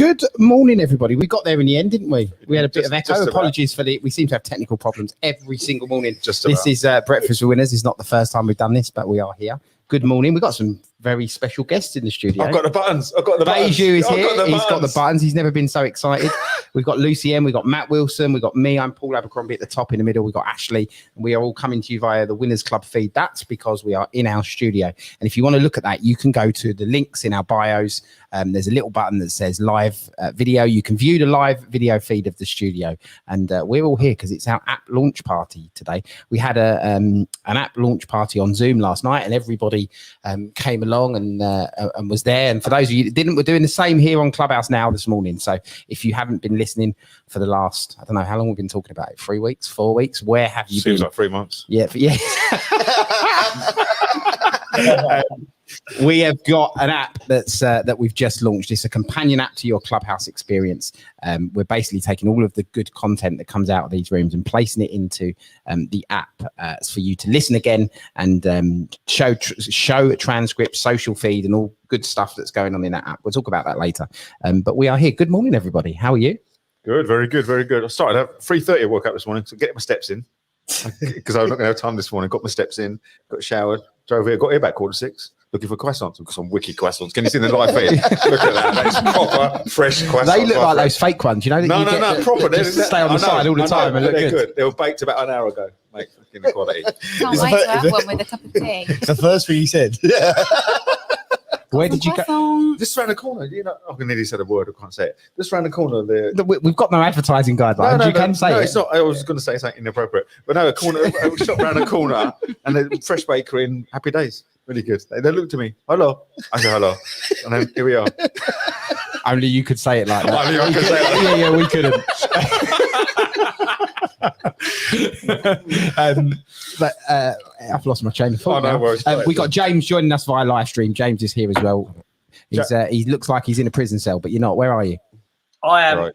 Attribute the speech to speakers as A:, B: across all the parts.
A: Good morning, everybody. We got there in the end, didn't we? We had a bit of echo. Apologies for we seem to have technical problems every single morning. This is Breakfast with Winners. It's not the first time we've done this, but we are here. Good morning. We've got some very special guests in the studio.
B: I've got the buttons.
A: Beiju is here. He's got the buttons. He's never been so excited. We've got Lucy M. We've got Matt Wilson. We've got me. I'm Paul Abercrombie at the top in the middle. We've got Ashley. And we are all coming to you via the Winners Club feed. That's because we are in our studio. And if you want to look at that, you can go to the links in our bios. There's a little button that says live video. You can view the live video feed of the studio. And we're all here because it's our app launch party today. We had an app launch party on Zoom last night, and everybody came along and was there. And for those of you that didn't, we're doing the same here on Clubhouse now this morning. So if you haven't been listening for the last, I don't know how long we've been talking about it, 3 weeks, 4 weeks, where have you been?
B: Seems like 3 months.
A: Yeah. We have got an app that we've just launched. It's a companion app to your Clubhouse experience. We're basically taking all of the good content that comes out of these rooms and placing it into the app for you to listen again and show transcripts, social feed, and all good stuff that's going on in that app. We'll talk about that later. But we are here. Good morning, everybody. How are you?
B: Good, very good, very good. I started at 3:30. I woke up this morning, so getting my steps in because I was not going to have time this morning. Got my steps in, got showered, drove here, got here about 5:45. Looking for croissants. We've got some wicked croissants. Can you see the live feed? Look at that. That's proper, fresh croissants.
A: They look like those fake ones, you know?
B: No, proper.
A: They just stay on the side all the time and look good.
B: They were baked about an hour ago, mate. Fucking quality.
C: Can't wait to have one with a cup of tea.
D: It's the first thing he said.
B: Yeah.
A: Where did you go?
B: Just around the corner. You know, I can nearly say the word. I can't say it. Just around the corner there.
A: We've got no advertising guidelines. You can say it.
B: It's not. I was going to say something inappropriate, but no, a shop around the corner and a fresh bakery and Happy Days. Really good. They looked at me. Hello. I said hello, and then here we are.
A: Only you could say it like that.
B: Only I could say it.
A: Yeah, we couldn't. But I've lost my chain of thought. We got James joining us via live stream. James is here as well. He looks like he's in a prison cell, but you're not. Where are you?
E: I am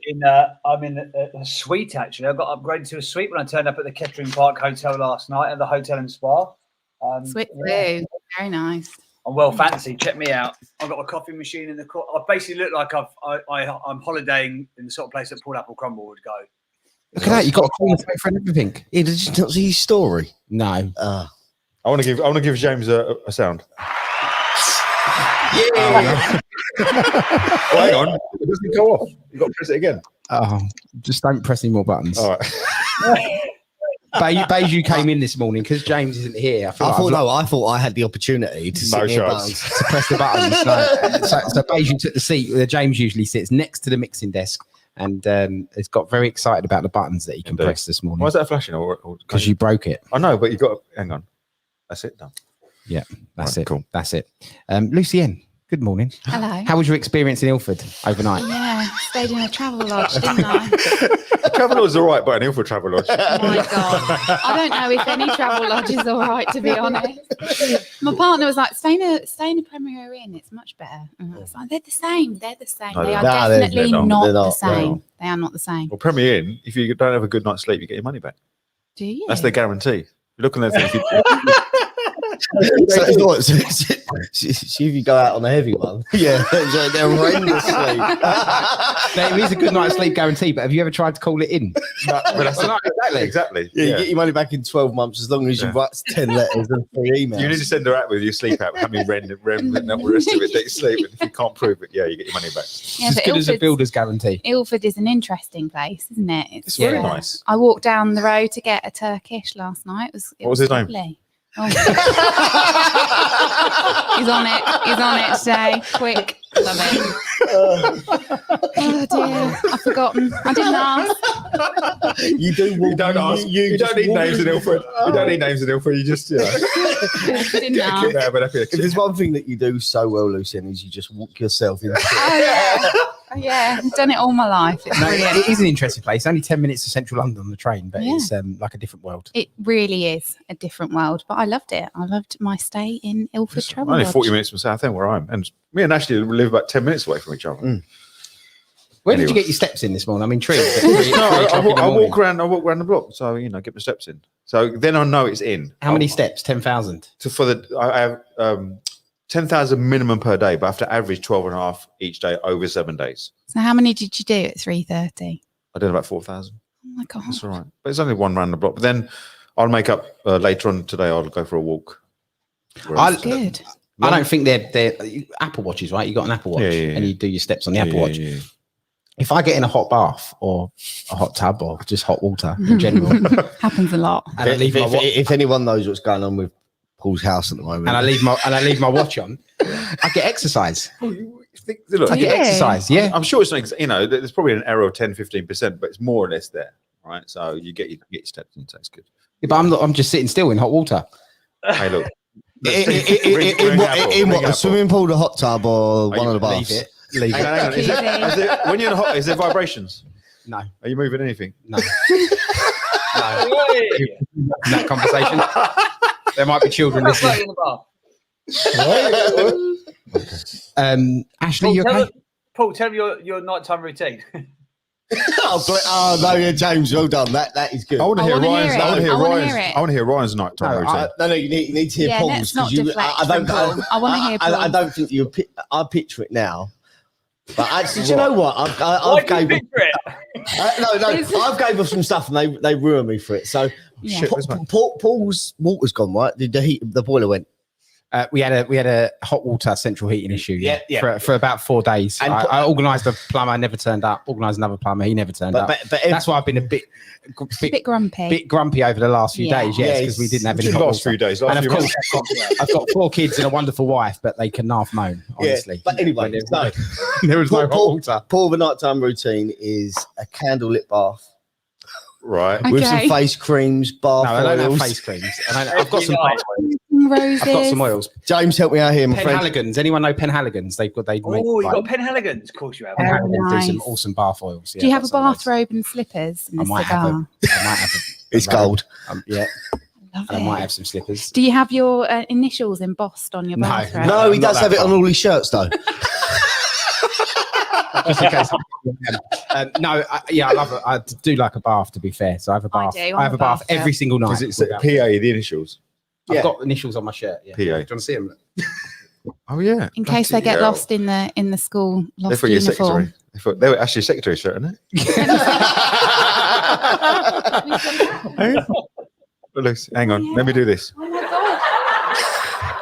E: I'm in a suite actually. I got upgraded to a suite when I turned up at the Kettering Park Hotel last night at the Hotel and Spa.
C: Sweet blue, very nice.
E: I'm well fancy. Check me out. I've got a coffee machine in the corner. I basically look like I'm holidaying in the sort of place that Paul Abercrombie would go.
A: Look at that! You got a corner for everything.
D: Yeah, did you not see his story?
A: No.
B: I want to give James a sound.
A: Yeah.
B: Well, hang on. It doesn't go off. You got to press it again.
A: Oh, just don't press any more buttons.
B: All right.
A: Beiju came in this morning because James isn't here. I
D: thought I had the opportunity to
A: to press the buttons. No. So Beiju took the seat where James usually sits next to the mixing desk, and has got very excited about the buttons that he can press this morning.
B: Why is that flashing?
A: Because you broke it.
B: I know, but you got to hang on. That's it done.
A: Yeah, that's it.
B: Cool.
A: That's it. Lucy N, good morning.
C: Hello.
A: How was your experience in Ilford overnight?
C: Yeah, stayed in a travel lodge, didn't I?
B: Travel lodge is all right, but an Ilford travel lodge.
C: Oh my God. I don't know if any travel lodge is all right, to be honest. My partner was like, stay in a Premier Inn, it's much better. And I was like, they're the same. They're the same. They are definitely not the same. They are not the same.
B: Well, Premier Inn, if you don't have a good night's sleep, you get your money back.
C: Do you?
B: That's their guarantee. Look on their thing.
D: So if you go out on a heavy one, they're horrendous sleep.
A: There is a good night's sleep guarantee, but have you ever tried to call it in?
B: No, but that's exactly.
D: Yeah, you get your money back in 12 months as long as you write 10 letters and 3 emails.
B: You need to send her out with your sleep app. How many rent and all the rest of it that you sleep. And if you can't prove it, you get your money back.
C: Yeah,
A: as good as a builder's guarantee.
C: Ilford is an interesting place, isn't it?
B: It's very nice.
C: I walked down the road to get a Turkish last night. What
B: was his
C: lovely.
B: name?
C: Oh. He's on it today. Quick. Love it. Oh dear, I've forgotten. I didn't ask.
B: You don't ask. You don't need names in Ilford. You don't need names in Ilford. You just,
C: didn't ask.
D: If there's one thing that you do so well, Lucian, is you just walk yourself into
C: Yeah, I've done it all my life. It's brilliant.
A: It is an interesting place. Only 10 minutes to central London on the train, but it's like a different world.
C: It really is a different world, but I loved it. I loved my stay in Ilford Travel
B: Only
C: Lodge.
B: 40 minutes from Southend, where I am. And me and Ashley live about 10 minutes away from each other.
A: Where did you get your steps in this morning? I'm intrigued.
B: I walk around the block, so get my steps in. So then I know it's in.
A: How many steps? 10,000.
B: I have 10,000 minimum per day, but I have to average 12.5 each day over 7 days.
C: So how many did you do at 3:30?
B: I did about 4,000.
C: Oh my god.
B: That's all right. But it's only one round the block. But then I'll make up later on today. I'll go for a walk.
C: That's good.
A: I don't think they're Apple Watches, right? You got an Apple Watch and you do your steps on the Apple Watch.
B: Yeah.
A: If I get in a hot bath or a hot tub or just hot water in general,
C: Happens a lot.
A: and I leave my watch,
D: If anyone knows what's going on with Paul's house at the moment,
A: and I leave my watch on, I get exercise.
B: Look,
A: I get exercise. Yeah,
B: I'm sure it's like, there's probably an error of 10-15%, but it's more or less there, right? So you get your steps in. That's good.
A: yeah, but I'm just sitting still in hot water.
B: Hey, look.
D: in what, a swimming pool, the hot tub, or one of the baths?
A: Leave it.
B: Hang on. When you're in hot, is there vibrations?
A: No.
B: Are you moving anything?
A: No. In that conversation, there might be children listening. Ashley, you okay?
E: Paul, tell me your nighttime routine.
D: Oh no, yeah, James, well done. That is good.
B: I want to hear Ryan's. I want to hear Ryan's nighttime routine.
D: No, you need to hear Paul's.
C: Let's not deflect from Paul. I want to hear Paul.
D: I don't think you. I picture it now. But actually, do you know what? I've gave them, I've gave them some stuff and they ruined me for it. So Paul's water's gone, right? The boiler went.
A: We had a hot water central heating issue.
D: Yeah.
A: For about 4 days.
D: And
A: I organised a plumber, never turned up. Organised another plumber, he never turned up.
D: But
A: that's why I've been a bit grumpy over the last few days. Yes, because we didn't have any hot
B: last
A: water.
B: few days.
A: And of course, I've got 4 kids and a wonderful wife, but they can half moan. Honestly,
D: yeah. But anyway,
A: there was no hot water.
D: Paul, the nighttime routine is a candlelit bath.
B: Right.
D: With some face creams, bath
A: No, I don't
D: oils.
A: have face creams. I've got some
C: Roses.
A: I've got some oils.
D: James, help me out here, my friend.
A: Penhaligons. Anyone know Penhaligons? They make
E: You got Penhaligons? Of course you have.
A: Penhaligons
C: nice.
A: do some awesome bath oils.
C: Do you have a bathrobe and slippers?
A: I might have them.
D: It's gold.
A: Yeah.
C: Love
A: And I
C: it.
A: might have some slippers.
C: Do you have your initials embossed on your bathrobe?
D: No, he
A: I'm not
D: does
A: that
D: have it
A: far.
D: on all his shirts, though.
A: Just in case. I love it. I do like a bath, to be fair. So I have a bath.
C: I do.
A: I have a bath every single night.
B: Is it PA, the initials?
A: I've got initials on my shirt. Yeah.
B: PA.
A: Do you want to see them?
B: Oh, yeah.
C: In case they get lost in the school
B: They
C: lost
B: thought your
C: uniform.
B: secretary. They were actually secretary shirt, isn't it? Hang on. Let me do this.
C: Oh my god.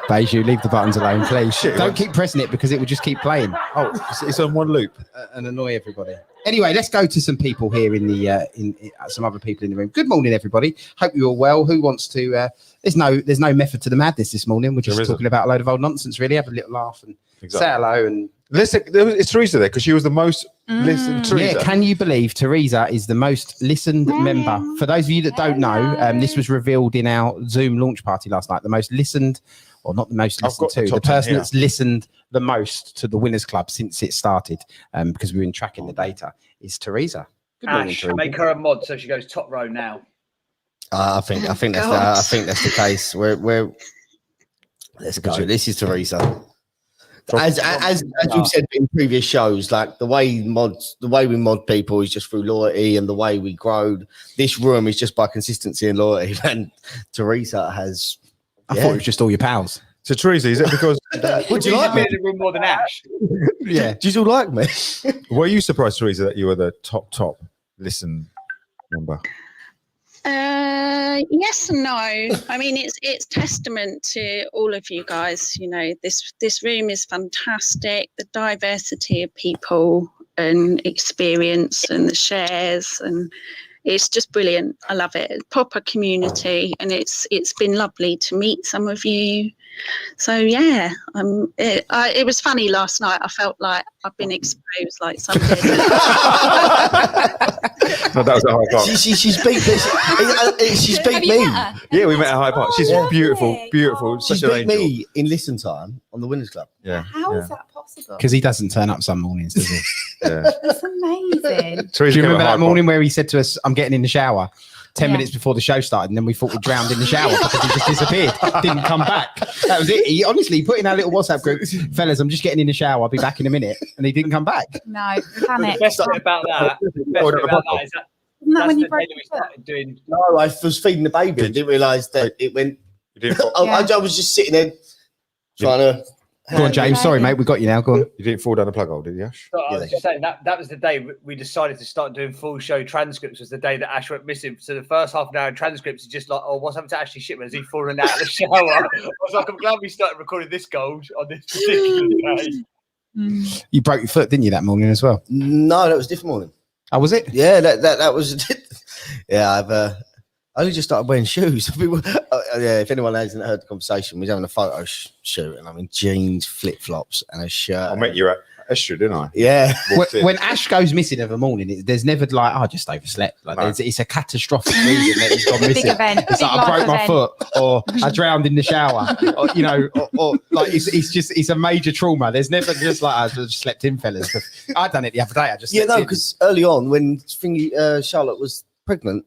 A: Beiju, leave the buttons alone, please. Don't keep pressing it because it will just keep playing
B: Oh, it's on one loop.
A: and annoy everybody. Anyway, let's go to some people here in the in some other people in the room. Good morning, everybody. Hope you're all well. Who wants to? There's no method to the madness this morning. We're just talking about a load of old nonsense. Really, have a little laugh and say hello. And
B: listen, it's Teresa there because she was the most listened. Teresa.
A: Yeah, can you believe Teresa is the most listened member? For those of you that don't know, this was revealed in our Zoom launch party last night. The most listened, or not the most listened to, the person that's listened the most to the Winners Club since it started, because we've been tracking the data, is Teresa. Good morning,
E: Ash,
A: Teresa.
E: make her a mod so she goes top row now.
D: I think that's the case. We're let's go. This is Teresa. As we've said in previous shows, like the way we mod people is just through loyalty, and the way we grow this room is just by consistency and loyalty. And Teresa has.
A: I thought it was just all your pals.
B: So Teresa, is it because
D: Would you like me?
E: in the room more than Ash?
A: Yeah.
D: Do you all like me?
B: were you surprised, Teresa, that you were the top listen member?
F: Yes and no. I mean, it's testament to all of you guys. You know, this room is fantastic. The diversity of people and experience and the shares, and it's just brilliant. I love it. Proper community, and it's been lovely to meet some of you. So yeah, it was funny last night. I felt like I've been exposed like something.
B: No, that was a High Park.
D: She's beat me.
B: Yeah, we met at High Park. She's beautiful.
D: She's
B: Such an
D: beat
B: angel.
D: me in listen time on the Winners Club.
B: Yeah.
C: How is that possible?
A: Because he doesn't turn up some mornings, does he?
B: Yeah.
C: That's amazing.
B: Teresa
A: Do you
B: came
A: remember
B: at High
A: that morning where he said to us, I'm getting in the shower 10
C: Yeah.
A: minutes before the show started, and then we thought we drowned in the shower because he just disappeared, didn't come back. That was it. He honestly put in our little WhatsApp group, fellas, I'm just getting in the shower, I'll be back in a minute. And he didn't come back.
C: No, panic.
E: The best bit about that is
C: Isn't that
E: that's
C: when you
E: the
C: broke
E: day that we started doing.
D: No, I was feeding the baby. I didn't realise that it went.
B: You didn't
D: I was just sitting there trying to
A: Go on, James. Sorry, mate. We got you now. Go on.
B: You didn't fall down the plug hole, did you, Ash?
E: So I was just saying that was the day we decided to start doing full show transcripts. Was the day that Ash went missing. So the first half an hour of transcripts is just like, oh, what's happened to Ashley Shipman? Has he fallen out of the shower? I was like, I'm glad we started recording this gold on this particular day.
A: You broke your foot, didn't you, that morning as well?
D: No, that was a different morning.
A: Oh, was it?
D: Yeah, that was. Yeah, I only just started wearing shoes. Yeah, if anyone hasn't heard the conversation, we was having a photo shoot, and I'm in jeans, flip flops, and a shirt.
B: I met you at Estra, didn't I?
D: Yeah.
A: When Ash goes missing of a morning, there's never like, I just overslept. Like, it's a catastrophic reason that he's gone missing.
C: Big event.
A: It's like I broke my foot, or I drowned in the shower, or, you know, or like it's a major trauma. There's never just like I just slept in, fellas. I done it the other day. I just
D: because early on when Charlotte was pregnant,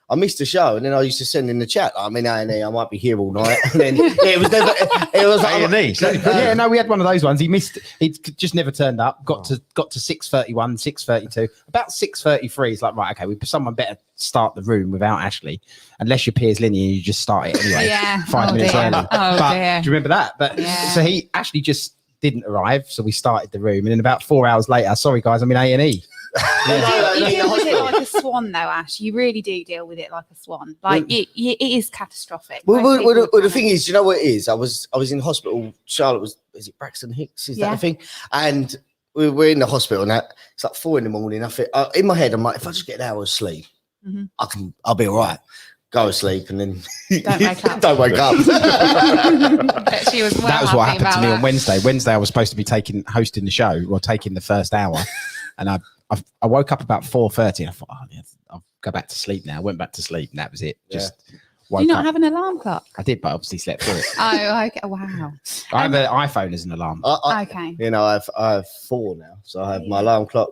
D: I missed the show, and then I used to send in the chat. I'm in A&E. I might be here all night. And then it was never. It was like
B: A&E.
A: Yeah, no, we had one of those ones. He missed. He just never turned up. Got to 6:31, 6:32. About 6:33, he's like, right, okay, someone better start the room without Ashley, unless you're Piers Linear, you just start it anyway.
C: Yeah,
A: 5 minutes
C: dear.
A: early.
C: Oh,
A: but
C: dear.
A: do you remember that? But so Ashley just didn't arrive, so we started the room, and then about 4 hours later, sorry guys, I'm in A&E.
C: You deal with it like a swan, though, Ash. You really do deal with it like a swan. Like it is catastrophic.
D: Well, the thing is, you know what it is? I was in hospital. Charlotte is it Braxton Hicks? Is that the thing? And we're in the hospital now. It's like 4 a.m. I feel in my head, I'm like, if I just get an hour's sleep, I'll be all right. Go to sleep and then don't wake up.
C: She was
A: that was what happened to me on Wednesday. Wednesday, I was supposed to be hosting the show or taking the first hour, and I woke up about 4:30. And I thought, oh, yeah, I'll go back to sleep now. I went back to sleep, and that was it. Just woke
C: Do you not
A: up.
C: have an alarm clock?
A: I did, but I obviously slept through it.
C: Oh, okay. Wow.
A: I have an iPhone as an alarm.
C: Okay.
D: You know, I have 4 now, so I have my alarm clock.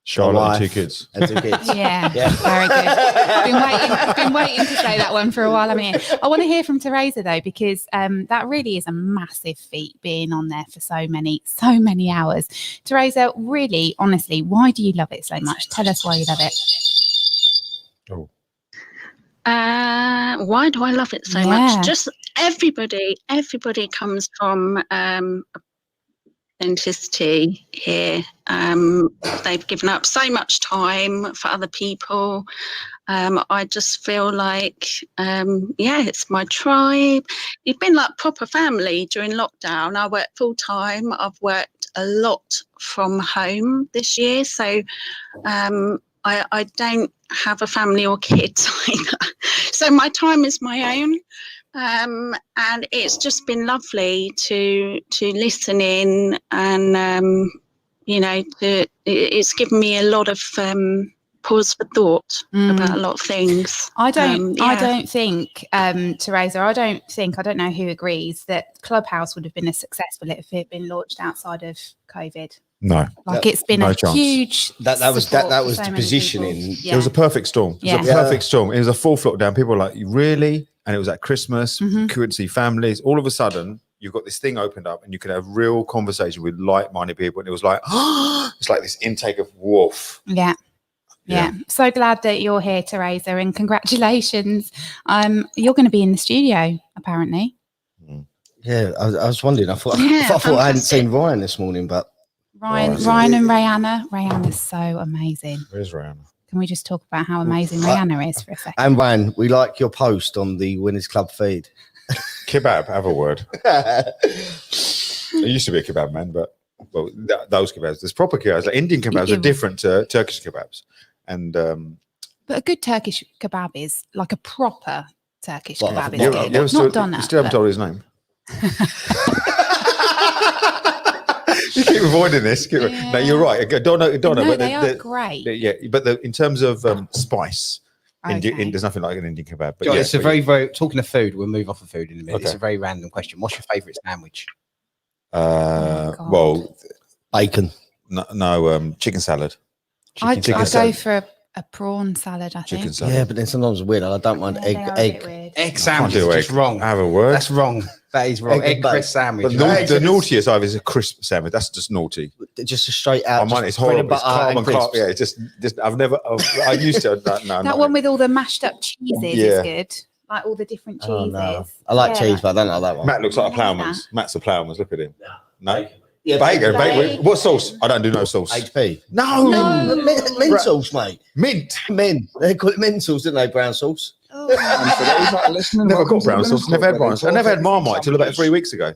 B: Charlotte and 2 kids.
D: And 2 kids.
C: Yeah, very good. I've been waiting to say that one for a while. I mean, I want to hear from Teresa though, because that really is a massive feat being on there for so many hours. Teresa, really, honestly, why do you love it so much? Tell us why you love it.
B: Oh.
F: Why do I love it so much? Just everybody comes from authenticity here. They've given up so much time for other people. I just feel like it's my tribe. You've been like proper family during lockdown. I worked full time. I've worked a lot from home this year, so I don't have a family or kids either. So my time is my own. And it's just been lovely to listen in, and it's given me a lot of pause for thought about a lot of things.
C: I don't think, Teresa, I don't know who agrees that Clubhouse would have been as successful if it had been launched outside of COVID.
B: No,
C: it's been a huge.
D: That was the positioning.
B: It was a perfect storm. It was a perfect storm. It was a full lockdown. People were like, really? And it was at Christmas. Couldn't see families. All of a sudden, you've got this thing opened up, and you can have real conversation with like-minded people. And it was like, it's like this intake of woof.
C: Yeah. So glad that you're here, Teresa, and congratulations. You're going to be in the studio, apparently.
D: Yeah, I was wondering. I thought I hadn't seen Ryan this morning, but
C: Ryan and Rihanna. Rihanna's so amazing.
B: Where's Rihanna?
C: Can we just talk about how amazing Rihanna is for a second?
D: And Ryan, we like your post on the Winners Club feed.
B: Kebab, have a word. I used to be a kebab man, but those kebabs, there's proper kebabs. Like Indian kebabs are different to Turkish kebabs. And
C: but a good Turkish kebab is like a proper Turkish kebab.
B: You still haven't told his name. You keep avoiding this. No, you're right. Donna,
C: but they are great.
B: Yeah, but in terms of spice, there's nothing like an Indian kebab. But
A: it's a very, very talking of food. We'll move off of food in a minute.
B: Okay.
A: It's a very random question. What's your favourite sandwich?
B: Well,
D: bacon.
B: No, chicken salad.
C: I'd go for a prawn salad. I think.
B: Chicken salad.
D: Yeah, but then sometimes it's weird. I don't mind
A: Egg sandwich is just wrong.
B: Have a word.
A: That's wrong. That is wrong. Egg crisp sandwich.
B: But the naughtiest I've is a crisp sandwich. That's just naughty.
D: Just a straight out.
B: Mine is horrible. It's calm and calm. Yeah, it's just I used to. No,
C: that one with all the mashed up cheeses is good. like all the different cheeses.
D: Oh, no. I like cheese, but I don't like that one.
B: Matt looks like a
C: I like
B: ploughman's. Matt's a ploughman's. Look at him. No?
D: Yeah,
B: Bacon. What sauce? I don't do no sauce.
D: HP.
B: No.
D: Mint sauce, mate.
B: Mint.
D: Mint. They call it mint sauce, didn't they? Brown sauce.
C: Oh.
B: Never got brown sauce. Never had brown sauce. I never had Marmite till about 3 weeks ago.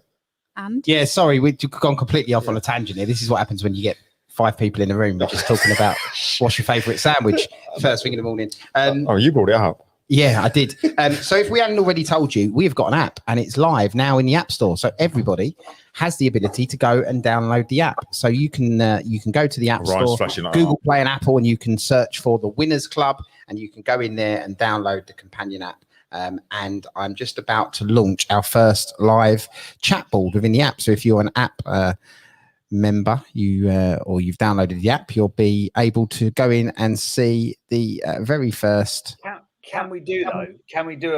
C: And
A: Yeah, sorry, we've gone completely off on a tangent here. This is what happens when you get 5 people in the room. We're just talking about what's your favourite sandwich first thing in the morning.
B: Oh, you brought it up.
A: Yeah, I did. So if we hadn't already told you, we've got an app and it's live now in the App Store. So everybody has the ability to go and download the app. So you can go to the App
B: Ryan's
A: Store,
B: flashing like
A: Google Play and Apple, and you can search for the Winners Club, and you can go in there and download the companion app. And I'm just about to launch our first live chat board within the app. So if you're an app member, or you've downloaded the app, you'll be able to go in and see the very first.
E: Can we do though? Can we do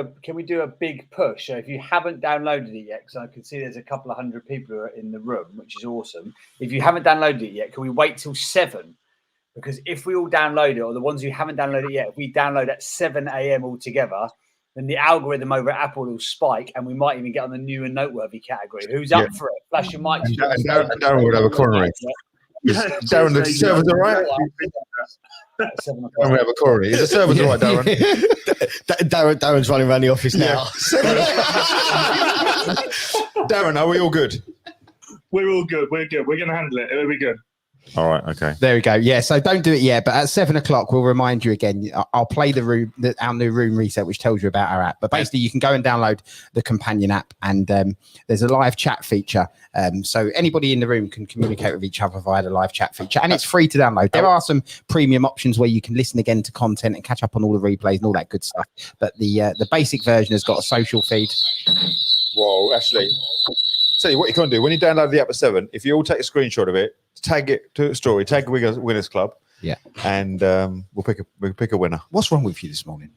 E: a big push? So if you haven't downloaded it yet, because I can see there's a couple of hundred people who are in the room, which is awesome. If you haven't downloaded it yet, can we wait till 7? Because if we all download it, or the ones who haven't downloaded it yet, if we download at 7 a.m. all together, then the algorithm over at Apple will spike, and we might even get on the new and noteworthy category. Who's up for it? Flash your mics.
B: And Darren would have a coronary. Darren, the servers all right? Darren, we have a coronary. Is the servers all right, Darren?
D: Darren's running around the office now.
B: Darren, are we all good?
G: We're all good. We're good. We're going to handle it. It'll be good.
B: All right. Okay.
A: There we go. Yeah. So don't do it yet, but at 7 o'clock, we'll remind you again. I'll play our new room reset, which tells you about our app. But basically, you can go and download the companion app, and there's a live chat feature. So anybody in the room can communicate with each other via the live chat feature, and it's free to download. There are some premium options where you can listen again to content and catch up on all the replays and all that good stuff. But the basic version has got a social feed.
B: Whoa, Ashley. Tell you what you can do when you download the app at 7. If you all take a screenshot of it, tag it to a story, tag Winners Club, and we'll pick a winner.
A: What's wrong with you this morning?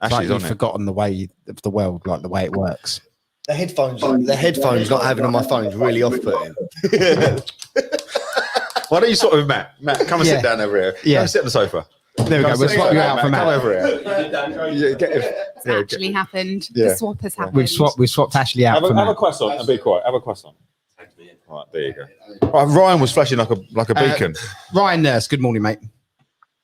B: Ashley's
A: You've
B: on it.
A: forgotten the way of the world, like the way it works.
D: The headphones not having on my phone is really off-putting.
B: Why don't you sort of Matt? Matt, come and sit down over here.
A: Yeah.
B: Come sit on the sofa.
A: There we go. We'll swap you out for Matt.
B: Come over here.
C: It's actually happened.
B: Yeah.
C: The swap has happened.
A: We've swapped Ashley out for
B: Have
A: Matt.
B: a croissant and be quiet. Have a croissant. Right, there you go. Right, Ryan was flashing like a beacon.
A: Ryan Nurse, good morning, mate.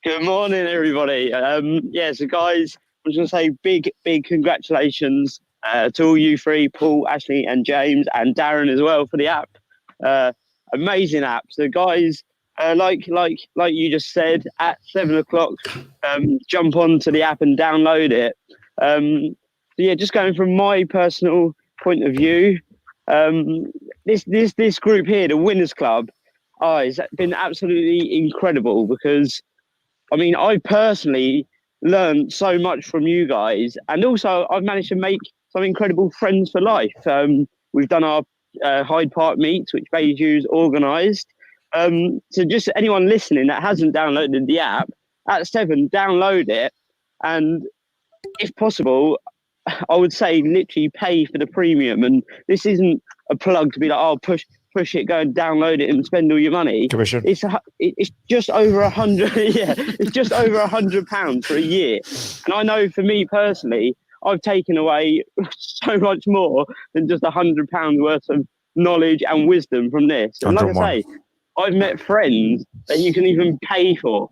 H: Good morning, everybody. So guys, I'm just going to say big congratulations to all you three, Paul, Ashley, and James, and Darren as well for the app. Amazing app. So guys, like you just said, at 7 o'clock, jump onto the app and download it. Just going from my personal point of view, this group here, the Winners Club, it's been absolutely incredible because, I mean, I personally learned so much from you guys, and also I've managed to make some incredible friends for life. We've done our Hyde Park meets, which Beiju's organised. So just anyone listening that hasn't downloaded the app, at 7, download it, and if possible, I would say literally pay for the premium. And this isn't a plug to be like, oh, push it, go and download it and spend all your money.
B: Commission.
H: It's just over 100. Yeah, it's just over £100 for a year. And I know for me personally, I've taken away so much more than just £100 worth of knowledge and wisdom from this. And like I say, I've met friends that you can even pay for.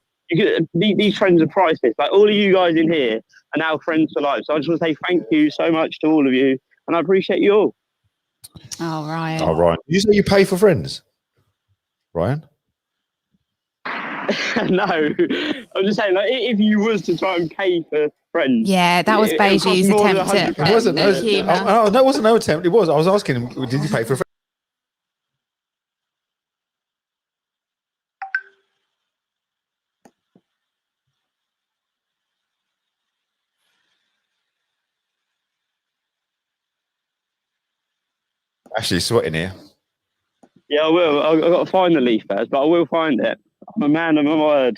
H: These friends are priceless. Like all of you guys in here are now friends for life. So I just want to say thank you so much to all of you, and I appreciate you all.
C: Oh, Ryan.
B: Oh, Ryan. You say you pay for friends, Ryan?
H: No, I'm just saying, like, if you was to try and pay for friends.
C: Yeah, that was Beiju's attempt at
B: It wasn't.
C: humour.
B: No, that wasn't no attempt. It was. I was asking him, did you pay for friends? Actually, sweating here.
H: Yeah, I will. I've got to find the leaf first, but I will find it. I'm a man of my word.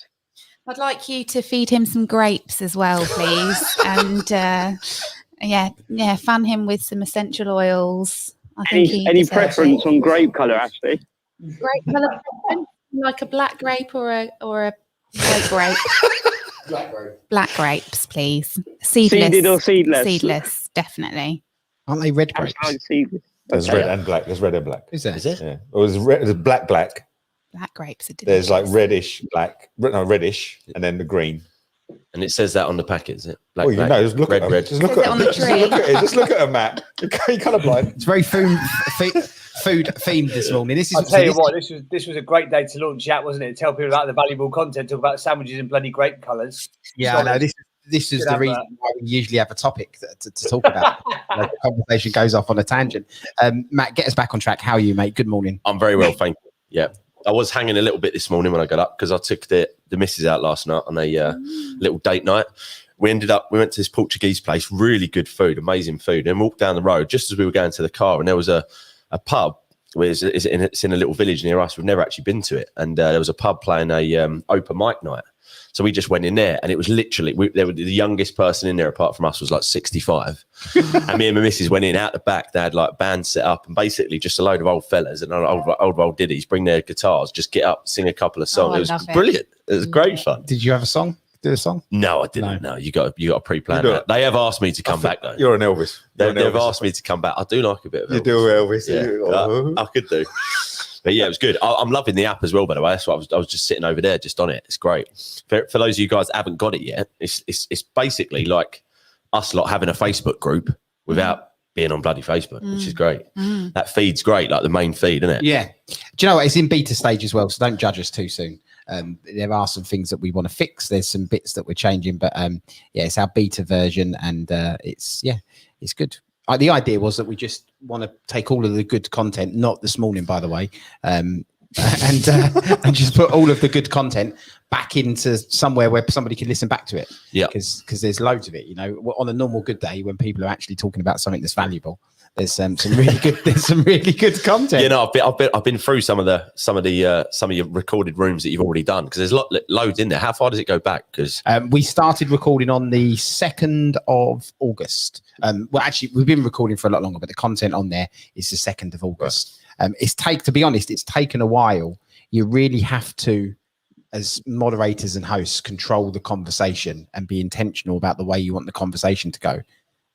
C: I'd like you to feed him some grapes as well, please. And fan him with some essential oils. I think
H: Any preference on grape colour, actually?
C: Grape colour preference? Like a black grape or a white grape? Black grapes, please. Seedless.
H: Seeded or seedless?
C: Seedless, definitely.
A: Aren't they red grapes?
H: Hashtag seedless.
B: There's
H: Okay.
B: red and black. There's red and black.
A: Is there?
D: Is it?
B: Yeah. Or there's black.
C: Black grapes are delicious.
B: There's like reddish, reddish, and then the green.
I: And it says that on the packet, is it? Black,
B: Well, you
I: black,
B: know, just look
I: red,
B: at
I: red.
B: Just look
C: Says
B: at
C: it on the
B: Just
C: tree.
B: look at it. Just look at a Matt. You're colourblind.
A: It's very food themed this morning. This is.
E: I'll tell you what, this was a great day to launch chat, wasn't it? Tell people about the valuable content, talk about sandwiches and bloody grape colours.
A: Yeah, I know. This is
E: Good
A: the
E: advert.
A: reason why we usually have a topic to talk about. The conversation goes off on a tangent. Matt, get us back on track. How are you, mate? Good morning.
I: I'm very well, thank you. Yeah. I was hanging a little bit this morning when I got up because I took the missus out last night on a little date night. We went to this Portuguese place, really good food, amazing food, and walked down the road just as we were going to the car, and there was a pub. It's in a little village near us. We've never actually been to it, and there was a pub playing a open mic night. So we just went in there, and it was literally they were the youngest person in there apart from us was like 65, and me and my missus went in out the back. They had like bands set up, and basically just a load of old fellas and old diddies bring their guitars, just get up, sing a couple of songs.
C: I
I: It was
C: love it.
I: brilliant. It was great fun.
A: Did you have a song? Do a song?
I: No, I didn't. No, you got to pre-plan
B: You do
I: that. They have asked me to come back though.
B: You're an Elvis.
I: They've asked me to come back. I do like a bit of Elvis.
B: You do Elvis.
I: Yeah, I could do. But yeah, it was good. I'm loving the app as well, by the way. That's what I was just sitting over there, just on it. It's great. For those of you guys that haven't got it yet, it's basically like us lot having a Facebook group without being on bloody Facebook, which is great. That feed's great, like the main feed, isn't it?
A: Yeah. Do you know what? It's in beta stage as well, so don't judge us too soon. There are some things that we want to fix. There's some bits that we're changing, but yeah, it's our beta version, and it's good. The idea was that we just want to take all of the good content, not this morning, by the way, and just put all of the good content back into somewhere where somebody can listen back to it. Yeah, because there's loads of it. You know, on a normal good day when people are actually talking about something that's valuable, there's some really good content.
I: You know, I've been through some of your recorded rooms that you've already done, because there's loads in there. How far does it go back? Because
A: we started recording on the 2nd of August. Well, actually, we've been recording for a lot longer, but the content on there is the 2nd of August. To be honest, it's taken a while. You really have to, as moderators and hosts, control the conversation and be intentional about the way you want the conversation to go,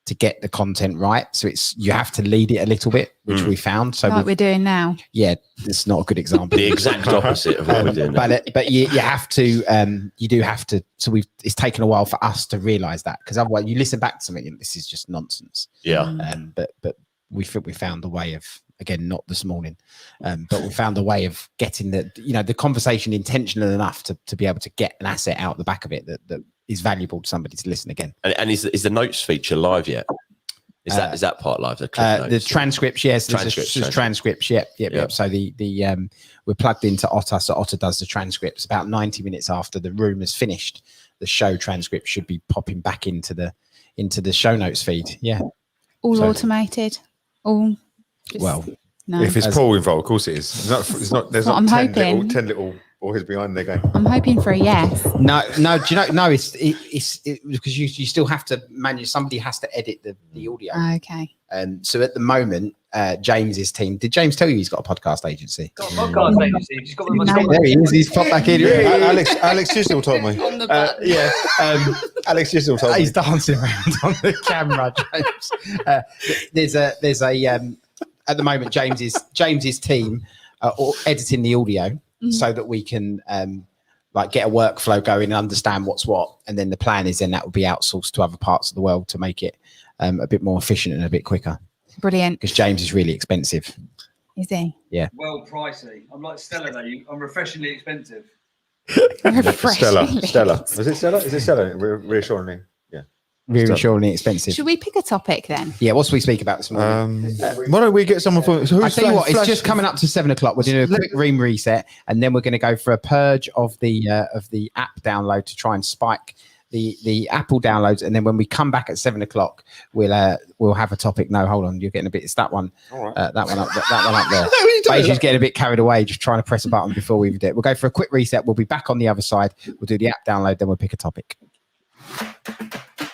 A: to get the content right. So you have to lead it a little bit, which we found. So
C: Like we're doing now.
A: Yeah, it's not a good example.
I: the exact opposite of what we're doing.
A: But you have to, you do have to. So it's taken a while for us to realize that, because otherwise you listen back to something and this is just nonsense.
I: Yeah.
A: But we found a way of, again, not this morning, but we found a way of getting the conversation intentional enough to be able to get an asset out the back of it that is valuable to somebody to listen again.
I: And is the notes feature live yet? Is that part live? The
A: transcripts, yes. There's transcripts. Yep. So we're plugged into Otter, so Otter does the transcripts. About 90 minutes after the room is finished, the show transcript should be popping back into the show notes feed. Yeah.
C: All automated. All. No.
B: If it's Paul involved, of course it is. It's not. There's
C: Well,
B: not
C: I'm
B: 10
C: hoping.
B: little boys behind there going.
C: I'm hoping for a yes.
A: No. Do you know? No, it's because you still have to manage. Somebody has to edit the audio.
C: Okay.
A: So at the moment, James's team. Did James tell you he's got a podcast agency?
E: Got a podcast agency. He's got one of my
A: There he is. He's popped back in.
B: Alex Chisnell told me.
C: On the button.
A: Yeah.
B: Alex Chisnell told me.
A: He's dancing around on the camera, James. There's a at the moment, James's team are editing the audio so that we can get a workflow going and understand what's what. And then the plan is that will be outsourced to other parts of the world to make it a bit more efficient and a bit quicker.
C: Brilliant.
A: Because James is really expensive.
C: Is he?
A: Yeah.
E: well pricey. I'm like Stella though. I'm refreshingly expensive.
B: Stella. Is it Stella? Is it Stella? Reassuringly. Yeah.
A: Reassuringly expensive.
C: Should we pick a topic then?
A: Yeah. What should we speak about this morning?
B: Why don't we get someone for?
A: I tell you what, it's just coming up to 7 o'clock. We're doing a quick room reset, and then we're going to go for a purge of the app download to try and spike the Apple downloads. And then when we come back at 7 o'clock, we'll have a topic. No, hold on, you're getting a bit. It's that one. All right. That one up there. Beijing's getting a bit carried away, just trying to press a button before we do it. We'll go for a quick reset. We'll be back on the other side. We'll do the app download, then we'll pick a topic.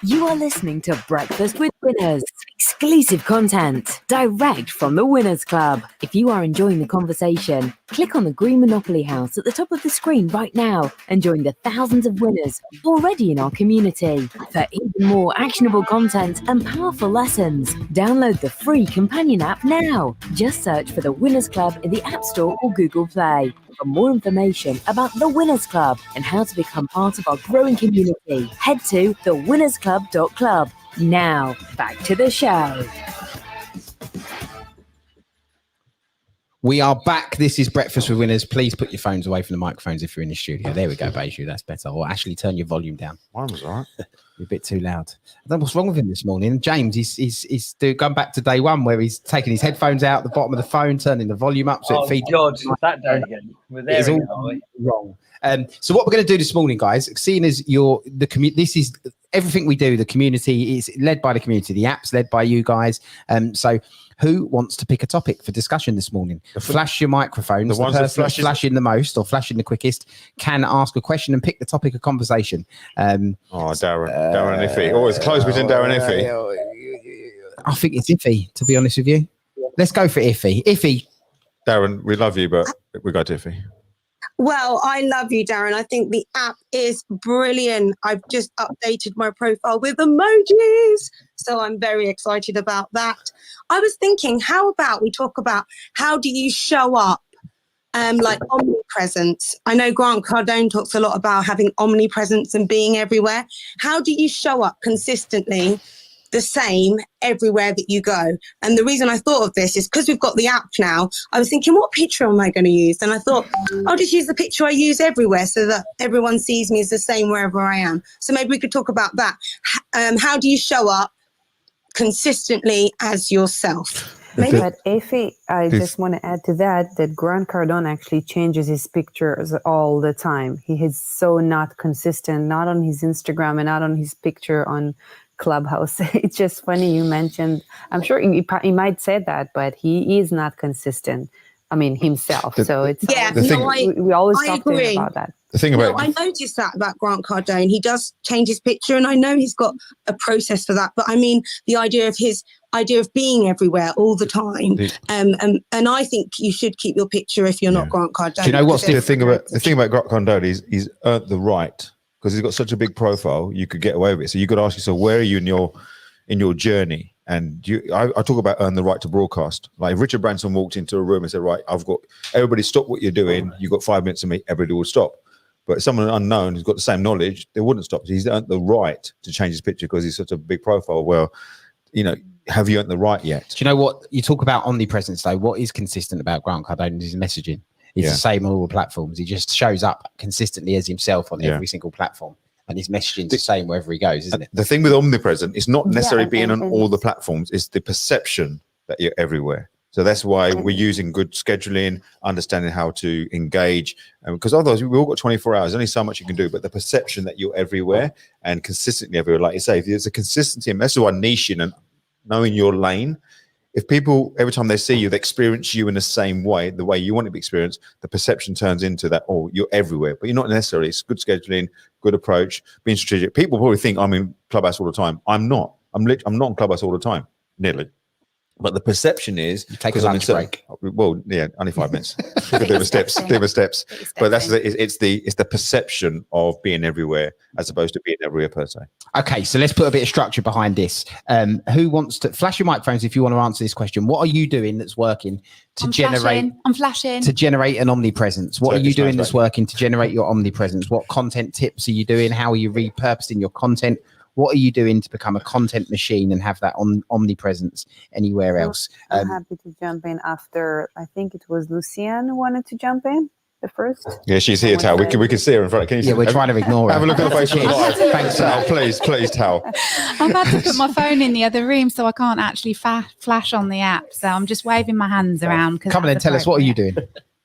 J: You are listening to Breakfast with Winners. Exclusive content direct from the Winners Club. If you are enjoying the conversation, click on the green Monopoly house at the top of the screen right now and join the thousands of winners already in our community. For even more actionable content and powerful lessons, download the free companion app now. Just search for the Winners Club in the App Store or Google Play. For more information about the Winners Club and how to become part of our growing community, head to thewinnersclub.club. Now, back to the show.
A: We are back. This is Breakfast with Winners. Please put your phones away from the microphones if you're in the studio. There we go, Beju. That's better. Or actually turn your volume down.
B: Mine was all right.
A: You're a bit too loud. I don't know what's wrong with him this morning. James, he's going back to day one where he's taking his headphones out the bottom of the phone, turning the volume up so it feeds.
E: God, that day again. We're there
A: It's
E: again,
A: all
E: aren't we?
A: wrong. So what we're going to do this morning, guys, seeing as this is everything we do. The community is led by the community. The app's led by you guys. So who wants to pick a topic for discussion this morning? Flash your microphones. The
B: ones
A: person
B: that
A: that's flashing the most or flashing the quickest can ask a question and pick the topic of conversation.
B: Darren and Iffy. Oh, it's close between Darren and Iffy.
A: I think it's Iffy, to be honest with you. Let's go for Iffy. Iffy.
B: Darren, we love you, but we got Iffy.
K: Well, I love you, Darren. I think the app is brilliant. I've just updated my profile with emojis, so I'm very excited about that. I was thinking, how about we talk about how do you show up, like omnipresence? I know Grant Cardone talks a lot about having omnipresence and being everywhere. How do you show up consistently the same everywhere that you go? And the reason I thought of this is because we've got the app now. I was thinking, what picture am I going to use? And I thought, I'll just use the picture I use everywhere so that everyone sees me as the same wherever I am. So maybe we could talk about that. How do you show up consistently as yourself?
L: Maybe. But Effie, I just want to add to that Grant Cardone actually changes his pictures all the time. He is so not consistent, not on his Instagram and not on his picture on Clubhouse. It's just funny you mentioned, I'm sure he might say that, but he is not consistent. I mean, himself. So it's we always talk to him about that.
B: The thing about
K: I noticed that about Grant Cardone. He does change his picture, and I know he's got a process for that. But I mean, the idea of being everywhere all the time, and I think you should keep your picture if you're not Grant Cardone.
B: Do you know what's the thing about Grant Cardone is he's earned the right, because he's got such a big profile. You could get away with it. So you could ask yourself, where are you in your journey? And I talk about earn the right to broadcast. Like if Richard Branson walked into a room and said, right, I've got everybody stop what you're doing. You've got 5 minutes of me. Everybody would stop. But someone unknown who's got the same knowledge, they wouldn't stop. He's earned the right to change his picture because he's such a big profile. Well, have you earned the right yet?
A: Do you know what you talk about omnipresence though? What is consistent about Grant Cardone is his messaging. It's the same on all the platforms. He just shows up consistently as himself on every single platform. And his messaging is the same wherever he goes, isn't it?
B: The thing with omnipresent is not necessarily being on all the platforms. It's the perception that you're everywhere. So that's why we're using good scheduling, understanding how to engage. Because otherwise, we've all got 24 hours. There's only so much you can do. But the perception that you're everywhere and consistently everywhere, like you say, if there's a consistency, and that's why niching and knowing your lane. If people, every time they see you, they experience you in the same way, the way you want to be experienced, the perception turns into that, oh, you're everywhere. But you're not necessarily. It's good scheduling, good approach, being strategic. People probably think I'm in Clubhouse all the time. I'm not. I'm not in Clubhouse all the time, nearly. But the perception is
A: you take a lunch break.
B: Well, yeah, only 5 minutes. Give us steps. But that's it's the perception of being everywhere as opposed to being everywhere per se.
A: Okay, so let's put a bit of structure behind this. Who wants to flash your microphones if you want to answer this question? What are you doing that's working to generate?
C: I'm flashing
A: to generate an omnipresence. What are you doing that's working to generate your omnipresence? What content tips are you doing? How are you repurposing your content? What are you doing to become a content machine and have that omnipresence anywhere else?
L: I'm happy to jump in after, I think it was Lucienne who wanted to jump in the first.
B: Yeah, she's here, Tal. We can see her in front. Can you see
A: we're trying to ignore her.
B: Have a look at her face live. Thanks, Tal. Please, Tal.
C: I've had to put my phone in the other room so I can't actually flash on the app. So I'm just waving my hands around.
A: Come on and tell us, what are you doing?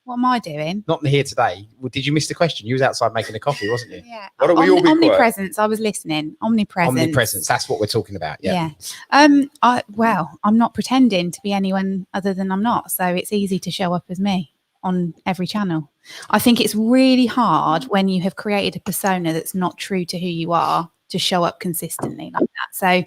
C: What am I doing?
A: Not here today. Well, did you miss the question? You was outside making a coffee, wasn't you?
C: Yeah.
B: Why don't we all be
C: omnipresence. I was listening. Omnipresence.
A: That's what we're talking about. Yeah.
C: I'm not pretending to be anyone other than I'm not. So it's easy to show up as me on every channel. I think it's really hard when you have created a persona that's not true to who you are to show up consistently like that. So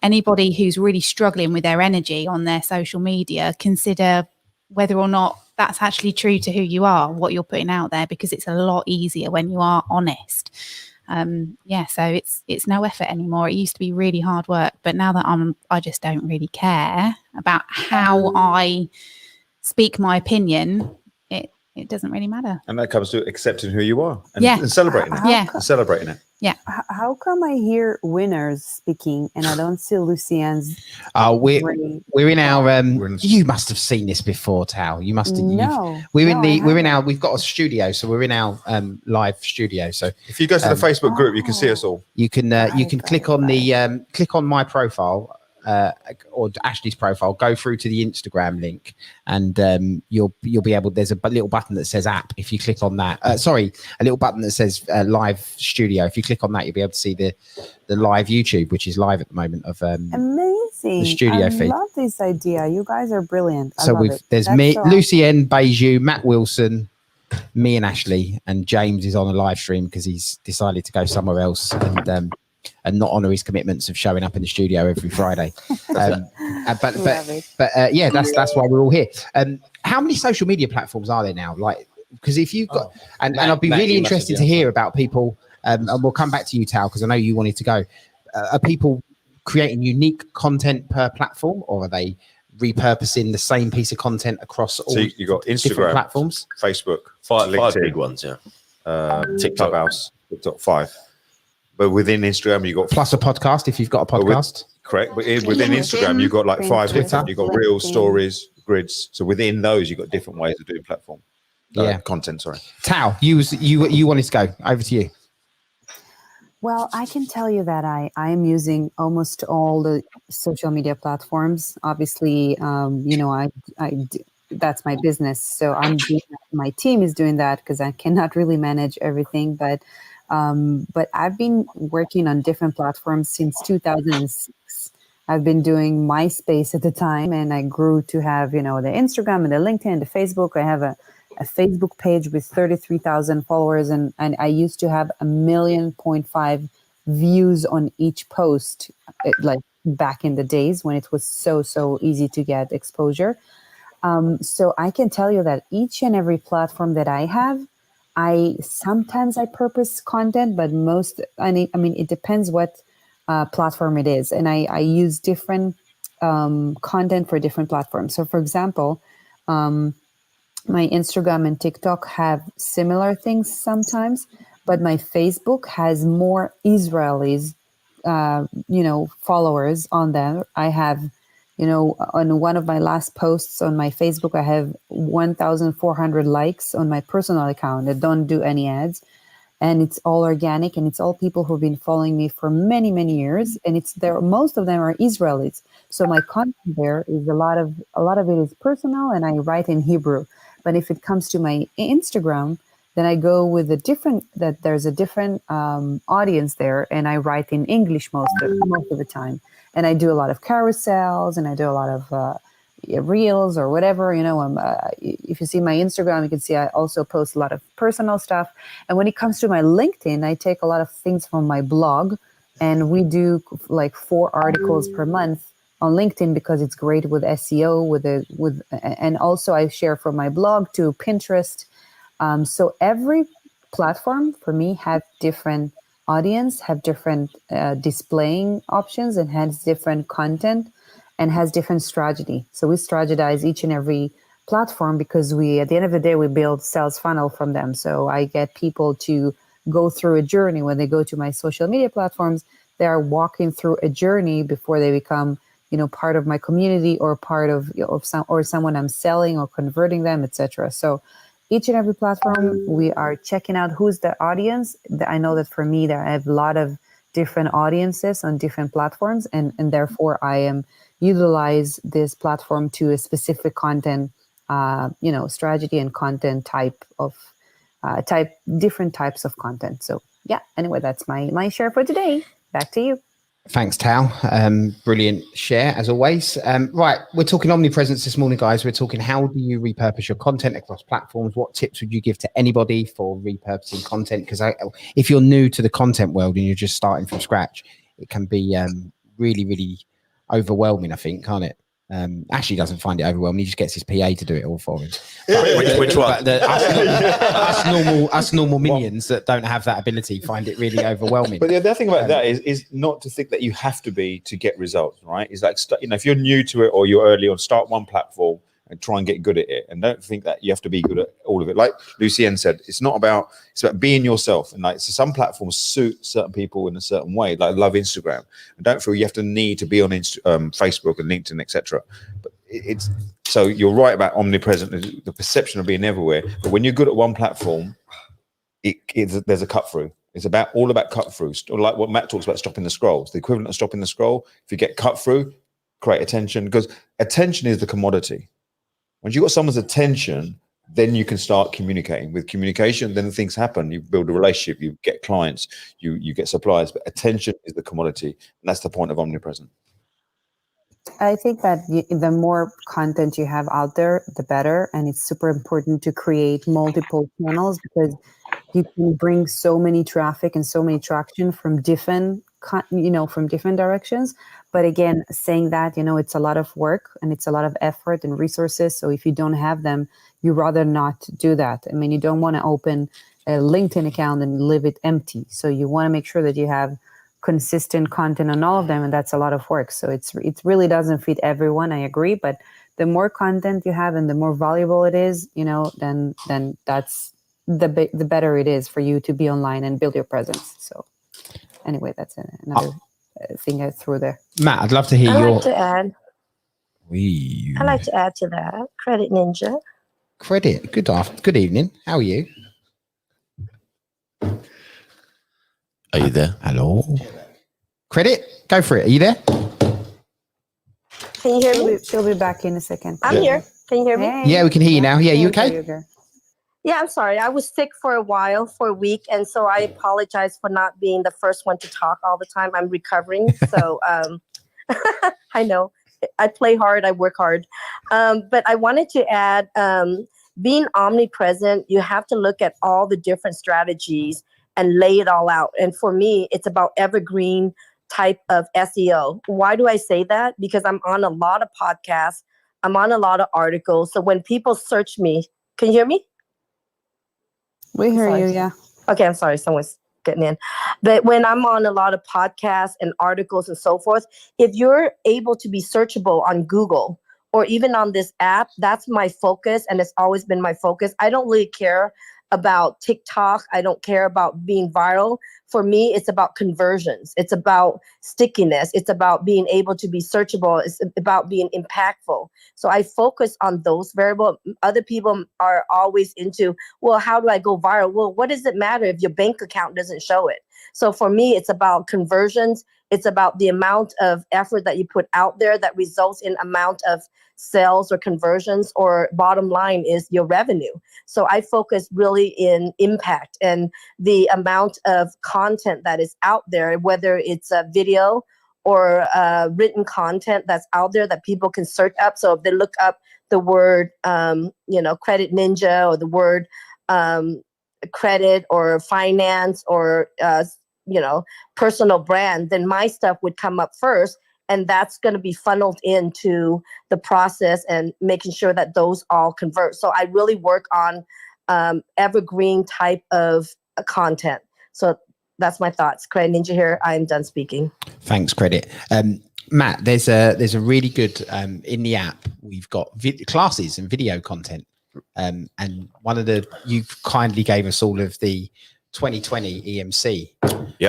C: anybody who's really struggling with their energy on their social media, consider whether or not that's actually true to who you are, what you're putting out there, because it's a lot easier when you are honest. So it's no effort anymore. It used to be really hard work, but now that I just don't really care about how I speak my opinion. It doesn't really matter.
B: And that comes to accepting who you are and celebrating it. And celebrating it.
C: Yeah.
L: How come I hear winners speaking and I don't see Lucienne's?
A: We're in our. You must have seen this before, Tal. You must have.
L: No.
A: We're in our. We've got a studio, so we're in our live studio. So
B: if you go to the Facebook group, you can see us all.
A: You can click on the click on my profile. Or Ashley's profile, go through to the Instagram link, and you'll be able. There's a little button that says app. If you click on that, a little button that says live studio. If you click on that, you'll be able to see the live YouTube, which is live at the moment of
L: amazing
A: the studio feed.
L: I love this idea. You guys are brilliant.
A: There's me, Lucienne, Beju, Matt Wilson, me, and Ashley, and James is on a live stream because he's decided to go somewhere else and not honour his commitments of showing up in the studio every Friday. That's why we're all here. How many social media platforms are there now? Like, because if you've got, and I'd be really interested to hear about people, and we'll come back to you, Tal, because I know you wanted to go. Are people creating unique content per platform, or are they repurposing the same piece of content across all
B: you got Instagram
A: platforms,
B: Facebook,
I: five big ones,
B: TikTok, House, TikTok 5. But within Instagram, you got
A: plus a podcast if you've got a podcast.
B: Correct. But within Instagram, you've got like 5 different. You've got Reels, Stories, Grids. So within those, you've got different ways of doing platform. Content. Sorry.
A: Tal, you wanted to go. Over to you.
L: Well, I can tell you that I am using almost all the social media platforms. Obviously, that's my business. So my team is doing that because I cannot really manage everything. But I've been working on different platforms since 2006. I've been doing MySpace at the time, and I grew to have, the Instagram and the LinkedIn and the Facebook. I have a Facebook page with 33,000 followers, and I used to have 1.5 million views on each post, like back in the days when it was so easy to get exposure. So I can tell you that each and every platform that I have, sometimes I purpose content, but it depends what platform it is. And I use different content for different platforms. So for example, my Instagram and TikTok have similar things sometimes, but my Facebook has more Israelis, followers on there. I have, on one of my last posts on my Facebook, I have 1,400 likes on my personal account that don't do any ads. And it's all organic, and it's all people who've been following me for many, many years. And most of them are Israelis. So my content there is a lot of it is personal, and I write in Hebrew. But if it comes to my Instagram, then I go with there's a different audience there, and I write in English most of the time. And I do a lot of carousels, and I do a lot of reels or whatever. If you see my Instagram, you can see I also post a lot of personal stuff. And when it comes to my LinkedIn, I take a lot of things from my blog, and we do like 4 articles per month on LinkedIn because it's great with SEO, and also I share from my blog to Pinterest. So every platform for me have different audience, have different displaying options, and has different content and has different strategy. So we strategize each and every platform because at the end of the day, we build sales funnel from them. So I get people to go through a journey. When they go to my social media platforms, they are walking through a journey before they become, part of my community or part of someone I'm selling or converting them, etc. So each and every platform, we are checking out who's the audience. I know that for me, I have a lot of different audiences on different platforms, and therefore I utilize this platform to a specific content, strategy and content different types of content. So yeah, anyway, that's my share for today. Back to you.
A: Thanks, Tal. Brilliant share as always. Right, we're talking omnipresence this morning, guys. We're talking how do you repurpose your content across platforms? What tips would you give to anybody for repurposing content? Because if you're new to the content world and you're just starting from scratch, it can be really, really overwhelming, I think, can't it? Ashley doesn't find it overwhelming. He just gets his PA to do it all for him.
I: Which one?
A: But us normal minions that don't have that ability find it really overwhelming.
B: But the other thing about that is not to think that you have to be to get results, right? It's like, if you're new to it or you're early on, start one platform and try and get good at it, and don't think that you have to be good at all of it. Like Lucienne said, it's about being yourself, and like, so some platforms suit certain people in a certain way. Like, I love Instagram, and don't feel you have to need to be on Facebook and LinkedIn, etc. But it's so you're right about omnipresent, the perception of being everywhere. But when you're good at one platform, there's a cut through. It's all about cut throughs, or like what Matt talks about, stopping the scrolls. The equivalent of stopping the scroll. If you get cut through, create attention, because attention is the commodity. Once you've got someone's attention, then you can start communicating. With communication, then things happen. You build a relationship, you get clients, you get suppliers. But attention is the commodity, and that's the point of omnipresent.
L: I think that the more content you have out there, the better. And it's super important to create multiple channels, because you can bring so many traffic and so many traction from different directions. But again, saying that, it's a lot of work and it's a lot of effort and resources. So if you don't have them, you rather not do that. I mean, you don't want to open a LinkedIn account and leave it empty. So you want to make sure that you have consistent content on all of them, and that's a lot of work. So it really doesn't fit everyone. I agree, but the more content you have and the more valuable it is, then that's the better it is for you to be online and build your presence. So anyway, that's another thing I threw there.
A: Matt, I'd love to hear
M: I'd
A: your.
M: like to add. I'd like to add to that. Credit Ninja.
A: Credit. Good evening. How are you?
I: Are you there?
A: Hello. Credit. Go for it. Are you there?
M: Can you hear me?
L: She'll be back in a second.
M: I'm here. Can you hear me?
A: Yeah, we can hear you now. Yeah, you okay?
M: Yeah, I'm sorry. I was sick for a week, and so I apologize for not being the first one to talk all the time. I'm recovering, so I know I play hard, I work hard, but I wanted to add, being omnipresent, you have to look at all the different strategies and lay it all out. And for me, it's about evergreen type of SEO. Why do I say that? Because I'm on a lot of podcasts, I'm on a lot of articles. So when people search me, can you hear me?
L: We hear you, yeah.
M: Okay, I'm sorry, someone's getting in. But when I'm on a lot of podcasts and articles and so forth, if you're able to be searchable on Google or even on this app, that's my focus, and it's always been my focus. I don't really care about TikTok. I don't care about being viral. For me, it's about conversions. It's about stickiness. It's about being able to be searchable. It's about being impactful. So I focus on those variables. Other people are always into, well, how do I go viral? Well, what does it matter if your bank account doesn't show it? So for me, it's about conversions. It's about the amount of effort that you put out there that results in amount of sales or conversions, or bottom line is your revenue. So I focus really in impact and the amount of content that is out there, whether it's a video or written content that's out there that people can search up. So if they look up the word, Credit Ninja, or the word credit or finance or, personal brand, then my stuff would come up first. And that's going to be funneled into the process and making sure that those all convert. So I really work on evergreen type of content. So that's my thoughts. Credit Ninja here. I'm done speaking.
A: Thanks, Credit. Matt, there's a really good in the app. We've got classes and video content, and you kindly gave us all of the 2020 EMC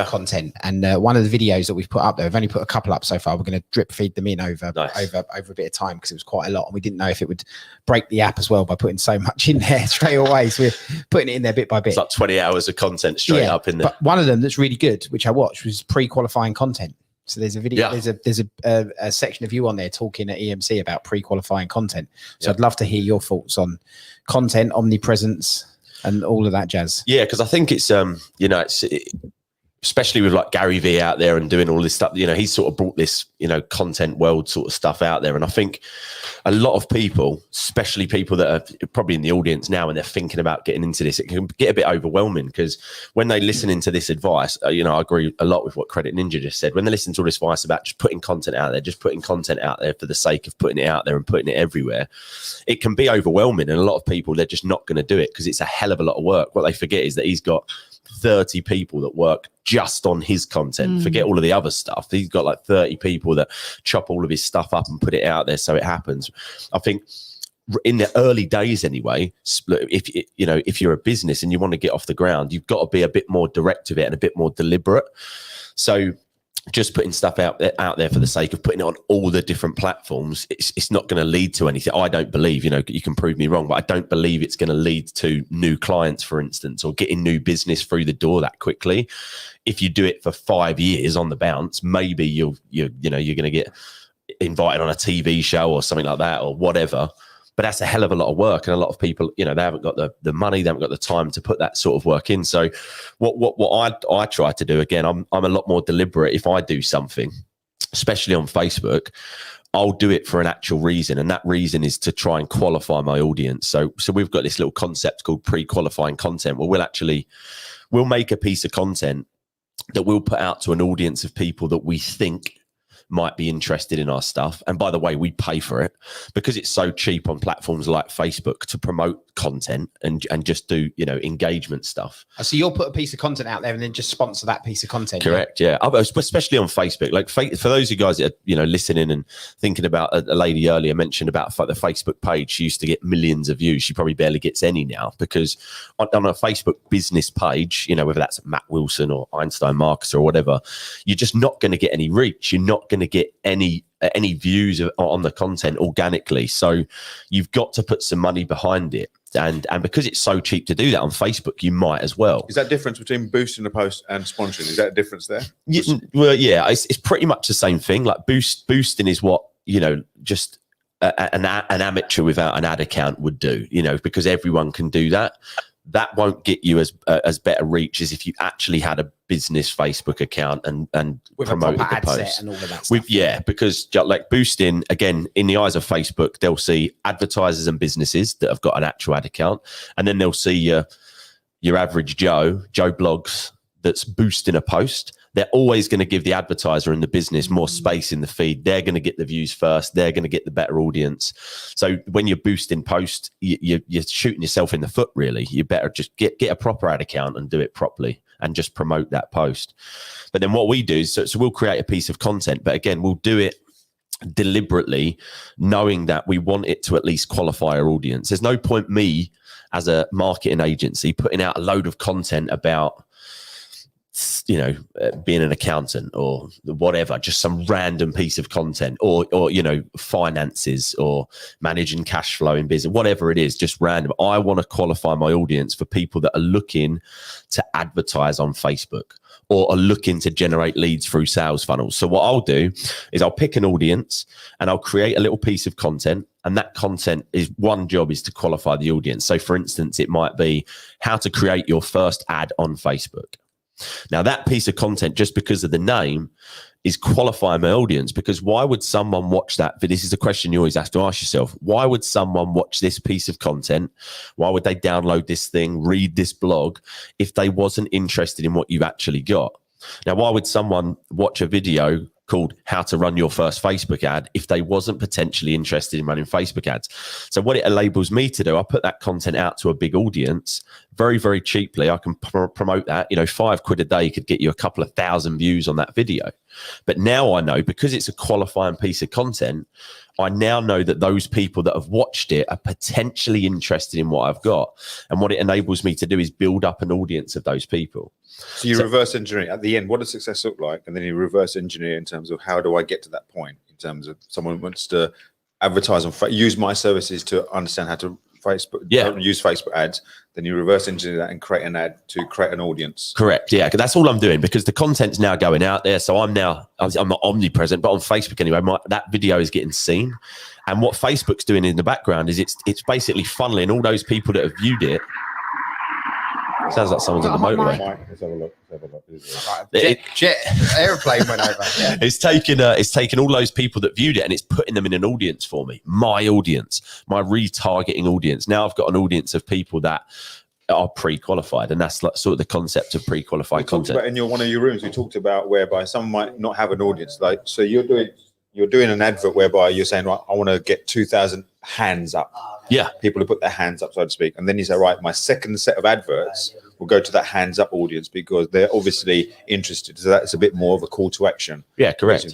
A: content, and one of the videos that we've put up there, we've only put a couple up so far. We're going to drip feed them in over a bit of time, because it was quite a lot, and we didn't know if it would break the app as well by putting so much in there straight away. So we're putting it in there bit by bit.
I: It's like 20 hours of content straight up in there. But
A: one of them that's really good, which I watched, was pre-qualifying content. So there's a video, there's a section of you on there talking at EMC about pre-qualifying content. So I'd love to hear your thoughts on content, omnipresence, and all of that jazz.
I: Yeah, because I think it's especially with like Gary V out there and doing all this stuff, you know, he's sort of brought this, you know, content world sort of stuff out there. And I think a lot of people, especially people that are probably in the audience now and they're thinking about getting into this, it can get a bit overwhelming because when they listen into this advice, you know, I agree a lot with what Credit Ninja just said. When they listen to all this advice about just putting content out there, just putting content out there for the sake of putting it out there and putting it everywhere, it can be overwhelming. And a lot of people, they're just not going to do it because it's a hell of a lot of work. What they forget is that he's got 30 people that work just on his content. Forget all of the other stuff. He's got like 30 people that chop all of his stuff up and put it out there so it happens. I think in the early days anyway, if you're a business and you want to get off the ground, you've got to be a bit more direct with it and a bit more deliberate. So just putting stuff out there for the sake of putting it on all the different platforms, it's not going to lead to anything. I don't believe, you know, you can prove me wrong, but I don't believe it's going to lead to new clients, for instance, or getting new business through the door that quickly. If you do it for 5 years on the bounce, maybe you're going to get invited on a TV show or something like that or whatever. But that's a hell of a lot of work. And a lot of people, you know, they haven't got the money, they haven't got the time to put that sort of work in. So what I try to do, again, I'm a lot more deliberate. If I do something, especially on Facebook, I'll do it for an actual reason. And that reason is to try and qualify my audience. So we've got this little concept called pre-qualifying content where we'll make a piece of content that we'll put out to an audience of people that we think might be interested in our stuff. And by the way, we pay for it because it's so cheap on platforms like Facebook to promote content and just do, you know, engagement stuff.
A: So you'll put a piece of content out there and then just sponsor that piece of content.
I: Correct. Yeah. Especially on Facebook. Like for those of you guys that are, you know, listening and thinking about a lady earlier mentioned about the Facebook page. She used to get millions of views. She probably barely gets any now because on a Facebook business page, you know, whether that's Matt Wilson or Einstein Marketer or whatever, you're just not going to get any reach. You're not going to get any views on the content organically. So you've got to put some money behind it. And because it's so cheap to do that on Facebook, you might as well.
B: Is that difference between boosting a post and sponsoring? Is that a difference there?
I: Well, yeah, it's pretty much the same thing. Like boosting is what, you know, just an amateur without an ad account would do, you know, because everyone can do that. That won't get you as better reach as if you actually had a business Facebook account and with promoted the post
A: and all of that stuff.
I: Because like boosting, again, in the eyes of Facebook, they'll see advertisers and businesses that have got an actual ad account, and then they'll see your average Joe Blogs that's boosting a post. They're always going to give the advertiser and the business more space in the feed. They're going to get the views first. They're going to get the better audience. So when you're boosting post, you're shooting yourself in the foot, really. You better just get a proper ad account and do it properly and just promote that post. But then what we do is, so we'll create a piece of content, but again, we'll do it deliberately, knowing that we want it to at least qualify our audience. There's no point me as a marketing agency putting out a load of content about, you know, being an accountant or whatever, just some random piece of content or, you know, finances or managing cash flow in business, whatever it is, just random. I want to qualify my audience for people that are looking to advertise on Facebook or are looking to generate leads through sales funnels. So what I'll do is I'll pick an audience and I'll create a little piece of content. And that content is one job is to qualify the audience. So for instance, it might be how to create your first ad on Facebook. Now, that piece of content, just because of the name, is qualifying my audience, because why would someone watch that? This is a question you always have to ask yourself. Why would someone watch this piece of content? Why would they download this thing, read this blog, if they wasn't interested in what you've actually got? Now, why would someone watch a video called How to Run Your First Facebook Ad if they wasn't potentially interested in running Facebook ads? So what it enables me to do, I put that content out to a big audience very, very cheaply. I can promote that. You know, £5 a day could get you a couple of thousand views on that video. But now I know, because it's a qualifying piece of content, I now know that those people that have watched it are potentially interested in what I've got. And what it enables me to do is build up an audience of those people.
B: So you reverse engineer at the end. What does success look like? And then you reverse engineer in terms of how do I get to that point? In terms of someone wants to advertise on use my services to understand how to use Facebook ads. Then you reverse engineer that and create an ad to create an audience.
I: Correct. Yeah, that's all I'm doing, because the content's now going out there. So I'm not omnipresent, but on Facebook anyway, that video is getting seen. And what Facebook's doing in the background is it's basically funneling all those people that have viewed it Sounds like someone's on the motorway.
B: Let's have a look.
A: Jet airplane went over. Yeah.
I: It's taken all those people that viewed it and it's putting them in an audience for me. My audience, my retargeting audience. Now I've got an audience of people that are pre-qualified, and that's like sort of the concept of pre-qualified content.
B: In one of your rooms, we talked about whereby someone might not have an audience. Like, so you're doing an advert whereby you're saying, right, I want to get 2,000 hands up.
I: Yeah,
B: people who put their hands up, so to speak, and then you say, right, my second set of adverts will go to that hands up audience because they're obviously interested. So that's a bit more of a call to action.
I: Yeah, correct.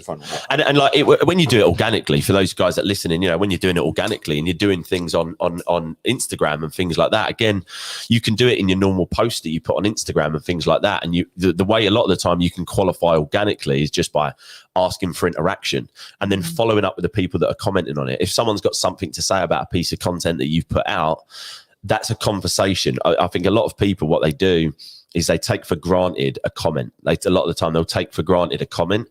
I: And like when you do it organically, for those guys that listen, and when you're doing it organically and you're doing things on Instagram and things like that, again, you can do it in your normal post that you put on Instagram and things like that. And the way a lot of the time you can qualify organically is just by asking for interaction and then following up with the people that are commenting on it. If someone's got something to say about a piece of content that you've put out, that's a conversation. I think a lot of people, what they do is they take for granted a comment. Like a lot of the time they'll take for granted a comment.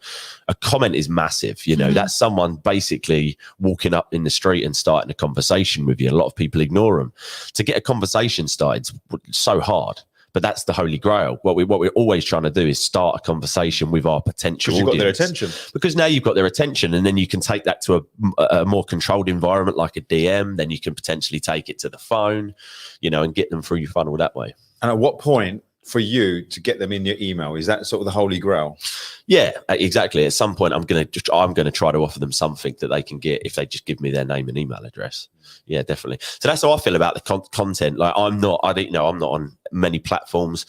I: A comment is massive. That's someone basically walking up in the street and starting a conversation with you. A lot of people ignore them. To get a conversation started is so hard. But that's the holy grail. What we're always trying to do is start a conversation with our potential audience.
B: Because you've got their attention.
I: Because now you've got their attention, and then you can take that to a more controlled environment like a DM. Then you can potentially take it to the phone, and get them through your funnel that way.
B: And at what point for you to get them in your email, is that sort of the holy grail?
I: Yeah, exactly. At some point, I'm going to try to offer them something that they can get if they just give me their name and email address. Yeah, definitely. So that's how I feel about the content. Like I'm not on many platforms.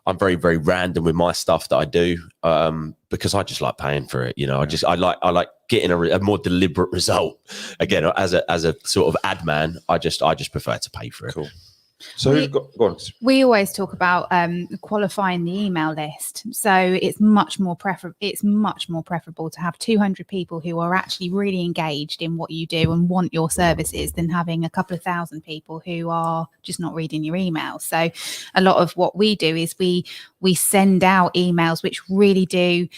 I: I'm very, very random with my stuff that I do because I just like paying for it. I like getting a more deliberate result. Again, as a sort of ad man, I just prefer to pay for it.
B: Cool. So go on.
C: We always talk about qualifying the email list. So it's much more preferable to have 200 people who are actually really engaged in what you do and want your services than having a couple of thousand people who are just not reading your email. So a lot of what we do is we send out emails which really do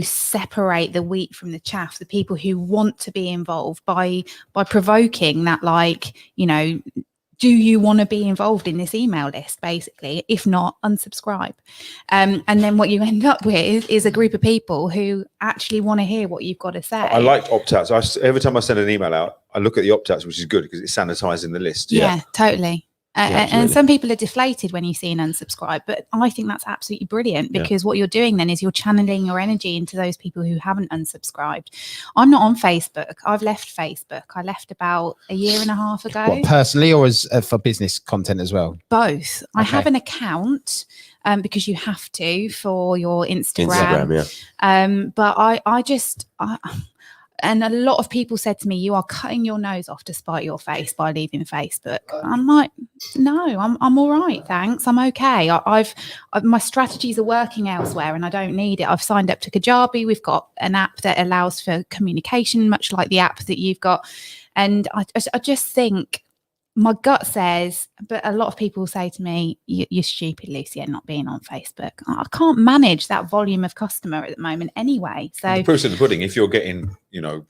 C: separate the wheat from the chaff. The people who want to be involved by provoking that, do you want to be involved in this email list, basically? If not, unsubscribe. And then what you end up with is a group of people who actually want to hear what you've got to say. I
B: like opt-outs. Every time I send an email out, I look at the opt-outs, which is good because it's sanitizing the list.
C: Yeah, totally. And some people are deflated when you see an unsubscribe, but I think that's absolutely brilliant because what you're doing then is you're channeling your energy into those people who haven't unsubscribed. I'm not on Facebook. I've left Facebook. I left about a year and a half ago.
A: What, personally or as for business content as well?
C: Both. I have an account because you have to for your Instagram. But I just and a lot of people said to me, you are cutting your nose off to spite your face by leaving Facebook. I'm like, no, I'm all right, thanks. I'm okay. I've my strategies are working elsewhere and I don't need it. I've signed up to Kajabi. We've got an app that allows for communication, much like the app that you've got. And I just think my gut says, but a lot of people say to me, you're stupid, Lucy, not being on Facebook. I can't manage that volume of customer at the moment anyway. So
B: the proof's in the pudding. If you're getting,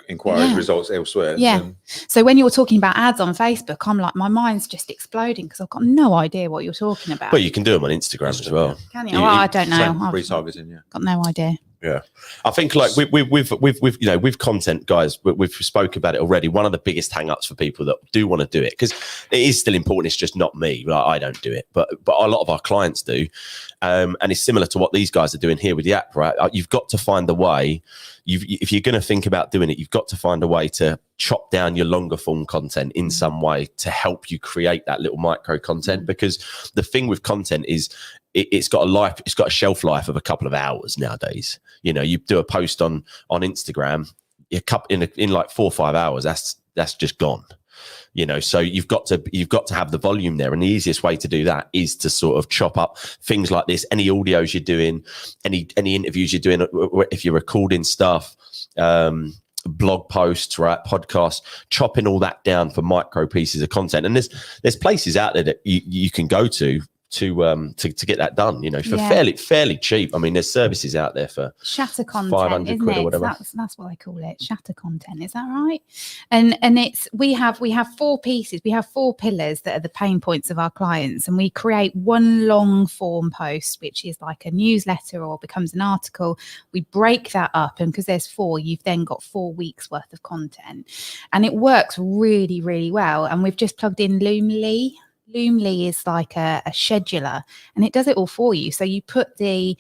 B: inquiry results elsewhere.
C: Then... So when you're talking about ads on Facebook, I'm like, my mind's just exploding because I've got no idea what you're talking about.
I: Well, you can do them on Instagram as well.
C: Can you? I don't know.
B: Retargeting,
C: got no idea.
I: Yeah, I think like with content, guys, we've spoke about it already. One of the biggest hang-ups for people that do want to do it, because it is still important. It's just not me. Like, I don't do it, but a lot of our clients do, and it's similar to what these guys are doing here with the app. Right, you've got to find a way. If you're going to think about doing it, you've got to find a way to chop down your longer form content in some way to help you create that little micro content. Because the thing with content is it's got a shelf life of a couple of hours nowadays. You do a post on Instagram, in like 4 or 5 hours, that's just gone. So you've got to have the volume there, and the easiest way to do that is to sort of chop up things like this. Any audios you're doing, any interviews you're doing, if you're recording stuff, blog posts, right, podcasts, chopping all that down for micro pieces of content. And there's places out there that you can go to to get that done, for fairly cheap. I mean, there's services out there for
C: shatter content,
I: 500
C: isn't
I: quid
C: it?
I: or whatever.
C: That's what I call it, shatter content. Is that right? And it's we have 4 pieces. We have 4 pillars that are the pain points of our clients, and we create one long form post, which is like a newsletter or becomes an article. We break that up, and because there's 4, you've then got 4 weeks worth of content, and it works really, really well. And we've just plugged in Loomly. Loomly is like a scheduler, and it does it all for you. So you put the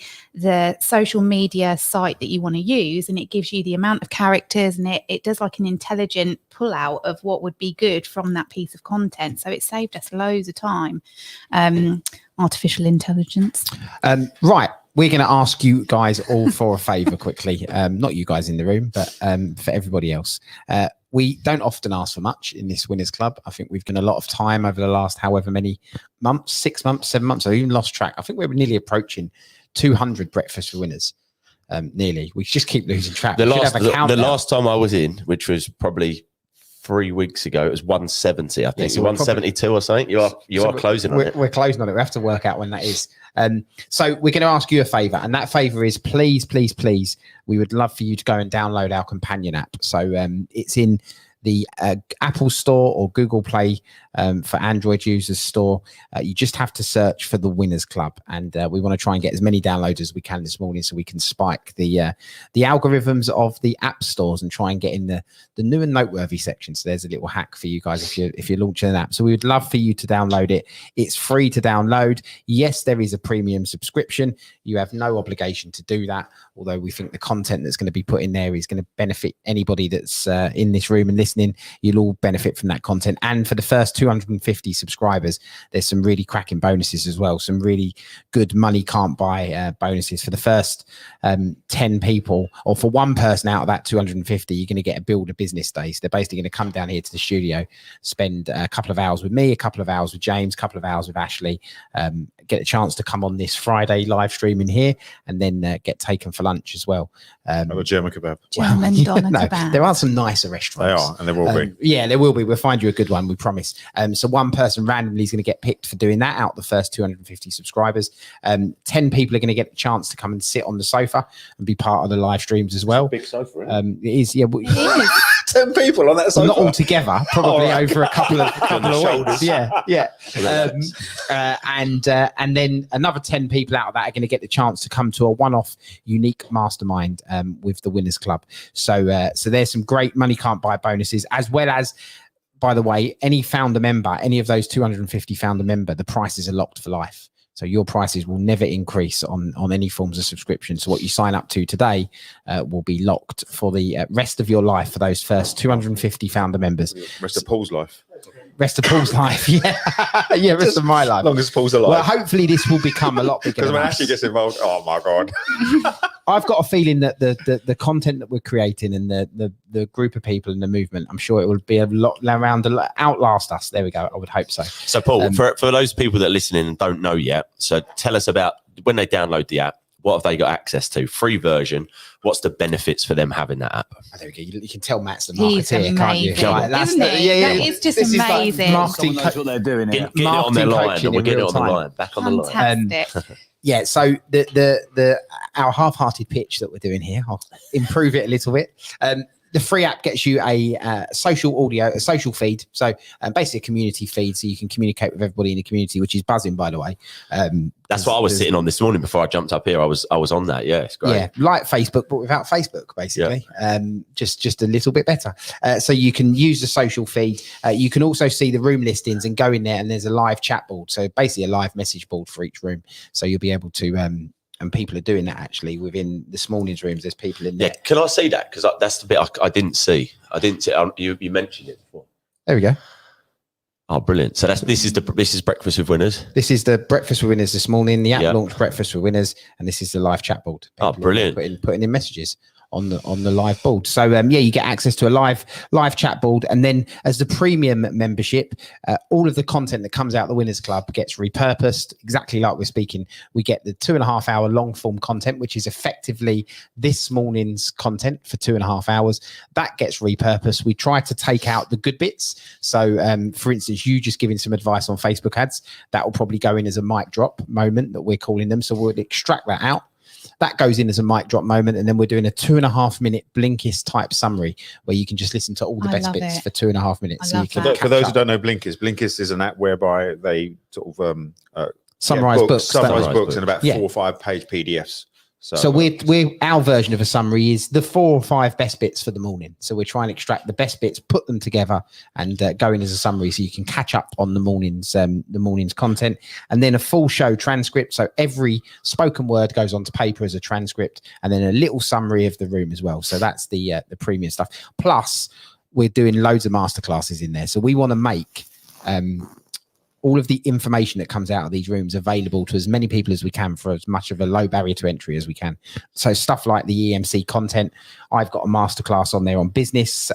C: social media site that you want to use, and it gives you the amount of characters, and it does like an intelligent pull out of what would be good from that piece of content. So it saved us loads of time. Artificial intelligence.
A: Right. We're going to ask you guys all for a favour quickly. Not you guys in the room, but for everybody else. We don't often ask for much in this Winners Club. I think we've done a lot of time over the last however many months, 6 months, 7 months. I even lost track. I think we're nearly approaching 200 breakfast for winners. Nearly. We just keep losing track.
I: The last time I was in, which was probably 3 weeks ago, it was 170. I think so 172 or something. You are closing on it.
A: We're closing on it. We have to work out when that is. So we're going to ask you a favour, and that favour is please, we would love for you to go and download our companion app. So it's in the Apple Store or Google Play for Android users store. You just have to search for the Winners Club, and we want to try and get as many downloads as we can this morning, so we can spike the algorithms of the app stores and try and get in the new and noteworthy section. So there's a little hack for you guys if you're launching an app. So we would love for you to download it. It's free to download. Yes, there is a premium subscription. You have no obligation to do that, although we think the content that's going to be put in there is going to benefit anybody that's in this room and listening. You'll all benefit from that content. And for the first 250 subscribers, there's some really cracking bonuses as well. Some really good money can't buy bonuses for the first 10 people, or for one person out of that 250, you're going to get a build a business day. So they're basically going to come down here to the studio, spend a couple of hours with me, a couple of hours with James, a couple of hours with Ashley, get a chance to come on this Friday live stream in here, and then get taken for lunch as well.
B: Have a German kebab.
C: German doner kebab.
A: There are some nicer restaurants.
B: They are, and there will be.
A: Yeah, there will be. We'll find you a good one, we promise. So one person randomly is going to get picked for doing that out of the first 250 subscribers. 10 people are going to get a chance to come and sit on the sofa and be part of the live streams as well.
B: Big sofa, isn't it?
A: It is, yeah.
C: It is.
B: 10 people on that sofa.
A: Not all together, probably over a couple of
I: shoulders.
A: weeks. Yeah. And then another 10 people out of that are going to get the chance to come to a one-off unique mastermind with the Winners Club. So there's some great money can't buy bonuses, as well as, by the way, any founder member, any of those 250 founder member, the prices are locked for life. So your prices will never increase on any forms of subscription. So what you sign up to today will be locked for the rest of your life for those first 250 founder members.
B: Rest of Paul's life.
A: Rest of Paul's life, yeah. Yeah, rest of my life.
B: As long as Paul's alive.
A: Well, hopefully this will become a lot bigger.
B: Because when Ashley gets involved, oh my God.
A: I've got a feeling that the content that we're creating and the group of people and the movement, I'm sure it will be a lot around, outlast us. There we go. I would hope so.
I: So Paul, for those people that are listening and don't know yet, so tell us about when they download the app, what have they got access to? Free version. What's the benefits for them having that app?
A: Oh, there we go. You can tell Matt's the
C: He's
A: marketeer, can't you?
C: amazing,
A: Like, that's
C: isn't he?
A: yeah.
C: That is just
A: This
C: amazing.
A: Is like marketing
G: Someone knows what they're doing here.
I: Get it on their line.
A: coaching
I: We're
A: in
I: getting it
A: real
I: on the
A: time.
I: line. Back on the line.
C: Fantastic.
A: Yeah, so our half-hearted pitch that we're doing here, I'll improve it a little bit. The free app gets you a social audio, a social feed. So basically a community feed, so you can communicate with everybody in the community, which is buzzing, by the way.
I: That's what I was sitting on this morning before I jumped up here. I was on that. Yeah, it's great.
A: Yeah, like Facebook, but without Facebook, basically. Just a little bit better. So you can use the social feed. You can also see the room listings and go in there, and there's a live chat board. So basically a live message board for each room. So you'll be able to and people are doing that actually within this morning's rooms. There's people in there.
I: Yeah, can I see that? Because that's the bit I didn't see. You mentioned it before.
A: There we go.
I: Oh, brilliant! So this is Breakfast with Winners.
A: This is the Breakfast with Winners this morning. The app launched Breakfast with Winners, and this is the live chat board.
I: People brilliant!
A: Putting in messages. on the live board. So you get access to a live chat board, and then as the premium membership, all of the content that comes out of the Winners Club gets repurposed exactly like we're speaking. We get the 2.5 hour long form content, which is effectively this morning's content for 2.5 hours. That gets repurposed. We try to take out the good bits. So for instance, you just giving some advice on Facebook ads, that will probably go in as a mic drop moment that we're calling them. So we'll extract that out. That goes in as a mic drop moment, and then we're doing a 2.5 minute Blinkist type summary where you can just listen to all the best bits for 2.5 minutes. So you can
B: for those who don't know Blinkist is an app whereby they sort of
A: summarize books
B: in about 4 or 5 page PDFs.
A: So we're our version of a summary is the 4 or 5 best bits for the morning. So we're trying to extract the best bits, put them together, and go in as a summary so you can catch up on the morning's content, and then a full show transcript. So every spoken word goes onto paper as a transcript, and then a little summary of the room as well. So that's the premium stuff. Plus, we're doing loads of masterclasses in there. So we want to make all of the information that comes out of these rooms available to as many people as we can for as much of a low barrier to entry as we can. So stuff like the EMC content, I've got a masterclass on there on business.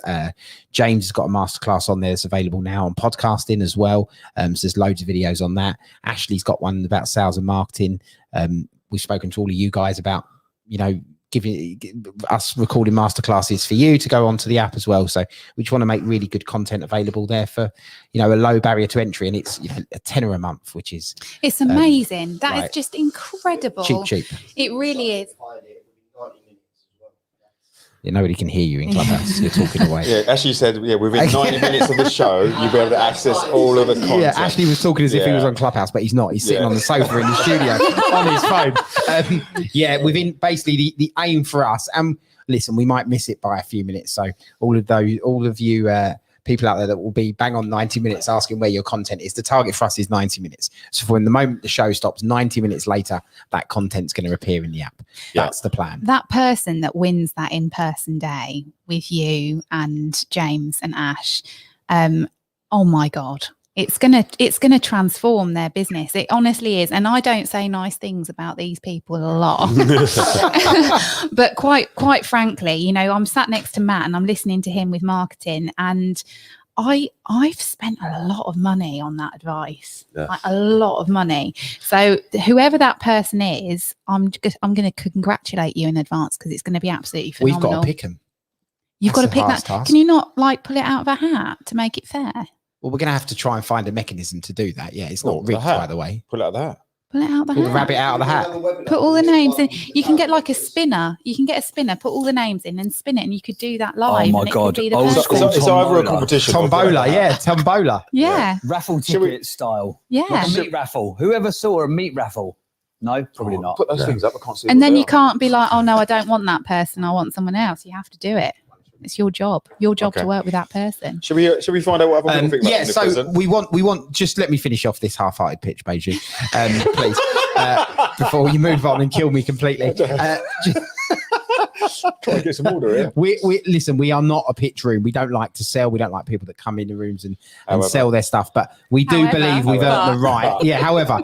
A: James has got a masterclass on there that's available now on podcasting as well. So there's loads of videos on that. Ashley's got one about sales and marketing. We've spoken to all of you guys about, giving us recording masterclasses for you to go onto the app as well. So we just want to make really good content available there for, a low barrier to entry, and it's a tenner a month, which is
C: it's amazing. That is just incredible.
A: Cheap.
C: It really is.
A: Yeah, nobody can hear you in Clubhouse. You're talking away.
B: Yeah, Ashley said, within 90 minutes of the show, you'll be able to access all of the content.
A: Yeah, Ashley was talking as if he was on Clubhouse, but he's not. He's sitting on the sofa in the studio on his phone. Within basically the aim for us, and listen, we might miss it by a few minutes. So all of you people out there that will be bang on 90 minutes asking where your content is. The target for us is 90 minutes. So from the moment the show stops, 90 minutes later, that content's going to appear in the app. That's the plan.
C: That person that wins that in-person day with you and James and Ash, oh my God. It's gonna transform their business. It honestly is. And I don't say nice things about these people a lot. But quite frankly, I'm sat next to Matt and I'm listening to him with marketing, and I've spent a lot of money on that advice.
I: Yeah.
C: Like a lot of money. So whoever that person is, I'm going to congratulate you in advance, because it's going to be absolutely phenomenal.
A: We've got to pick them.
C: You've got to pick that.
A: Task.
C: Can you not pull it out of a hat to make it fair?
A: Well, we're going to have to try and find a mechanism to do that. Yeah, it's not rigged, by the way.
B: Pull out the hat.
C: Pull it out of the
A: Pull
C: hat.
A: the rabbit out of the hat.
C: Put all the names in. You can get like a spinner. You can get a spinner, put all the names in and spin it, and you could do that live.
N: Oh my God.
B: It's either a competition.
A: Tombola, tombola.
C: Yeah.
N: Raffle ticket style.
C: Yeah.
N: Like a meat raffle. Whoever saw a meat raffle? No, probably not.
B: Put those things up. I can't see.
C: And then you can't be like, oh no, I don't want that person. I want someone else. You have to do it. It's your job. Your job to work with that person.
B: Should we find out what other people think about
A: so
B: present?
A: we want. Just let me finish off this half-hearted pitch, Beijing, please, before you move on and kill me completely.
B: Try and get some order in.
A: We listen. We are not a pitch room. We don't like to sell. We don't like people that come in the rooms and sell their stuff. But we do believe we've earned the right. Yeah. However,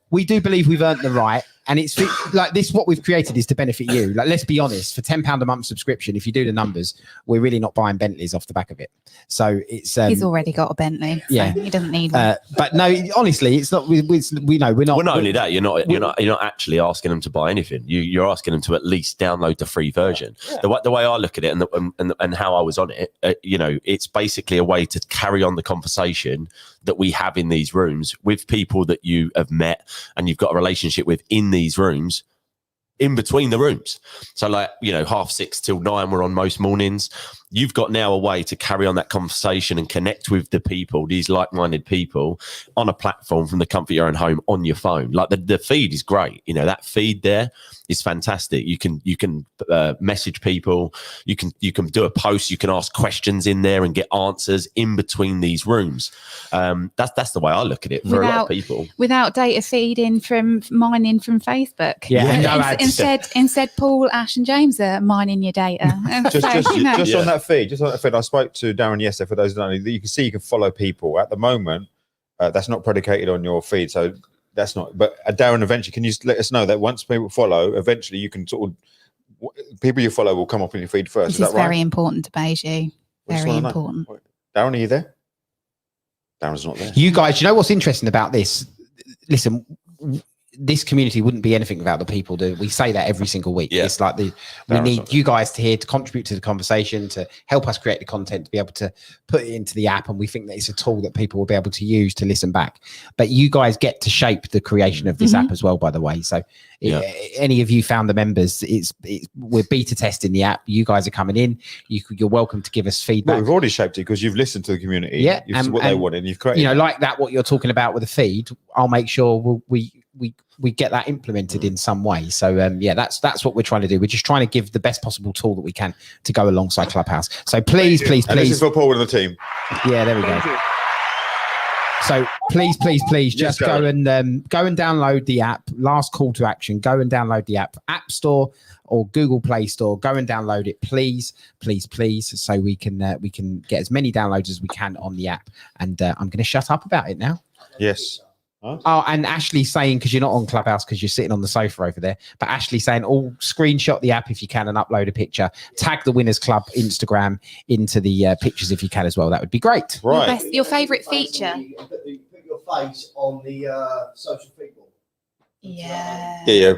A: we do believe we've earned the right. And it's like this, what we've created is to benefit you. Like, let's be honest, for £10 a month subscription, if you do the numbers, we're really not buying Bentleys off the back of it. So it's
C: he's already got a Bentley. So he doesn't need one.
A: But no, honestly, it's not. We know we're not.
I: Well, not only that, you're not actually asking them to buy anything. You're asking them to at least download the free version. Yeah. The way I look at it and how I was on it, it's basically a way to carry on the conversation that we have in these rooms with people that you have met and you've got a relationship with in these rooms, in between the rooms. So 6:30 till 9 we're on most mornings. You've got now a way to carry on that conversation and connect with the people, these like-minded people, on a platform from the comfort of your own home on your phone. Like the feed is great. That feed there is fantastic. You can message people. You can do a post. You can ask questions in there and get answers in between these rooms. That's the way I look at it for a lot of people.
C: Without data feeding from mining from Facebook.
A: Yeah.
C: Instead, Paul, Ash, and James are mining your data.
B: Just on that feed, I spoke to Darren yesterday. For those who don't know, you can see you can follow people at the moment. That's not predicated on your feed, so that's not. But Darren, eventually, can you let us know that once people follow, eventually you can sort of people you follow will come up in your feed first.
C: This
B: Is that
C: is
B: right?
C: very important to Beiju. Very important.
B: Darren, are you there? Darren's not there.
A: You guys, you know what's interesting about this? Listen, this community wouldn't be anything without the people. We say that every single week. It's like we need you guys to contribute to the conversation, to help us create the content, to be able to put it into the app. And we think that it's a tool that people will be able to use to listen back. But you guys get to shape the creation of this app as well, by the way. So any of you founder members, we're beta testing the app. You guys are coming in. You're welcome to give us feedback.
B: Well, we've already shaped it because you've listened to the community.
A: Yeah,
B: you've what they wanted. And you've created.
A: You know, like that. What you're talking about with the feed, I'll make sure we get that implemented in some way. So that's what we're trying to do. We're just trying to give the best possible tool that we can to go alongside Clubhouse. So please.
B: And this is for Paul and the team.
A: Yeah, there we go. So please, just go and download the app. Last call to action: go and download the App Store or Google Play Store. Go and download it, please, so we can get as many downloads as we can on the app. And I'm going to shut up about it now.
B: Yes.
A: Huh? Oh, and Ashley saying, because you're not on Clubhouse because you're sitting on the sofa over there, but Ashley saying, screenshot the app if you can and upload a picture. Tag the Winners Club Instagram into the pictures if you can as well. That would be great.
B: Right.
C: Your favourite feature?
D: Put your face on the social feed.
C: Yeah.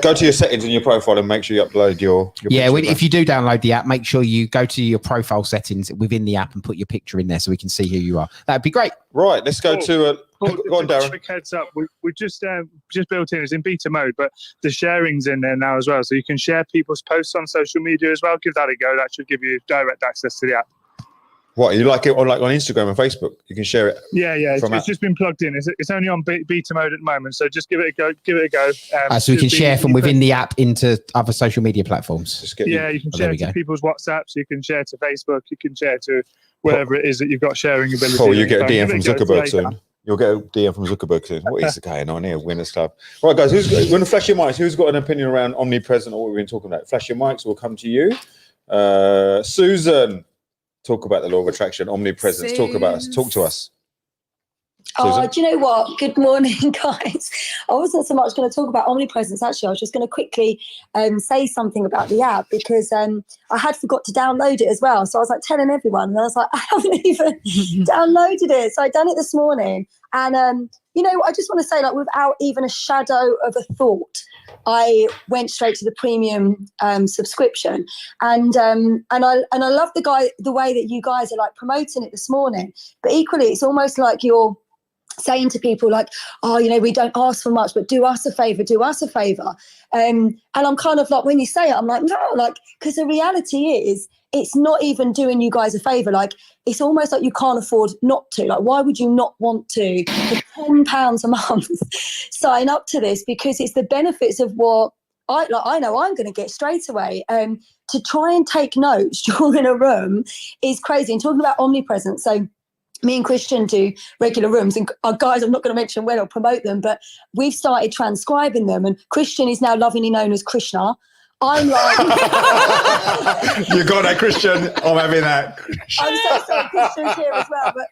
B: Go to your settings in your profile and make sure you upload your picture.
A: If you do download the app, make sure you go to your profile settings within the app and put your picture in there so we can see who you are. That'd be great.
B: Right, let's go to go on, Darren.
G: Quick heads up, we just built in, it's in beta mode, but the sharing's in there now as well, so you can share people's posts on social media as well. Give that a go. That should give you direct access to the app.
B: What, you like it on Instagram and Facebook? You can share it.
G: Yeah. It's just been plugged in. It's only on beta mode at the moment, so just give it a go.
A: So we can share from within the app into other social media platforms.
G: You can share to people's WhatsApps. You can share to Facebook. You can share to wherever it is that you've got sharing ability.
B: Paul, you get a DM from Zuckerberg soon. You'll get a DM from Zuckerberg soon. What is going on here? Winners Club. Right, guys, we're going to flash your mics. Who's got an opinion around omnipresent or what we've been talking about? Flash your mics. We'll come to you. Susan. Talk about the law of attraction, omnipresence. Talk to us.
O: Oh, do you know what? Good morning, guys. I wasn't so much going to talk about omnipresence, actually. I was just going to quickly say something about the app because I had forgot to download it as well. So I was like telling everyone, and I was like, I haven't even downloaded it. So I done it this morning. And, I just want to say, without even a shadow of a thought, I went straight to the premium subscription, and I love the way that you guys are promoting it this morning. But equally, it's almost like you're saying to people we don't ask for much, but do us a favor. And I'm kind of when you say it, I'm no, because the reality is it's not even doing you guys a favor. It's almost like you can't afford not to. Why would you not want to, for £10 a month, sign up to this? Because it's the benefits of what I know I'm going to get straight away. To try and take notes during a room is crazy. And talking about omnipresence, so me and Christian do regular rooms, and guys, I'm not going to mention when or promote them, but we've started transcribing them, and Christian is now lovingly known as Krishna. I'm like,
B: you got that, Christian. I'm having that.
O: I'm so sorry, Christian's here as well, but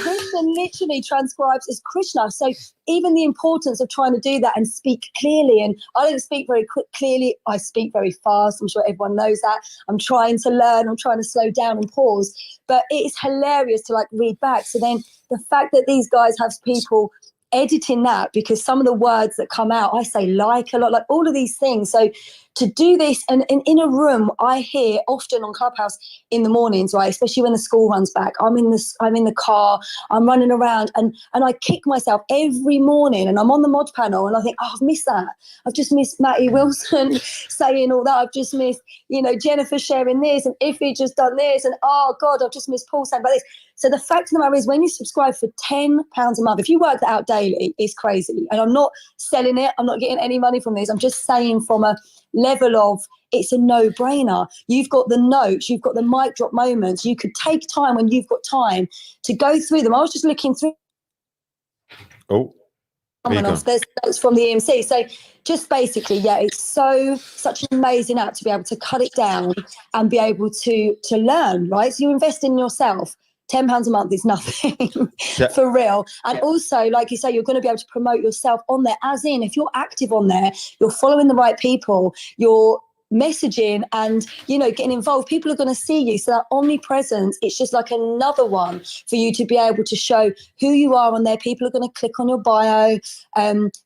O: Christian literally transcribes as Krishna. So even the importance of trying to do that and speak clearly, and I don't speak very clearly, I speak very fast. I'm sure everyone knows that. I'm trying to learn, I'm trying to slow down and pause, but it is hilarious to read back. So then the fact that these guys have people editing that, because some of the words that come out, I say a lot, all of these things. So to do this, and in a room, I hear often on Clubhouse in the mornings, right, especially when the school runs back, I'm in the car, I'm running around, and I kick myself every morning, and I'm on the mod panel, and I think, I've missed that. I've just missed Matty Wilson saying all that. I've just missed, Jennifer sharing this, and Iffy just done this, and oh God, I've just missed Paul saying about this. So the fact of the matter is, when you subscribe for £10 a month, if you work that out daily, it's crazy. And I'm not selling it. I'm not getting any money from this. I'm just saying from a level of, it's a no-brainer. You've got the notes, you've got the mic drop moments. You could take time when you've got time to go through them. I was just looking through.
B: Oh,
O: there's notes from the EMC. So just basically, it's such an amazing app to be able to cut it down and be able to learn, right? So you invest in yourself. £10 a month is nothing for real. And also, like you say, you're going to be able to promote yourself on there, as in if you're active on there, you're following the right people, you're messaging and, you know, getting involved, people are going to see you. So that omnipresence, it's just like another one for you to be able to show who you are on there. People are going to click on your bio.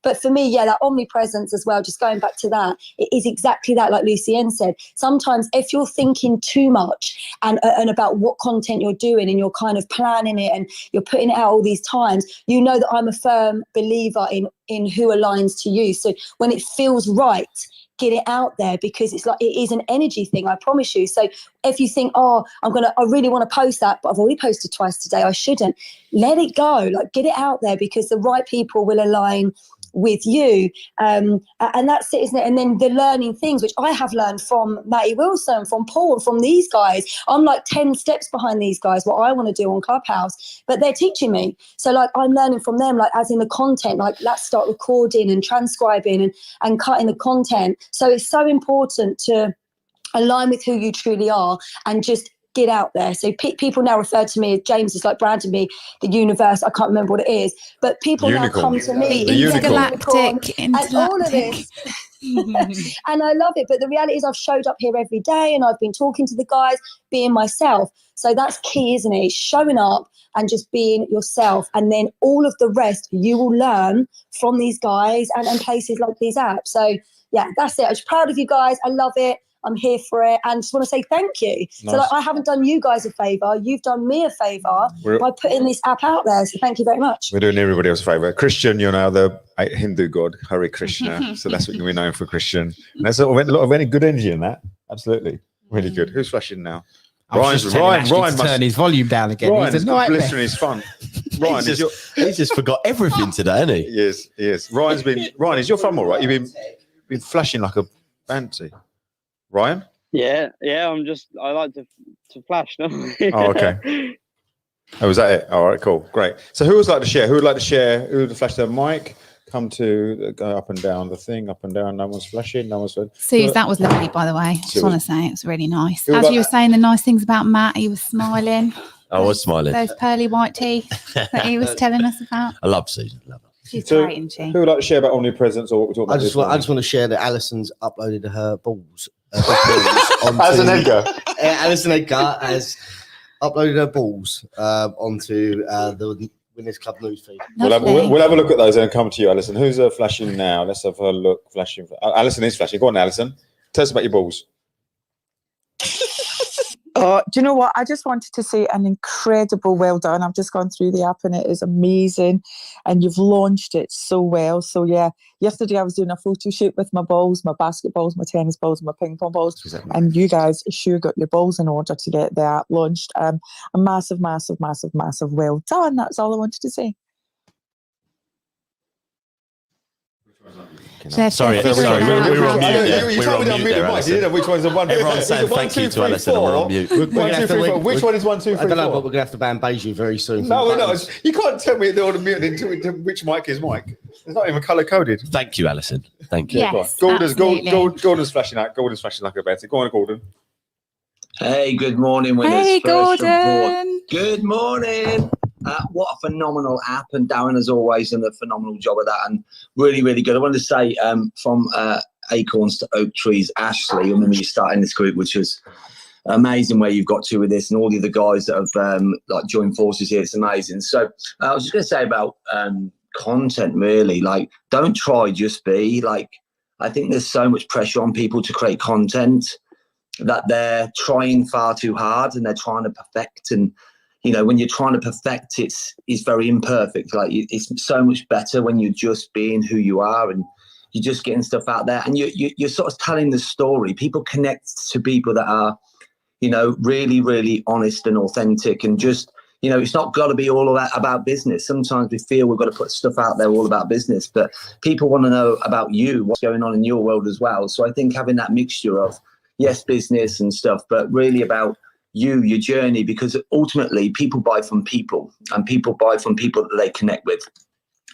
O: But for me, yeah, that omnipresence as well, just going back to that, it is exactly that, like Lucienne said. Sometimes if you're thinking too much and about what content you're doing and you're kind of planning it and you're putting it out all these times, you know that I'm a firm believer in who aligns to you. So when it feels right, get it out there, because it's like, it is an energy thing, I promise you. So if you think, oh, I really want to post that, but I've already posted twice today, I shouldn't, let it go, like get it out there, because the right people will align with you. And that's it, isn't it? And then the learning things, which I have learned from Matty Wilson, from Paul, from these guys. I'm like 10 steps behind these guys, what I want to do on Clubhouse, but they're teaching me. So like I'm learning from them, like as in the content, like let's start recording and transcribing and cutting the content. So it's so important to align with who you truly are and just get out there. So people now refer to me, James is like branded me, the universe, I can't remember what it is, but people now come to me,
C: Intergalactic,
O: and all of this. And I love it, but the reality is I've showed up here every day and I've been talking to the guys, being myself. So that's key, isn't it? Showing up and just being yourself, and then all of the rest you will learn from these guys and places like these apps. So yeah, that's it. I'm just proud of you guys. I love it. I'm here for it, and just want to say thank you. Nice. So like, I haven't done you guys a favour. You've done me a favour by putting this app out there. So thank you very much.
B: We're doing everybody else a favour. Christian, you're now the Hindu god, Hare Krishna. So that's what you're known for, Christian. And there's a lot of any good energy in that. Absolutely. Really good. Who's flashing now?
A: Ryan must turn his volume down again.
B: Ryan's got blistering his fun. Ryan,
I: he's just forgot everything today, hasn't he?
B: Yes. Ryan, is your phone all right? You've been flashing like a fancy. Ryan?
H: Yeah. I like to flash now.
B: Oh, okay. Oh, was that it? All right, cool. Great. So who would like to share? Who would like to share? Who would flash their mic? Come to go up and down the thing, up and down. No one's flashing. No one's.
C: Suze, that was lovely, by the way. Just want to say it was really nice.
B: Who
C: As
B: like
C: you were saying the nice things about Matt, he was smiling.
I: I was smiling.
C: Those pearly white teeth that he was telling us about.
I: I love Susan. Love her.
C: She's great, isn't she?
B: Who would like to share about omnipresence or what we're talking about?
D: I just want to share that Alison's uploaded her balls.
B: Alison Edgar.
D: Alison Edgar has uploaded her balls onto the Winners Club newsfeed.
B: We'll have a look at those and come to you, Alison. Who's flashing now? Let's have a look. Flashing. Alison is flashing. Go on, Alison. Tell us about your balls.
P: Do you know what? I just wanted to say an incredible well done. I've just gone through the app and it is amazing. And you've launched it so well. So yeah, yesterday I was doing a photo shoot with my balls, my basketballs, my tennis balls, my ping pong balls. And you guys sure got your balls in order to get the app launched. A massive well done. That's all I wanted to say.
I: Sorry, we were on mute. We were on mute there, Alison.
B: Which one's the one?
I: Everyone's saying thank you to Alison and we're on mute.
B: Which one is 1, 2, 3, 4?
D: I don't know, but we're going to have to ban Beijing very soon.
B: No, we're not. You can't tell me they're on mute until which mic is mic. It's not even colour coded.
I: Thank you, Alison. Thank you.
C: Yes,
B: Gordon's flashing out. Gordon's flashing like a better. Go on, Gordon.
Q: Hey, good morning, winners.
C: Hey,
Q: First
C: Gordon.
Q: Good morning. What a phenomenal app, and Darren, as always, done a phenomenal job of that, and really, really good. I wanted to say from Acorns to Oak Trees, Ashley, I remember you starting this group, which was amazing where you've got to with this, and all the other guys that have joined forces here. It's amazing. So I was just going to say about content, really, like, don't try, just be. Like, I think there's so much pressure on people to create content that they're trying far too hard and they're trying to perfect. And you know, when you're trying to perfect, it's very imperfect. Like, it's so much better when you're just being who you are and you're just getting stuff out there, and you're sort of telling the story. People connect to people that are, you know, really, really honest and authentic, and just, you know, it's not got to be all about business. Sometimes we feel we've got to put stuff out there all about business, but people want to know about you, what's going on in your world as well. So I think having that mixture of, yes, business and stuff, but really about you, your journey, because ultimately people buy from people, and people buy from people that they connect with.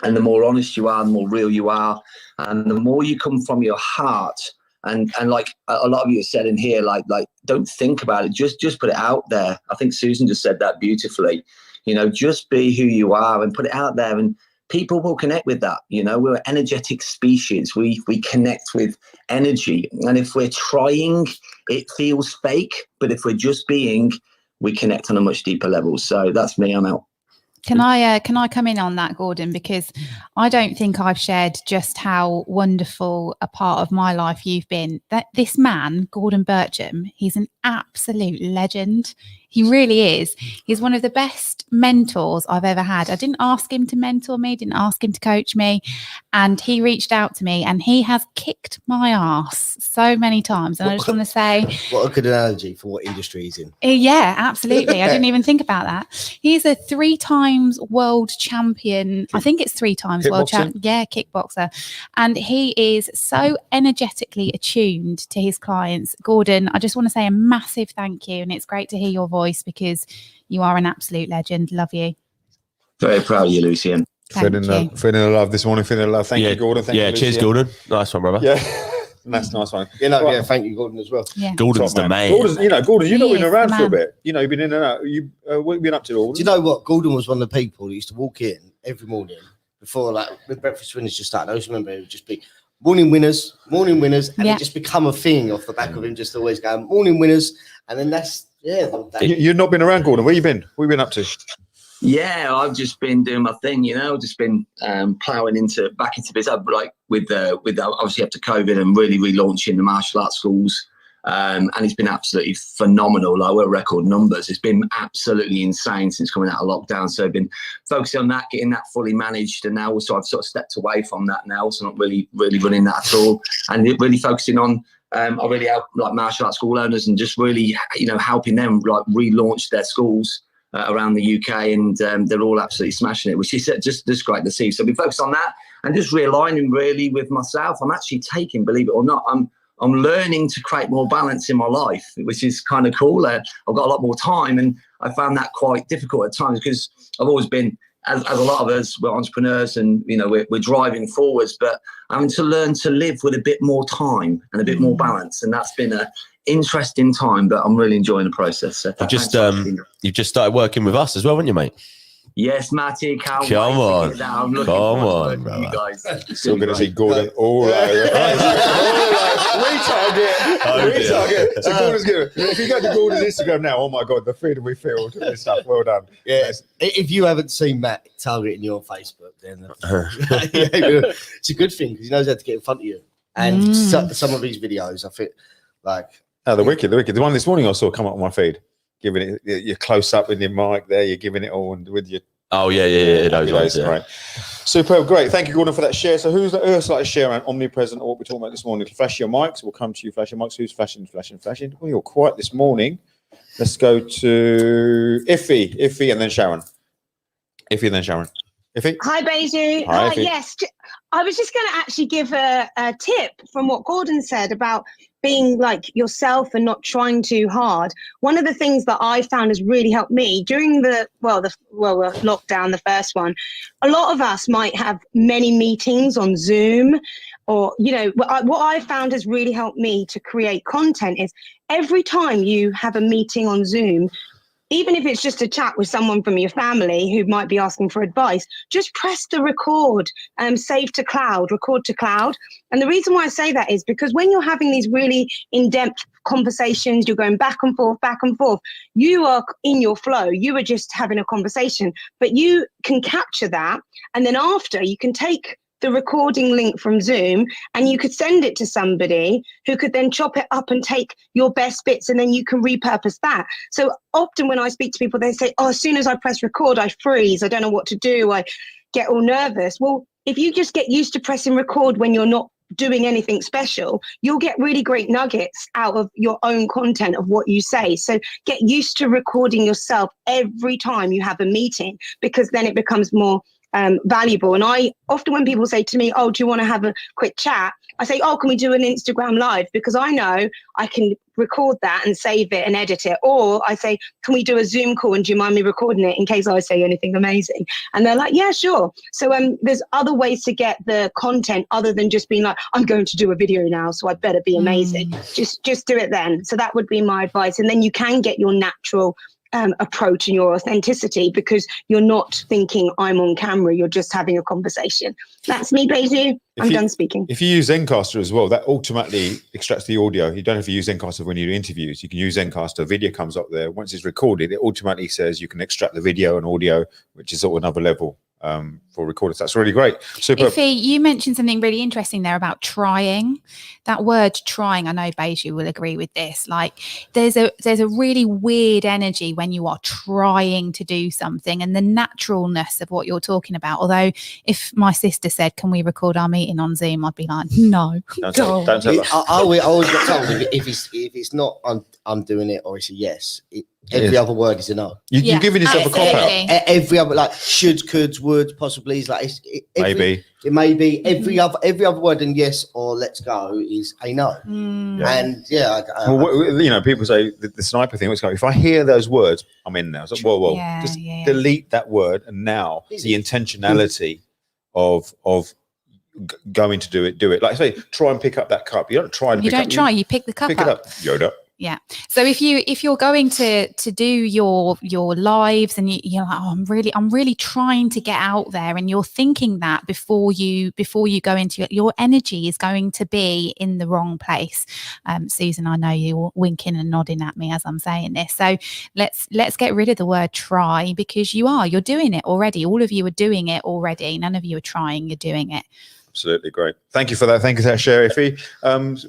Q: And the more honest you are, the more real you are, and the more you come from your heart. And like a lot of you have said in here, like don't think about it, just put it out there. I think Susan just said that beautifully. You know, just be who you are and put it out there, and people will connect with that. You know, we're an energetic species. We connect with energy. And if we're trying, it feels fake. But if we're just being, we connect on a much deeper level. So that's me. I'm out.
C: Can I come in on that, Gordon? Because I don't think I've shared just how wonderful a part of my life you've been. That this man, Gordon Bircham, he's an absolute legend. He really is. He's one of the best mentors I've ever had. I didn't ask him to mentor me, didn't ask him to coach me. And he reached out to me and he has kicked my ass so many times. And I just want to say...
D: What a good analogy for what industry he's in.
C: Yeah, absolutely. I didn't even think about that. He's a 3 times world champion. I think it's 3 times world champion. Yeah, kickboxer. And he is so energetically attuned to his clients. Gordon, I just want to say a massive thank you. And it's great to hear your voice because you are an absolute legend. Love you.
Q: Very proud of you, Lucien.
B: Feeling the love this morning, feeling the love. Thank you, Gordon. Thank you,
I: cheers,
B: Lucien.
I: Gordon. Nice one, brother.
B: Yeah. That's a nice one.
D: Yeah, thank you, Gordon, as well.
C: Yeah.
I: Gordon's the man.
B: Gordon, you've not been around
C: the
B: for a
C: man.
B: bit. You know, you've been in and out. What have you been up to, Gordon?
D: Do you know what? Gordon was one of the people who used to walk in every morning before, like, with Breakfast Winners just started. I always remember it would just be morning winners, and it just become a thing off the back of him just always going, morning winners. And then that's,
B: You've not been around, Gordon. Where you been? What have you been up to?
Q: Yeah, I've just been doing my thing, you know, just been ploughing back into business, like with obviously after COVID and really relaunching the martial arts schools. And it's been absolutely phenomenal. Like, we're record numbers. It's been absolutely insane since coming out of lockdown. So I've been focusing on that, getting that fully managed. And now also I've sort of stepped away from that now. So not really running that at all. And really focusing on, I really help like martial arts school owners and just really, you know, helping them like relaunch their schools around the UK. And they're all absolutely smashing it, which is just great to see. So we focus on that and just realigning really with myself. I'm actually taking, believe it or not, I'm learning to create more balance in my life, which is kind of cool. I've got a lot more time, and I found that quite difficult at times because I've always been, as a lot of us, we're entrepreneurs and, you know, we're driving forwards, but having to learn to live with a bit more time and a bit more balance. And that's been an interesting time, but I'm really enjoying the process. So
I: you've just started working with us as well, haven't you, mate?
Q: Yes, Matty, can't wait
I: Come on.
Q: to get that. I'm looking
I: Come
Q: forward
I: on,
Q: to working with you guys.
B: Still going to see Gordon all over. Retarget. So Gordon's good. If you go to Gordon's Instagram now, oh my God, the freedom we feel with this stuff. Well done.
D: Yeah. If you haven't seen Matt targeting your Facebook, then it's a good thing because he knows how to get in front of you. And some of these videos, I think, like...
B: Oh, the wicked. The one this morning I saw come up on my feed. Giving it your close up with your mic there, you're giving it all and with your
I: those ones,
B: right. Superb, great. Thank you, Gordon, for that share. So who's like to share around omnipresent or what we're talking about this morning? Flash your mics. We'll come to you. Flash your mics. Who's flashing? Well, you're quiet this morning. Let's go to Iffy, and then Sharon. Iffy.
R: Hi, Beju.
B: Hi, Iffy.
R: Yes, I was just going to actually give a tip from what Gordon said about being like yourself and not trying too hard. One of the things that I found has really helped me during the lockdown, the first one, a lot of us might have many meetings on Zoom, or, you know, what I found has really helped me to create content is every time you have a meeting on Zoom, even if it's just a chat with someone from your family who might be asking for advice, just press the record, save to cloud, record to cloud. And the reason why I say that is because when you're having these really in-depth conversations, you're going back and forth, you are in your flow, you are just having a conversation, but you can capture that. And then after, you can take the recording link from Zoom and you could send it to somebody who could then chop it up and take your best bits, and then you can repurpose that. So often when I speak to people, they say, oh, as soon as I press record, I freeze. I don't know what to do. I get all nervous. Well, if you just get used to pressing record when you're not doing anything special, you'll get really great nuggets out of your own content of what you say. So get used to recording yourself every time you have a meeting, because then it becomes more valuable. And I often, when people say to me, oh, do you want to have a quick chat? I say, oh, can we do an Instagram live? Because I know I can record that and save it and edit it. Or I say, can we do a Zoom call and do you mind me recording it in case I say anything amazing? And they're like, yeah, sure. So there's other ways to get the content other than just being like, I'm going to do a video now, so I better be amazing. Just do it then. So that would be my advice. And then you can get your natural approach and your authenticity, because you're not thinking I'm on camera, you're just having a conversation. That's me, Beju. I'm done speaking.
B: If you use Zencaster as well, that automatically extracts the audio. You don't have to use Zencaster when you do interviews. You can use Zencaster. Video comes up there. Once it's recorded, it automatically says you can extract the video and audio, which is sort of another level for recorders. That's really great. Super.
C: Ify, you mentioned something really interesting there about trying. That word trying, I know Beju will agree with this. Like there's a really weird energy when you are trying to do something, and the naturalness of what you're talking about. Although if my sister said, can we record our meeting on Zoom, I'd be like, no.
B: Don't tell her.
D: I always got told if it's not I'm doing it, or it's a yes. Every other word is a no.
B: You're giving yourself a cop out.
D: Every other, like should, could, would, possibly, is like
B: Maybe.
D: It may be every other word and yes or let's go is a no. And
B: people say the sniper thing. Let's go. If I hear those words, I'm in there. I was like, whoa, just delete that word. And now the intentionality of going to do it. Like say, try and pick up that cup. You don't try and
C: you don't try. You pick the cup up.
B: Pick it up. Yoda.
C: Yeah. So if you're going to do your lives and you're like, oh, I'm really trying to get out there, and you're thinking that before you go into it, your energy is going to be in the wrong place. Susan, I know you're winking and nodding at me as I'm saying this. So let's get rid of the word try, because you're doing it already. All of you are doing it already. None of you are trying. You're doing it.
B: Absolutely great. Thank you for that. Thank you for that, Ify.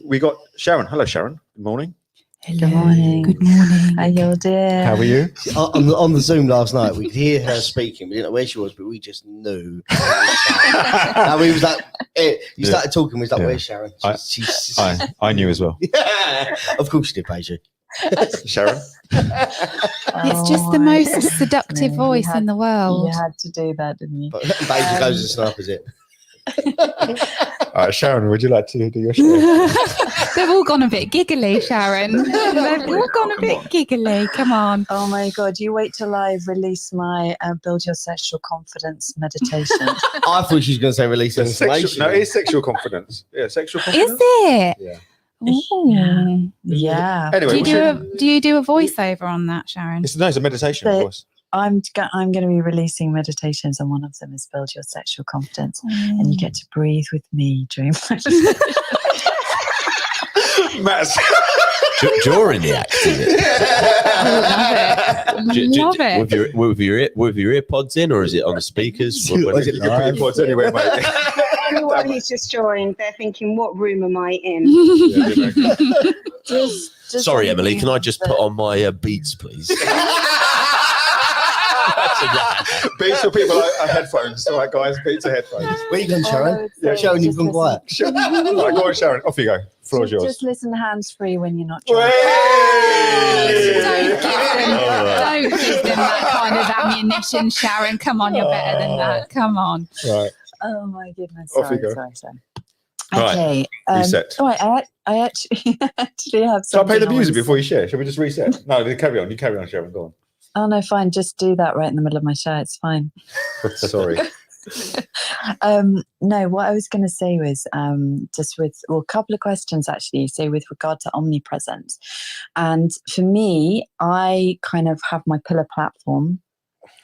B: We got Sharon. Hello, Sharon. Good morning.
L: Hello. Good morning. Good morning. How you doing?
B: How are you?
D: On the Zoom last night, we could hear her speaking. We didn't know where she was, but we just knew. And we was like, you started talking. We was like, where's Sharon?
B: I knew as well.
D: Yeah. Of course you did, Paige.
B: Sharon?
C: It's just the most seductive voice in the world.
L: You had to do that, didn't you?
D: Paige goes and snipers it.
B: All right, Sharon, would you like to do your show?
C: They've all gone a bit giggly, Sharon. They've all gone a bit giggly. Come on.
L: Oh my God, you wait till I release my Build Your Sexual Confidence meditation.
D: I thought she was going to say release information.
B: No, it is sexual confidence. Yeah, sexual confidence.
C: Is it?
B: Yeah.
C: Ooh.
L: Yeah.
B: Anyway,
C: do you do a voiceover on that, Sharon?
B: It's a meditation, of course.
L: I'm going to be releasing meditations, and one of them is Build Your Sexual Confidence, and you get to breathe with me during meditation.
B: Matt's
I: during the act, is it?
C: Love it.
I: With your earpods in, or is it on the speakers?
B: You can put earpods anywhere, mate.
R: Everyone who's just joined, they're thinking, what room am I in?
I: Sorry, Emily, can I just put on my Beats, please?
B: Beats for people are headphones. All right, guys, Beats are headphones.
D: Where you going, Sharon? Sharon, you've gone quiet.
B: All right, go on, Sharon. Off you go. Floor's yours.
L: Just listen hands-free when you're not driving.
C: Don't give them that kind of ammunition, Sharon. Come on, you're better than that. Come on.
B: Right.
L: Oh my goodness.
B: Off you go.
L: Sorry.
B: Right.
L: Okay.
B: Reset.
L: Right, I actually have
B: Shall I play the
L: something
B: music
L: I
B: before you share? Shall we just reset? No, carry on. You carry on, Sharon. Go on.
L: Oh no, fine. Just do that right in the middle of my show. It's fine.
B: Sorry.
L: No, what I was going to say was just a couple of questions actually. So with regard to omnipresence, and for me, I kind of have my pillar platform,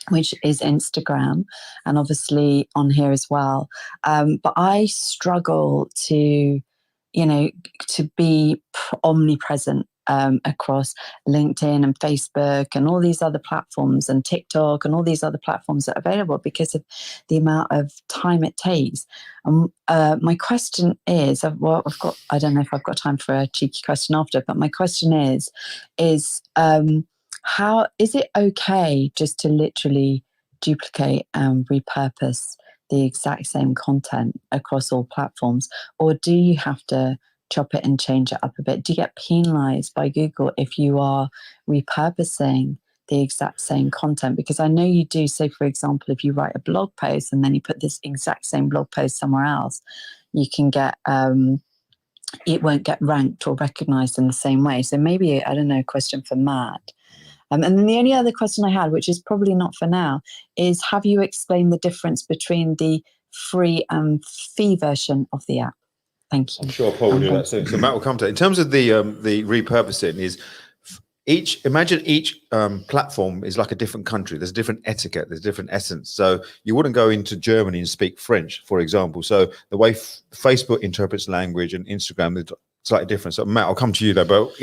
L: which is Instagram, and obviously on here as well. But I struggle to be omnipresent across LinkedIn and Facebook and all these other platforms, and TikTok and all these other platforms that are available, because of the amount of time it takes. My question is, I don't know if I've got time for a cheeky question after, but my question is how is it okay just to literally duplicate and repurpose the exact same content across all platforms, or do you have to chop it and change it up a bit? Do you get penalized by Google if you are repurposing the exact same content? Because I know you do. Say, for example, if you write a blog post and then you put this exact same blog post somewhere else, you can get it won't get ranked or recognized in the same way. So maybe, I don't know, a question for Matt. And then the only other question I had, which is probably not for now, is have you explained the difference between the free and fee version of the app? Thank you.
B: I'm sure Paul will do that soon. So Matt will come to it. In terms of the repurposing, imagine each platform is like a different country. There's a different etiquette, there's different essence. So you wouldn't go into Germany and speak French, for example. So the way Facebook interprets language and Instagram is slightly different. So Matt, I'll come to you though, but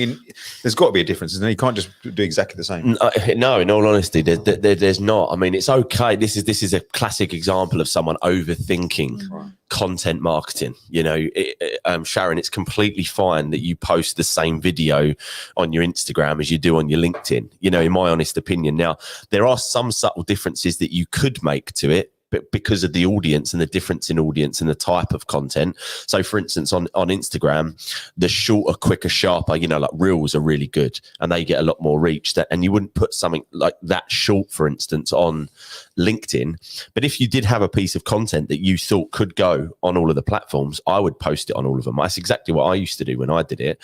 B: there's got to be a difference, isn't there? You can't just do exactly the same.
I: No, in all honesty, there's not. I mean, it's okay. This is a classic example of someone overthinking content marketing. You know, Sharon, it's completely fine that you post the same video on your Instagram as you do on your LinkedIn. You know, in my honest opinion. Now, there are some subtle differences that you could make to it, but because of the audience and the difference in audience and the type of content. So for instance, on Instagram, the shorter, quicker, sharper, you know, like reels are really good and they get a lot more reach. And you wouldn't put something like that short, for instance, on LinkedIn. But if you did have a piece of content that you thought could go on all of the platforms, I would post it on all of them. That's exactly what I used to do when I did it.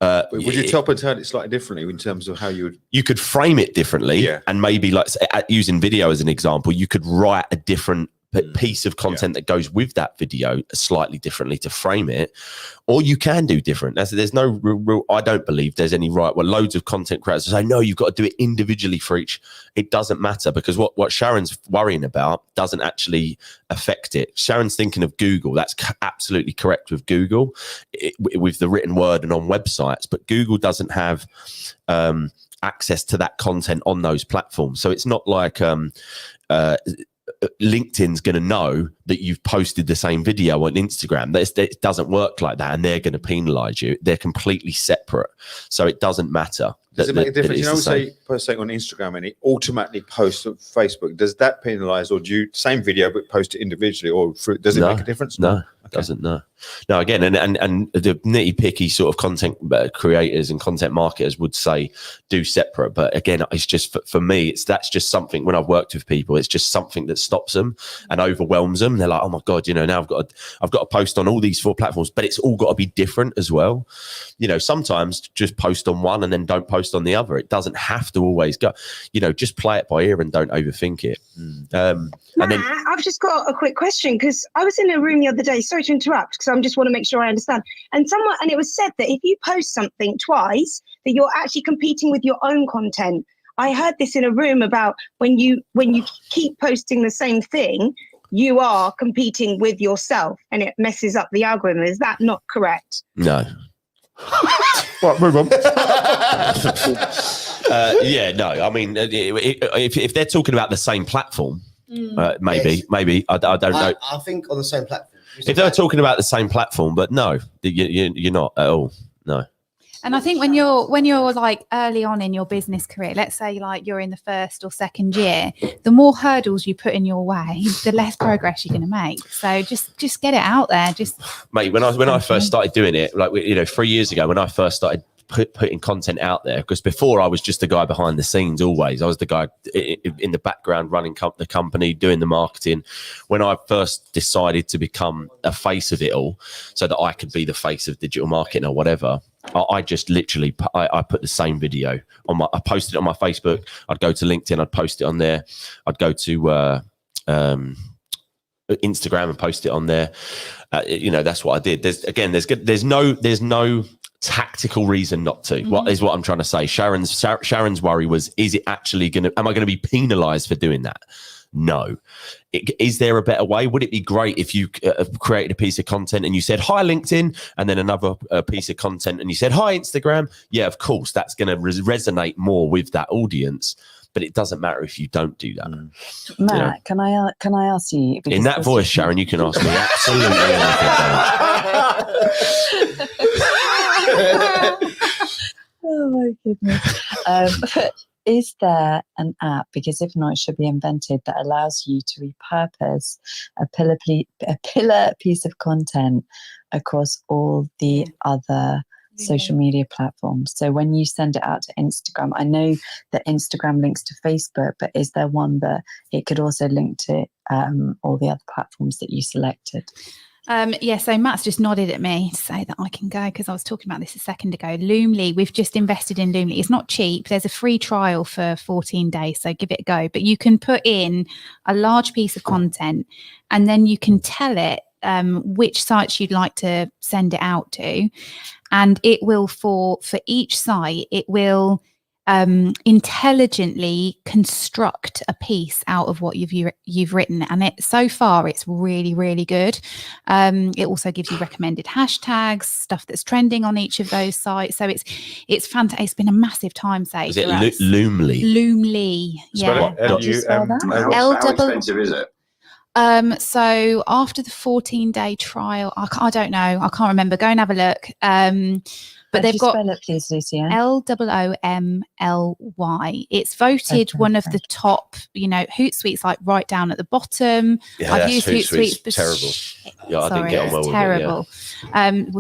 B: Would you top and turn it slightly differently in terms of how you
I: could frame it differently? And maybe, like using video as an example, you could write a different piece of content that goes with that video slightly differently to frame it, or you can do different. There's no real, I don't believe there's any right. Well, loads of content creators say, no, you've got to do it individually for each. It doesn't matter, because what Sharon's worrying about doesn't actually affect it. Sharon's thinking of Google. That's absolutely correct with Google, with the written word and on websites, but Google doesn't have access to that content on those platforms. So it's not like LinkedIn's going to know that you've posted the same video on Instagram. It doesn't work like that, and they're going to penalize you. They're completely separate, so it doesn't matter.
B: Does it make a difference? You know, say post something on Instagram and it automatically posts on Facebook. Does that penalize, or do you same video but post it individually, or does it make a difference?
I: No, it doesn't. No. Again, and the nitty picky sort of content creators and content marketers would say do separate, but again, it's just for me, that's just something. When I've worked with people, it's just something that stops them and overwhelms them. They're like, oh my god, you know, now I've got to post on all these 4 platforms, but it's all got to be different as well. You know, sometimes just post on one and then don't post on the other. It doesn't have to always go. You know, just play it by ear and don't overthink it. And then
R: I've just got a quick question, because I was in a room the other day. Sorry to interrupt, because I just want to make sure I understand. And it was said that if you post something twice, that you're actually competing with your own content. I heard this in a room about when you keep posting the same thing, you are competing with yourself, and it messes up the algorithm. Is that not correct?
I: No.
B: Right, move on.
I: Yeah, no. I mean, if they're talking about the same platform, maybe I don't know.
D: I think on the same platform.
I: If they're talking about the same platform, but no, you're not at all. No.
C: And I think when you're like early on in your business career, let's say like you're in the 1st or 2nd year, the more hurdles you put in your way, the less progress you're going to make. So just get it out there. Just
I: mate, when I first started doing it, like 3 years ago, when I first started putting content out there, because before I was just the guy behind the scenes. Always I was the guy in the background running the company, doing the marketing. When I first decided to become a face of it all, so that I could be the face of digital marketing or whatever, I just literally I put the same video on I posted it on my Facebook. I'd go to LinkedIn, I'd post it on there. I'd go to Instagram and post it on there. That's what I did. There's no tactical reason not to. What I'm trying to say. Sharon's worry was, is it actually am I going to be penalized for doing that? No. Is there a better way? Would it be great if you created a piece of content and you said, hi, LinkedIn, and then another piece of content and you said, hi, Instagram? Yeah, of course, that's going to resonate more with that audience. But it doesn't matter if you don't do that.
L: Matt, can I ask you?
I: In that voice, Sharon, you can ask me absolutely anything.
L: Oh my goodness. Is there an app, because if not, it should be invented, that allows you to repurpose a pillar piece of content across all the other social media platforms? So when you send it out to Instagram, I know that Instagram links to Facebook, but is there one that it could also link to all the other platforms that you selected?
C: So Matt's just nodded at me to say that I can go, because I was talking about this a second ago. Loomly, we've just invested in Loomly. It's not cheap. There's a free trial for 14 days, so give it a go. But you can put in a large piece of content, and then you can tell it which sites you'd like to send it out to, and it will for each site, it will intelligently construct a piece out of what you've written, and so far it's really, really good. It also gives you recommended hashtags, stuff that's trending on each of those sites. So it's fantastic. It's been a massive time save.
I: Is it
C: for us.
I: Loomly?
C: Loomly, yeah.
I: How
C: expensive
I: is it?
C: So after the 14-day trial, I don't know, I can't remember. Go and have a look. But they've got
L: spell it, please, Lucia.
C: LOOMLY. It's voted one of the top, Hootsuite's like right down at the bottom.
I: Yeah,
C: I've used Hootsuite, but
I: terrible. Yeah, I didn't get on well with
C: terrible.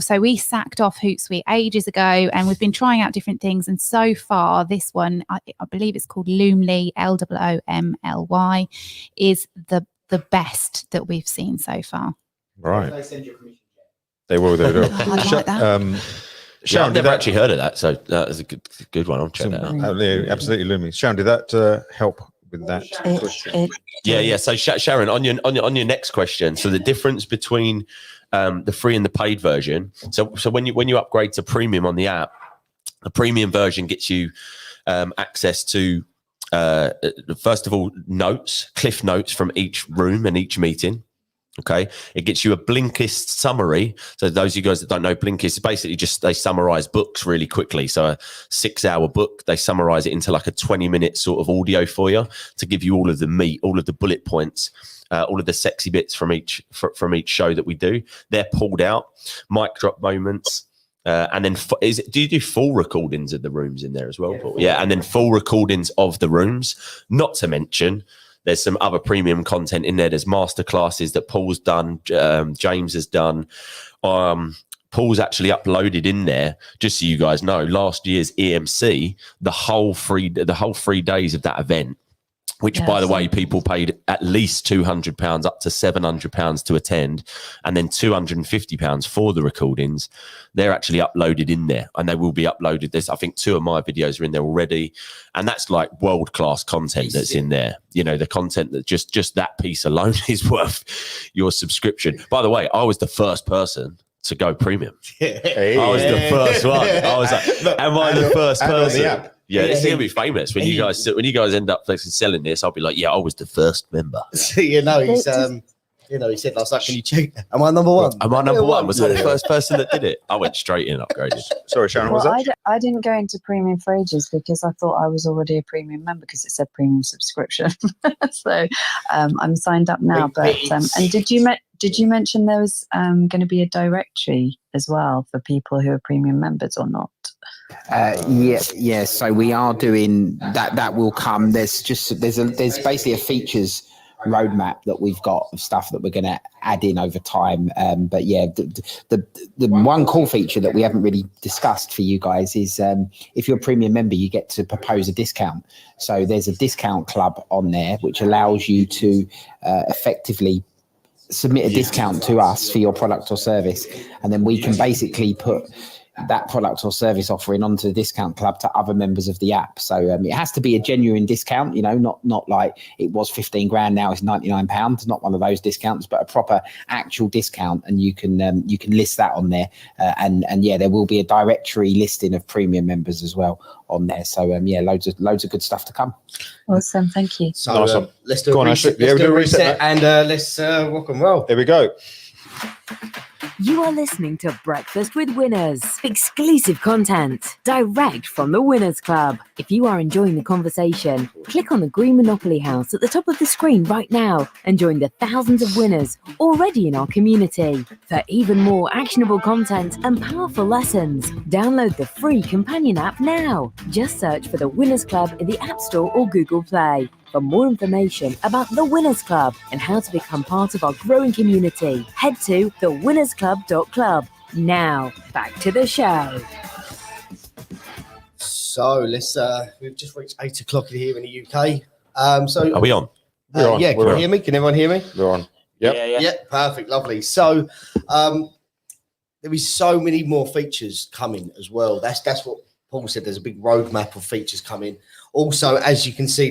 C: So we sacked off Hootsuite ages ago, and we've been trying out different things. And so far, this one, I believe it's called Loomly, LOOMLY, is the best that we've seen so far.
B: Right. They will. They will.
C: I'd like that.
I: Sharon, I've never actually heard of that, so that is a good one. I'll check that out.
B: Absolutely, Lumi. Sharon, did that help with that question?
I: Yeah. So Sharon, on your next question, so the difference between the free and the paid version. So when you upgrade to premium on the app, the premium version gets you access to first of all cliff notes from each room and each meeting. Okay, it gets you a Blinkist summary. So those of you guys that don't know, Blinkist is basically just they summarize books really quickly. So a 6-hour book, they summarize it into like a 20-minute sort of audio for you to give you all of the meat, all of the bullet points, all of the sexy bits from each show that we do. They're pulled out, mic drop moments. And then do you do full recordings of the rooms in there as well, Paul? Yeah, and then full recordings of the rooms, not to mention there's some other premium content in there. There's masterclasses that Paul's done, James has done. Paul's actually uploaded in there, just so you guys know, last year's EMC, the whole 3 days of that event, which, by the way, people paid at least £200 up to £700 to attend, and then £250 for the recordings. They're actually uploaded in there, and they will be uploaded. I think 2 of my videos are in there already, and that's like world-class content that's in there. The content that just that piece alone is worth your subscription. By the way, I was the first person to go premium. I was the first one. I was like, am I the first person? Yeah, this is gonna be famous when you guys end up selling this. I'll be like, yeah, I was the first member.
D: He said last night, can you check? Am I number one?
I: Am I number one? Was I the first person that did it? I went straight in, upgraded. Sorry, Sharon,
L: Well, I didn't go into premium for ages because I thought I was already a premium member because it said premium subscription. So I'm signed up now. But and did you mention there was going to be a directory as well for people who are premium members or not?
A: Yeah. So we are doing that. That will come. There's basically a features roadmap that we've got of stuff that we're going to add in over time. But yeah, the one cool feature that we haven't really discussed for you guys is if you're a premium member, you get to propose a discount. So there's a discount club on there which allows you to effectively submit a discount to us for your product or service, and then we can basically put that product or service offering onto the discount club to other members of the app. So it has to be a genuine discount, not like it was 15 grand, now it's £99, not one of those discounts, but a proper actual discount, and you can list that on there. And yeah, there will be a directory listing of premium members as well on there. So yeah, loads of good stuff to come.
L: Awesome, thank you.
D: So let's do a reset and let's rock and roll.
B: There we go.
J: You are listening to Breakfast with Winners, exclusive content direct from the Winners Club. If you are enjoying the conversation, click on the green Monopoly house at the top of the screen right now and join the thousands of winners already in our community. For even more actionable content and powerful lessons, download the free companion app now. Just search for the Winners Club in the App Store or Google Play. For more information about the Winners Club and how to become part of our growing community, head to thewinnersclub.club. Now, back to the show.
D: So we've just reached 8 o'clock here in the UK. So
I: are we on?
D: Yeah, can you hear me? Can everyone hear me?
B: We're on. Yep.
D: Yeah, perfect, lovely. So there is so many more features coming as well. That's what Paul said. There's a big roadmap of features coming. Also, as you can see,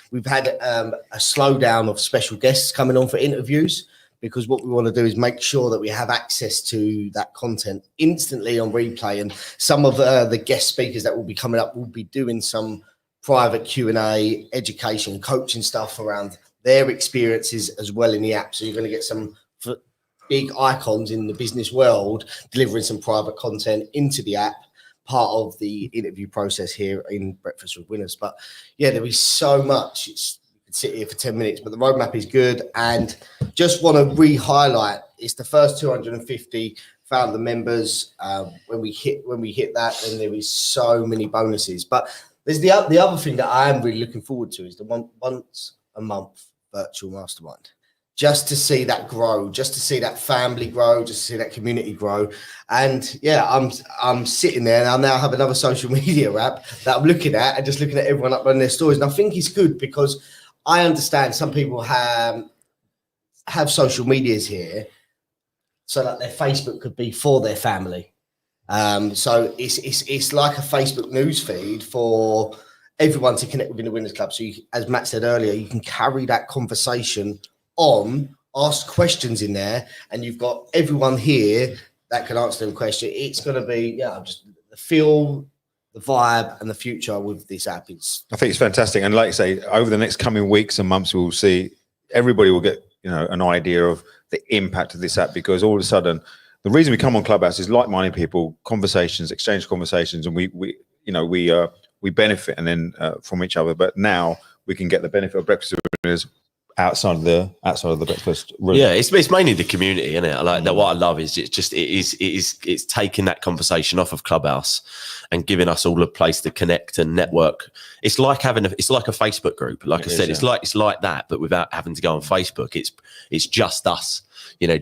D: we've had a slowdown of special guests coming on for interviews because what we want to do is make sure that we have access to that content instantly on replay. And some of the guest speakers that will be coming up will be doing some private Q&A, education, coaching stuff around their experiences as well in the app. So you're going to get some big icons in the business world delivering some private content into the app, part of the interview process here in Breakfast with Winners. But yeah, there is so much. You could sit here for 10 minutes, but the roadmap is good. And just want to re-highlight, it's the first 250 founder members. When we hit that, then there is so many bonuses. But there's the other thing that I am really looking forward to is the once a month virtual mastermind. Just to see that grow, just to see that family grow, just to see that community grow. And yeah, I'm sitting there and I now have another social media app that I'm looking at and just looking at everyone uploading their stories. And I think it's good because I understand some people have social medias here so that their Facebook could be for their family. So it's like a Facebook news feed for everyone to connect within the Winners Club. So as Matt said earlier, you can carry that conversation on, ask questions in there, and you've got everyone here that can answer them questions. It's going to be, just the feel, the vibe, and the future with this app. I
B: think it's fantastic. And like I say, over the next coming weeks and months, we'll see, everybody will get, an idea of the impact of this app, because all of a sudden, the reason we come on Clubhouse is like-minded people, conversations, exchange conversations, and we benefit and then from each other. But now we can get the benefit of Breakfast with Winners outside of the breakfast room.
I: Yeah, it's mainly the community, isn't it? Like that. What I love is it's taking that conversation off of Clubhouse and giving us all a place to connect and network. It's like it's like a Facebook group. Like I said, it's like that, but without having to go on Facebook. It's just us.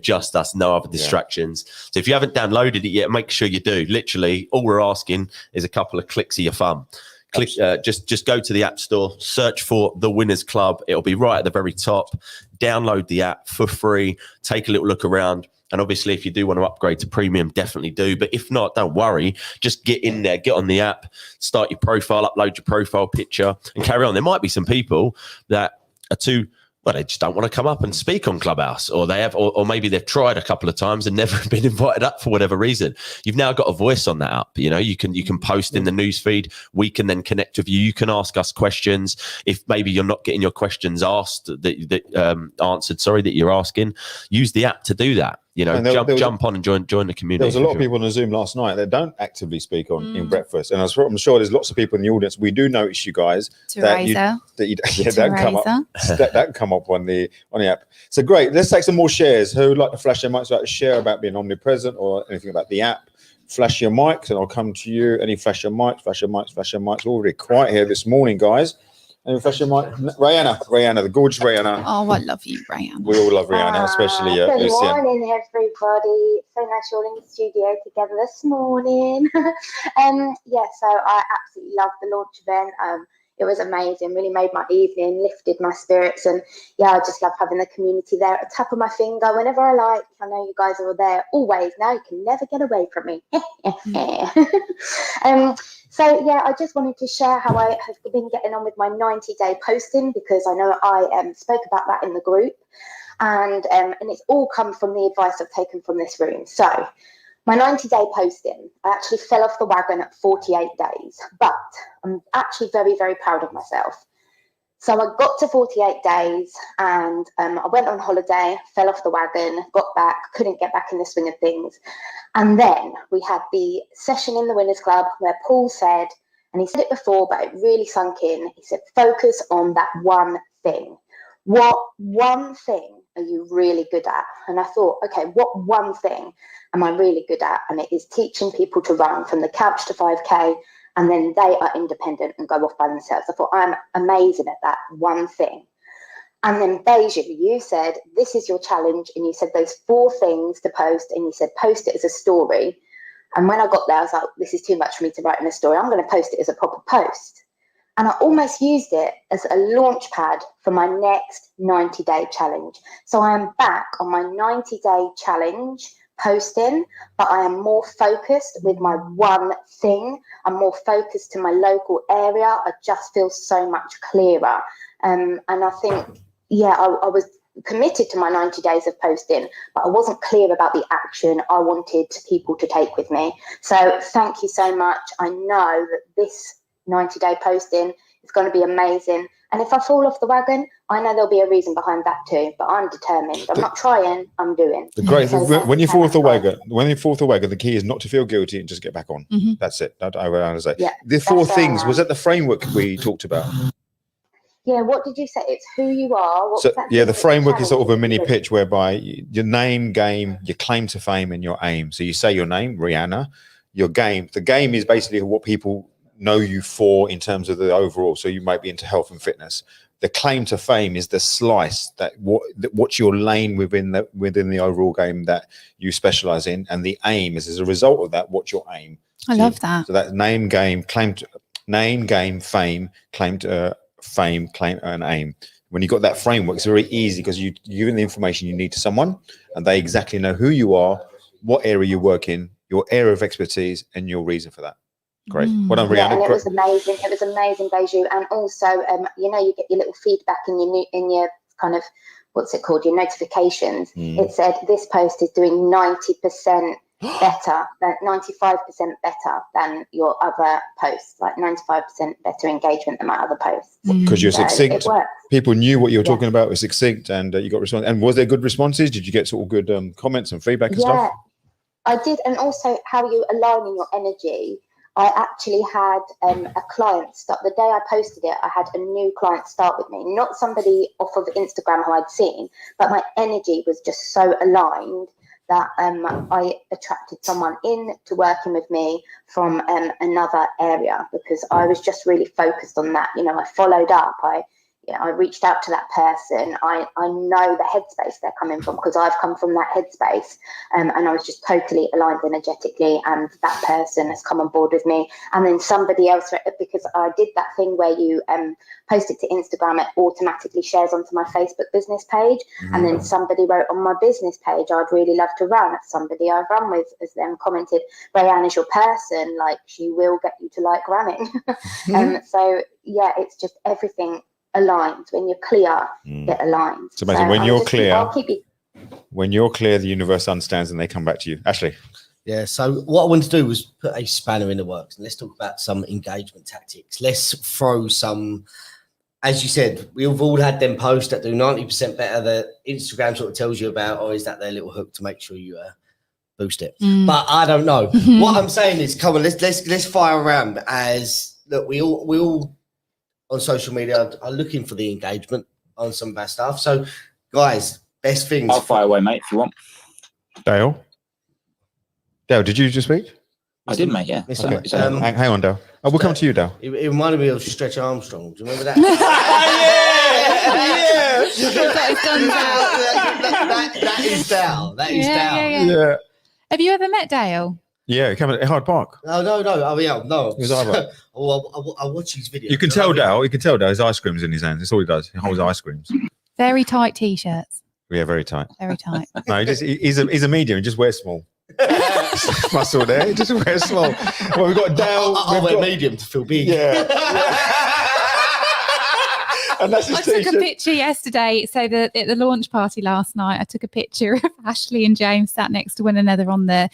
I: Just us, no other distractions. So if you haven't downloaded it yet, make sure you do. Literally, all we're asking is a couple of clicks of your thumb. Click, just go to the App Store, search for the Winners Club. It'll be right at the very top. Download the app for free. Take a little look around. And obviously, if you do want to upgrade to premium, definitely do. But if not, don't worry. Just get in there, get on the app, start your profile, upload your profile picture, and carry on. There might be some people that are they just don't want to come up and speak on Clubhouse, or they have, or maybe they've tried a couple of times and never been invited up for whatever reason. You've now got a voice on that app. You can post in the news feed. We can then connect with you. You can ask us questions. If maybe you're not getting your questions answered, that you're asking, use the app to do that. Jump on and join the community.
B: There was a lot of people on the Zoom last night that don't actively speak in breakfast, and I'm sure there's lots of people in the audience. We do notice you guys that you don't come up. That come up on the app. So great. Let's take some more shares. Who would like to flash their mics? Like to share about being omnipresent or anything about the app? Flash your mics, and I'll come to you. Any flash your mics? Flash your mics. Flash your mics. We're already quiet here this morning, guys. And flash your mic. Rihanna, the gorgeous Rihanna.
C: Oh, I love you, Rihanna.
B: We all love Rihanna, especially
S: Good
B: Lucian.
S: morning, everybody. So nice you're all in the studio together this morning. So I absolutely loved the launch event. It was amazing, really made my evening, lifted my spirits, and I just love having the community there at the tap of my finger whenever I like. I know you guys are there always. Now you can never get away from me. I just wanted to share how I have been getting on with my 90-day posting, because I know I spoke about that in the group, and it's all come from the advice I've taken from this room. So my 90-day posting, I actually fell off the wagon at 48 days, but I'm actually very, very proud of myself. So I got to 48 days and I went on holiday, fell off the wagon, got back, couldn't get back in the swing of things. And then we had the session in the Winners Club where Paul said, and he said it before, but it really sunk in. He said, focus on that one thing. What one thing are you really good at? And I thought, okay, what one thing am I really good at? And it is teaching people to run from the couch to 5K, and then they are independent and go off by themselves. I thought, I'm amazing at that one thing. And then Beiju, you said, this is your challenge. And you said those 4 things to post, and you said, post it as a story. And when I got there, I was like, this is too much for me to write in a story. I'm going to post it as a proper post. And I almost used it as a launch pad for my next 90-day challenge. So I am back on my 90-day challenge posting, but I am more focused with my one thing. I'm more focused to my local area. I just feel so much clearer. And I think, I was committed to my 90 days of posting, but I wasn't clear about the action I wanted people to take with me. So thank you so much. I know that this 90-day posting is going to be amazing. And if I fall off the wagon, I know there'll be a reason behind that too. But I'm determined. I'm not trying. I'm doing.
B: The great
S: So
B: when you fall off the wagon, the key is not to feel guilty and just get back on.
S: Mhm.
B: That's it. I would say.
S: Yeah,
B: The four
S: that's where I
B: things
S: am.
B: was that the framework we talked about.
S: Yeah, what did you say? It's who you are. What
B: So
S: was that
B: yeah,
S: thing
B: the
S: that
B: framework is sort of a
S: challenged
B: mini
S: you?
B: pitch whereby your name, game, your claim to fame, and your aim. So you say your name, Rihanna. Your game. The game is basically what people know you for in terms of the overall. So you might be into health and fitness. The claim to fame is the slice that what's your lane within the overall game that you specialize in, and the aim is as a result of that. What's your aim?
C: I love that.
B: So that's name, game, claim to name, game, fame, claim to fame, claim and aim. When you got that framework, it's very easy because you're giving the information you need to someone, and they exactly know who you are, what area you work in, your area of expertise, and your reason for that. Great. Well done,
S: Yeah,
B: Rihanna.
S: and it was amazing. It was amazing, Beju. And also, you get your little feedback in your kind of, what's it called, your notifications. It said this post is doing 90% better, 95% better than your other posts, like 95% better engagement than my other posts.
B: Because you're
S: So
B: succinct.
S: It works.
B: People knew what you were talking about. It was succinct, and you got response. And was there good responses? Did you get sort of good comments and feedback and
S: Yeah,
B: stuff?
S: I did. And also how you align in your energy. I actually had a client start the day I posted it. I had a new client start with me, not somebody off of Instagram who I'd seen, but my energy was just so aligned that I attracted someone in to working with me from another area, because I was just really focused on that. I followed up. I reached out to that person. I know the headspace they're coming from, because I've come from that headspace, and I was just totally aligned energetically, and that person has come on board with me. And then somebody else, because I did that thing where you post it to Instagram, it automatically shares onto my Facebook business page. And then somebody wrote on my business page, I'd really love to run. Somebody I've run with has then commented, Rayanne is your person, like she will get you to like running. So yeah, it's just everything aligns. When you're clear, it aligns.
B: It's amazing.
S: So
B: When
S: I'll
B: you're
S: just-
B: clear,
S: I'll keep you.
B: when you're clear, the universe understands and they come back to you. Ashley.
D: Yeah, so what I wanted to do was put a spanner in the works, and let's talk about some engagement tactics. Let's throw some, as you said, we've all had them posts that do 90% better that Instagram sort of tells you about, or is that their little hook to make sure you boost it? But I don't know. What I'm saying is, come on, let's fire around. As look, we all on social media are looking for the engagement on some of our stuff. So, guys, best things.
T: I'll fire away, mate, if you want.
B: Dale, did you just speak?
T: I did, mate, yeah.
B: Okay. Hang on, Dale. We'll come to you, Dale.
D: It reminded me of Stretch Armstrong. Do you remember that? That is Dale. That is Dale.
B: Yeah.
C: Have you ever met Dale?
B: Yeah, come at Hyde Park.
D: No. I mean, no.
B: It was Hyde Park.
D: I watch his videos.
B: You can tell Dale. His ice cream's in his hands. That's all he does. He holds ice creams.
C: Very tight t-shirts.
B: Yeah, very tight.
C: Very tight.
B: No, he's a medium. He just wears small. Muscle there. He just wears small. Well, we've got Dale.
D: I'll wear medium to feel big.
B: Yeah. And that's his
C: I took a
B: t-shirt.
C: picture yesterday. So at the launch party last night, I took a picture of Ashley and James sat next to one another on the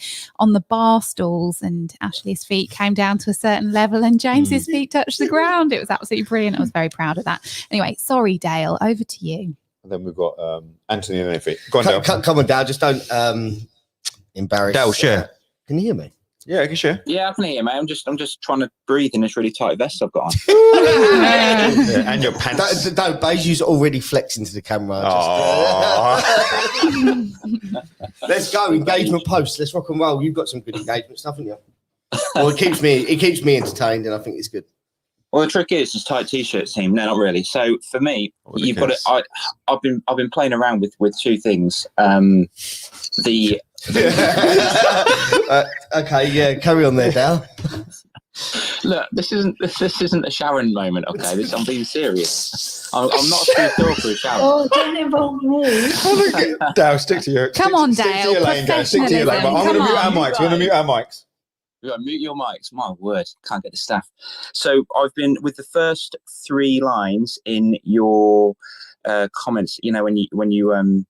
C: bar stools, and Ashley's feet came down to a certain level and James's feet touched the ground. It was absolutely brilliant. I was very proud of that. Anyway, sorry, Dale, over to you.
B: And then we've got Anthony and Effie. Go on, Dale.
D: Come on, Dale. Just don't embarrass.
B: Dale, share.
D: Can you hear me?
B: Yeah, I can share.
T: Yeah, I can hear you, mate. I'm just trying to breathe in this really tight vest I've got on.
B: Yeah, and your pants.
D: Don't, Beiju's already flexing to the camera. Let's go. Engagement posts. Let's rock and roll. You've got some good engagement stuff, haven't you? Well, it keeps me entertained, and I think it's good.
T: Well, the trick is tight t-shirts, team. No, not really. So for me, you've got to. I've been playing around with two things.
D: Okay, yeah, carry on there, Dale.
T: Look, this isn't a showering moment, okay? I'm being serious. I'm not a smooth talker, shower.
O: Oh, don't involve me.
B: Dale, stick to your.
C: Come on,
B: stick to
C: Dale.
B: your lane, Dale. Stick to your lane. But I'm going to mute our mics. We're going to mute our mics.
T: We've got to mute your mics. My word, can't get the staff. So I've been with the first 3 lines in your comments, you know, when you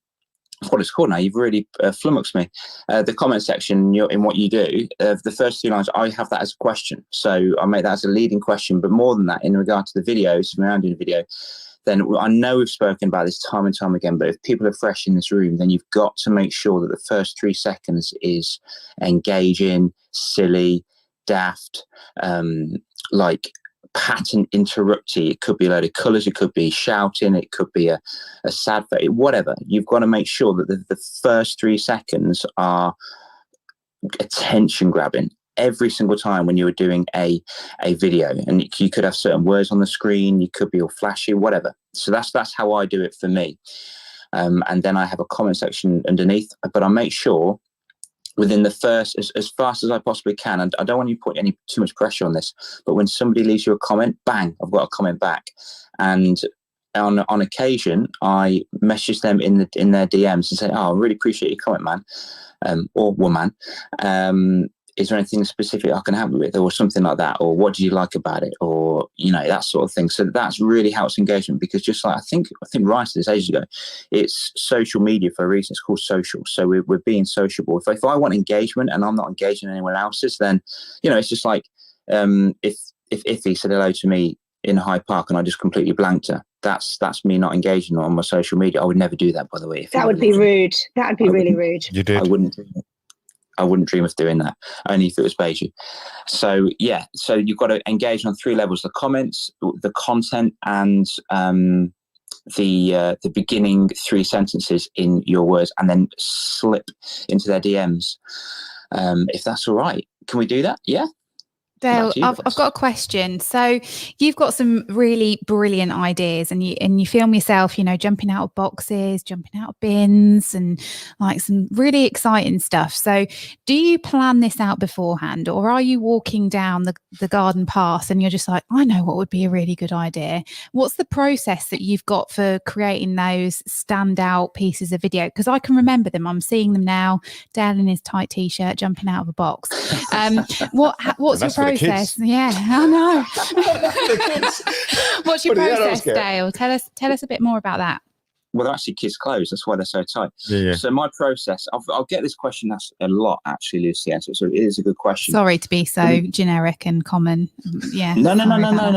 T: what it's called now, you've really flummoxed me. The comment section in what you do, the first 2 lines, I have that as a question. So I make that as a leading question. But more than that, in regard to the videos, when I'm doing a video, then I know we've spoken about this time and time again, but if people are fresh in this room, then you've got to make sure that the first 3 seconds is engaging, silly, daft, like patent interrupty. It could be a load of colours, it could be shouting, it could be a sad face, whatever. You've got to make sure that the first 3 seconds are attention grabbing every single time when you were doing a video. And you could have certain words on the screen, you could be all flashy, whatever. So that's how I do it for me. And then I have a comment section underneath, but I make sure within the first, as fast as I possibly can, and I don't want you to put too much pressure on this, but when somebody leaves you a comment, bang, I've got a comment back. And on occasion, I message them in their DMs and say, "Oh, I really appreciate your comment, man," or "woman. Is there anything specific I can help you with," or something like that, or "What do you like about it," or that sort of thing. So that's really helps engagement, because just like I think right to this ages ago, it's social media for a reason. It's called social. So we're being sociable. If I want engagement and I'm not engaging anyone else's, then it's just like if Iffy said hello to me in Hyde Park and I just completely blanked her. That's me not engaging on my social media. I would never do that, by the way.
R: That would be rude. That would be really rude.
B: You did.
T: I wouldn't dream of doing that, only if it was Beiju. So yeah, so you've got to engage on 3 levels: the comments, the content, and the beginning 3 sentences in your words, and then slip into their DMs. If that's all right, can we do that? Yeah.
C: Dale, I've got a question. So you've got some really brilliant ideas, and you film yourself, jumping out of boxes, jumping out of bins, and like some really exciting stuff. So do you plan this out beforehand, or are you walking down the garden path and you're just like, I know what would be a really good idea? What's the process that you've got for creating those standout pieces of video? Because I can remember them. I'm seeing them now. Dale in his tight t-shirt jumping out of a box. What's your process? Yeah, I know. What's your process, Dale? Tell us a bit more about that.
T: Well, they're actually kids' clothes. That's why they're so tight.
B: Yeah.
T: So my process, I'll get this question asked a lot, actually, Lucy. So it is a good question.
C: Sorry to be so generic and common. Yeah.
T: No.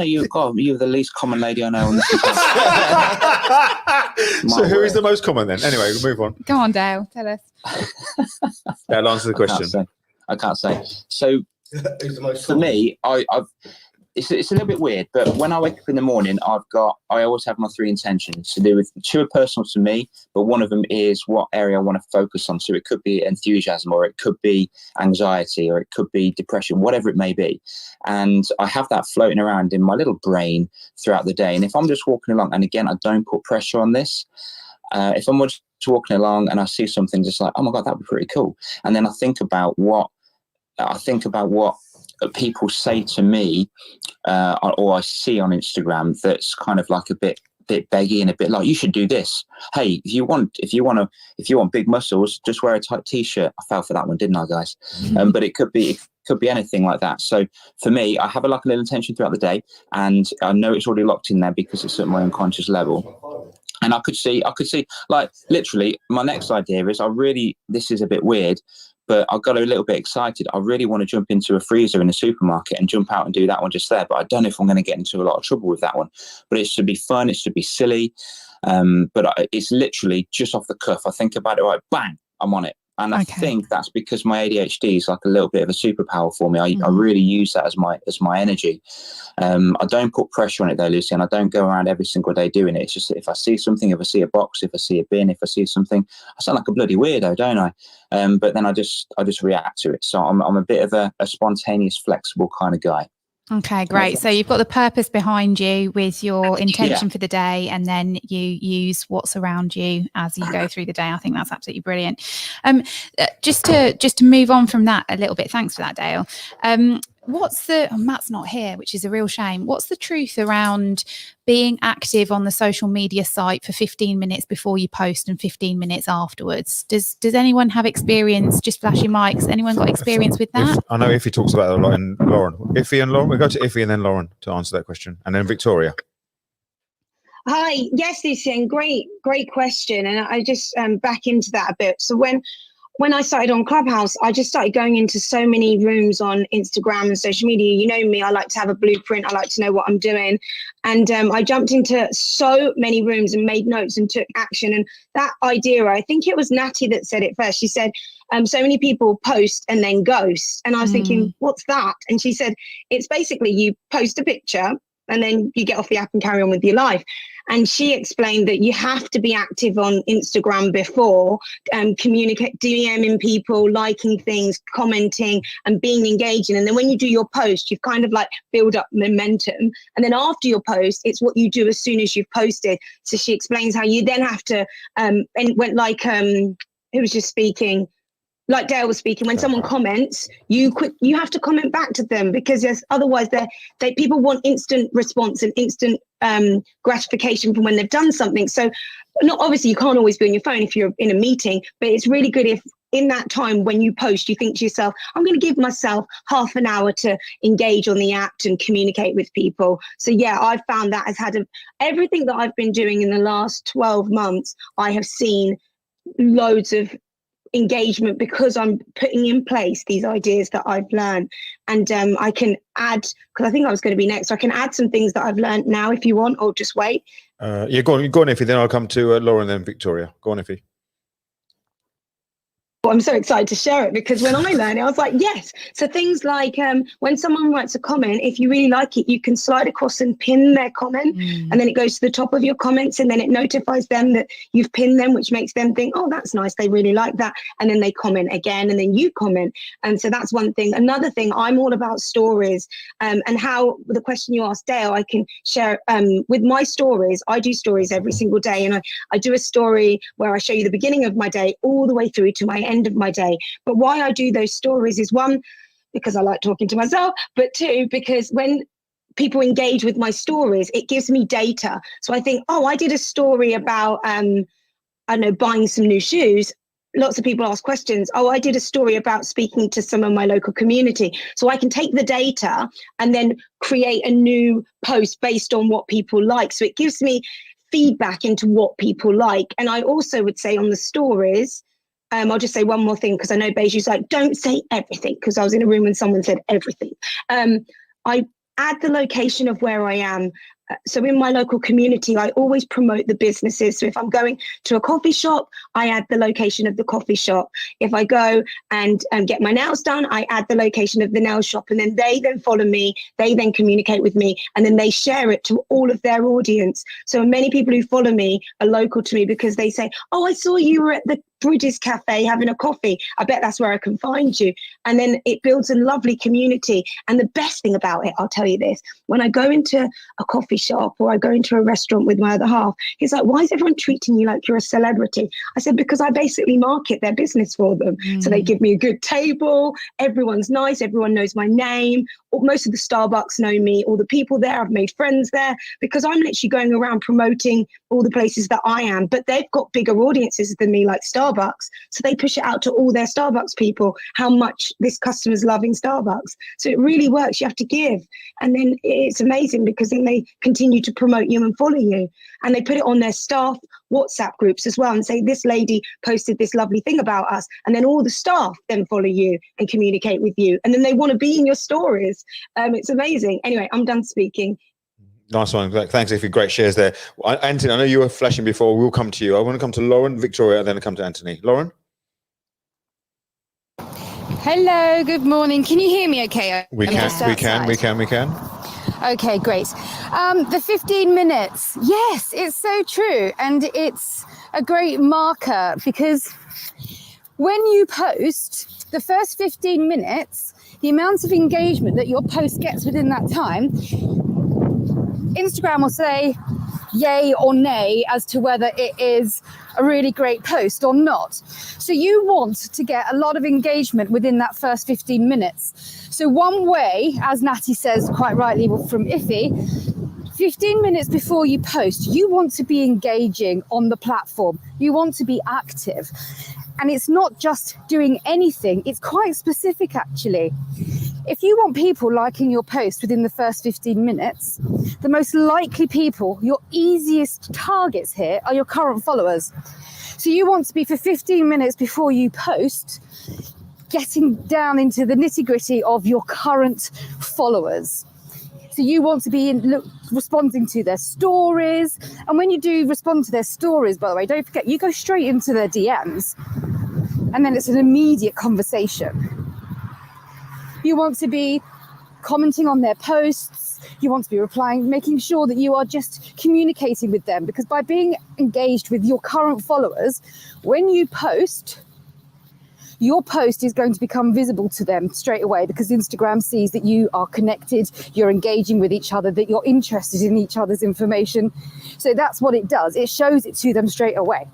T: You're the least common lady I know on this.
B: So who is the most common then? Anyway, we'll move on.
C: Go on, Dale. Tell us.
B: That'll answer the question.
T: I can't say. So for me, it's a little bit weird, but when I wake up in the morning, I always have my 3 intentions to do with 2 are personal to me, but one of them is what area I want to focus on. So it could be enthusiasm, or it could be anxiety, or it could be depression, whatever it may be. And I have that floating around in my little brain throughout the day. And if I'm just walking along, and again, I don't put pressure on this, if I'm just walking along and I see something just like, oh my God, that'd be pretty cool. And then I think about what people say to me, or I see on Instagram, that's kind of like a bit beggy and a bit like, you should do this. Hey, if you want big muscles, just wear a tight t-shirt. I fell for that one, didn't I, guys? But it could be anything like that. So for me, I have a little intention throughout the day, and I know it's already locked in there because it's at my unconscious level. And I could see, like, literally, my next idea is this is a bit weird, but I got a little bit excited. I really want to jump into a freezer in a supermarket and jump out and do that one just there. But I don't know if I'm going to get into a lot of trouble with that one. But it should be fun. It should be silly. But it's literally just off the cuff. I think about it, right, bang, I'm on it. And I think that's because my ADHD is like a little bit of a superpower for me. I really use that as my energy. I don't put pressure on it though, Lucy, and I don't go around every single day doing it. It's just if I see something, if I see a box, if I see a bin, if I see something, I sound like a bloody weirdo, don't I? But then I just react to it. So I'm a bit of a spontaneous, flexible kind of guy.
C: Okay, great. So you've got the purpose behind you with your intention for the day, and then you use what's around you as you go through the day. I think that's absolutely brilliant. Just to move on from that a little bit. Thanks for that, Dale. Matt's not here, which is a real shame. What's the truth around being active on the social media site for 15 minutes before you post and 15 minutes afterwards? Does anyone have experience? Just flash your mics. Anyone got experience with that?
B: I know Iffy talks about it a lot, and Lauren. Iffy and Lauren. We'll go to Iffy and then Lauren to answer that question, and then Victoria.
R: Hi, yes, Lucian, great question. And I just back into that a bit. So when I started on Clubhouse, I just started going into so many rooms on Instagram and social media. You know me, I like to have a blueprint. I like to know what I'm doing. And I jumped into so many rooms and made notes and took action. And that idea, I think it was Natty that said it first. She said, so many people post and then ghost. And I was thinking, what's that? And she said, it's basically you post a picture and then you get off the app and carry on with your life. And she explained that you have to be active on Instagram before communicate, DMing people, liking things, commenting and being engaging. And then when you do your post, you've kind of like build up momentum. And then after your post, it's what you do as soon as you've posted. So she explains how you then have to, and went like, who was just speaking? Like Dale was speaking, when someone comments, you have to comment back to them, because otherwise people want instant response and instant gratification from when they've done something. So not obviously you can't always be on your phone if you're in a meeting, but it's really good if in that time when you post, you think to yourself, I'm going to give myself half an hour to engage on the app and communicate with people. So yeah, I've found that has had everything that I've been doing in the last 12 months, I have seen loads of engagement because I'm putting in place these ideas that I've learned. And I can add, because I think I was going to be next, I can add some things that I've learned now if you want, or just wait.
B: Yeah, go on, Iffy, then I'll come to Laura and then Victoria. Go on, Iffy.
R: I'm so excited to share it, because when I learned it, I was like, yes. So things like when someone writes a comment, if you really like it, you can slide across and pin their comment, and then it goes to the top of your comments, and then it notifies them that you've pinned them, which makes them think, oh, that's nice, they really like that. And then they comment again, and then you comment. And so that's one thing. Another thing, I'm all about stories, and how the question you asked, Dale, I can share with my stories. I do stories every single day, and I do a story where I show you the beginning of my day all the way through to my end of my day. But why I do those stories is, one, because I like talking to myself, but two, because when people engage with my stories, it gives me data. So I think, oh, I did a story about I don't know, buying some new shoes. Lots of people ask questions. Oh, I did a story about speaking to some of my local community. So I can take the data and then create a new post based on what people like. So it gives me feedback into what people like. And I also would say on the stories, I'll just say one more thing, because I know Beiju's like, don't say everything, because I was in a room when someone said everything. I add the location of where I am. So in my local community, I always promote the businesses. So if I'm going to a coffee shop, I add the location of the coffee shop. If I go and get my nails done, I add the location of the nail shop. And then they then follow me. They then communicate with me. And then they share it to all of their audience. So many people who follow me are local to me, because they say, oh, I saw you were at the Bridges Cafe having a coffee. I bet that's where I can find you. And then it builds a lovely community. And the best thing about it, I'll tell you this, when I go into a coffee shop or I go into a restaurant with my other half, he's like, why is everyone treating you like you're a celebrity? I said, because I basically market their business for them. So they give me a good table. Everyone's nice. Everyone knows my name. Most of the Starbucks know me. All the people there, I've made friends there, because I'm literally going around promoting all the places that I am. But they've got bigger audiences than me, like Starbucks. So they push it out to all their Starbucks people, how much this customer's loving Starbucks. So it really works. You have to give. And then it's amazing, because then they continue to promote you and follow you. And they put it on their staff WhatsApp groups as well, and say, this lady posted this lovely thing about us. And then all the staff then follow you and communicate with you. And then they want to be in your stories. It's amazing. Anyway, I'm done speaking.
B: Nice one. Thanks, Iffy. Great shares there. Anthony, I know you were flashing before. We'll come to you. I want to come to Lauren, Victoria, and then come to Anthony. Lauren?
U: Hello, good morning. Can you hear me okay?
B: We can.
U: Okay, great. The 15 minutes. Yes, it's so true. And it's a great marker, because when you post the first 15 minutes, the amount of engagement that your post gets within that time, Instagram will say yay or nay as to whether it is a really great post or not. So you want to get a lot of engagement within that first 15 minutes. So one way, as Natty says quite rightly from Iffy, 15 minutes before you post, you want to be engaging on the platform. You want to be active. And it's not just doing anything, it's quite specific actually. if you want people liking your post within the first 15 minutes, the most likely people, your easiest targets here are your current followers. So you want to be, for 15 minutes before you post, getting down into the nitty-gritty of your current followers. So you want to be responding to their stories. And when you do respond to their stories, by the way, don't forget, you go straight into their DMs. And then it's an immediate conversation. You want to be commenting on their posts. You want to be replying, making sure that you are just communicating with them. Because by being engaged with your current followers, when you post, your post is going to become visible to them straight away, because Instagram sees that you are connected, you're engaging with each other, that you're interested in each other's information. So that's what it does. It shows it to them straight away.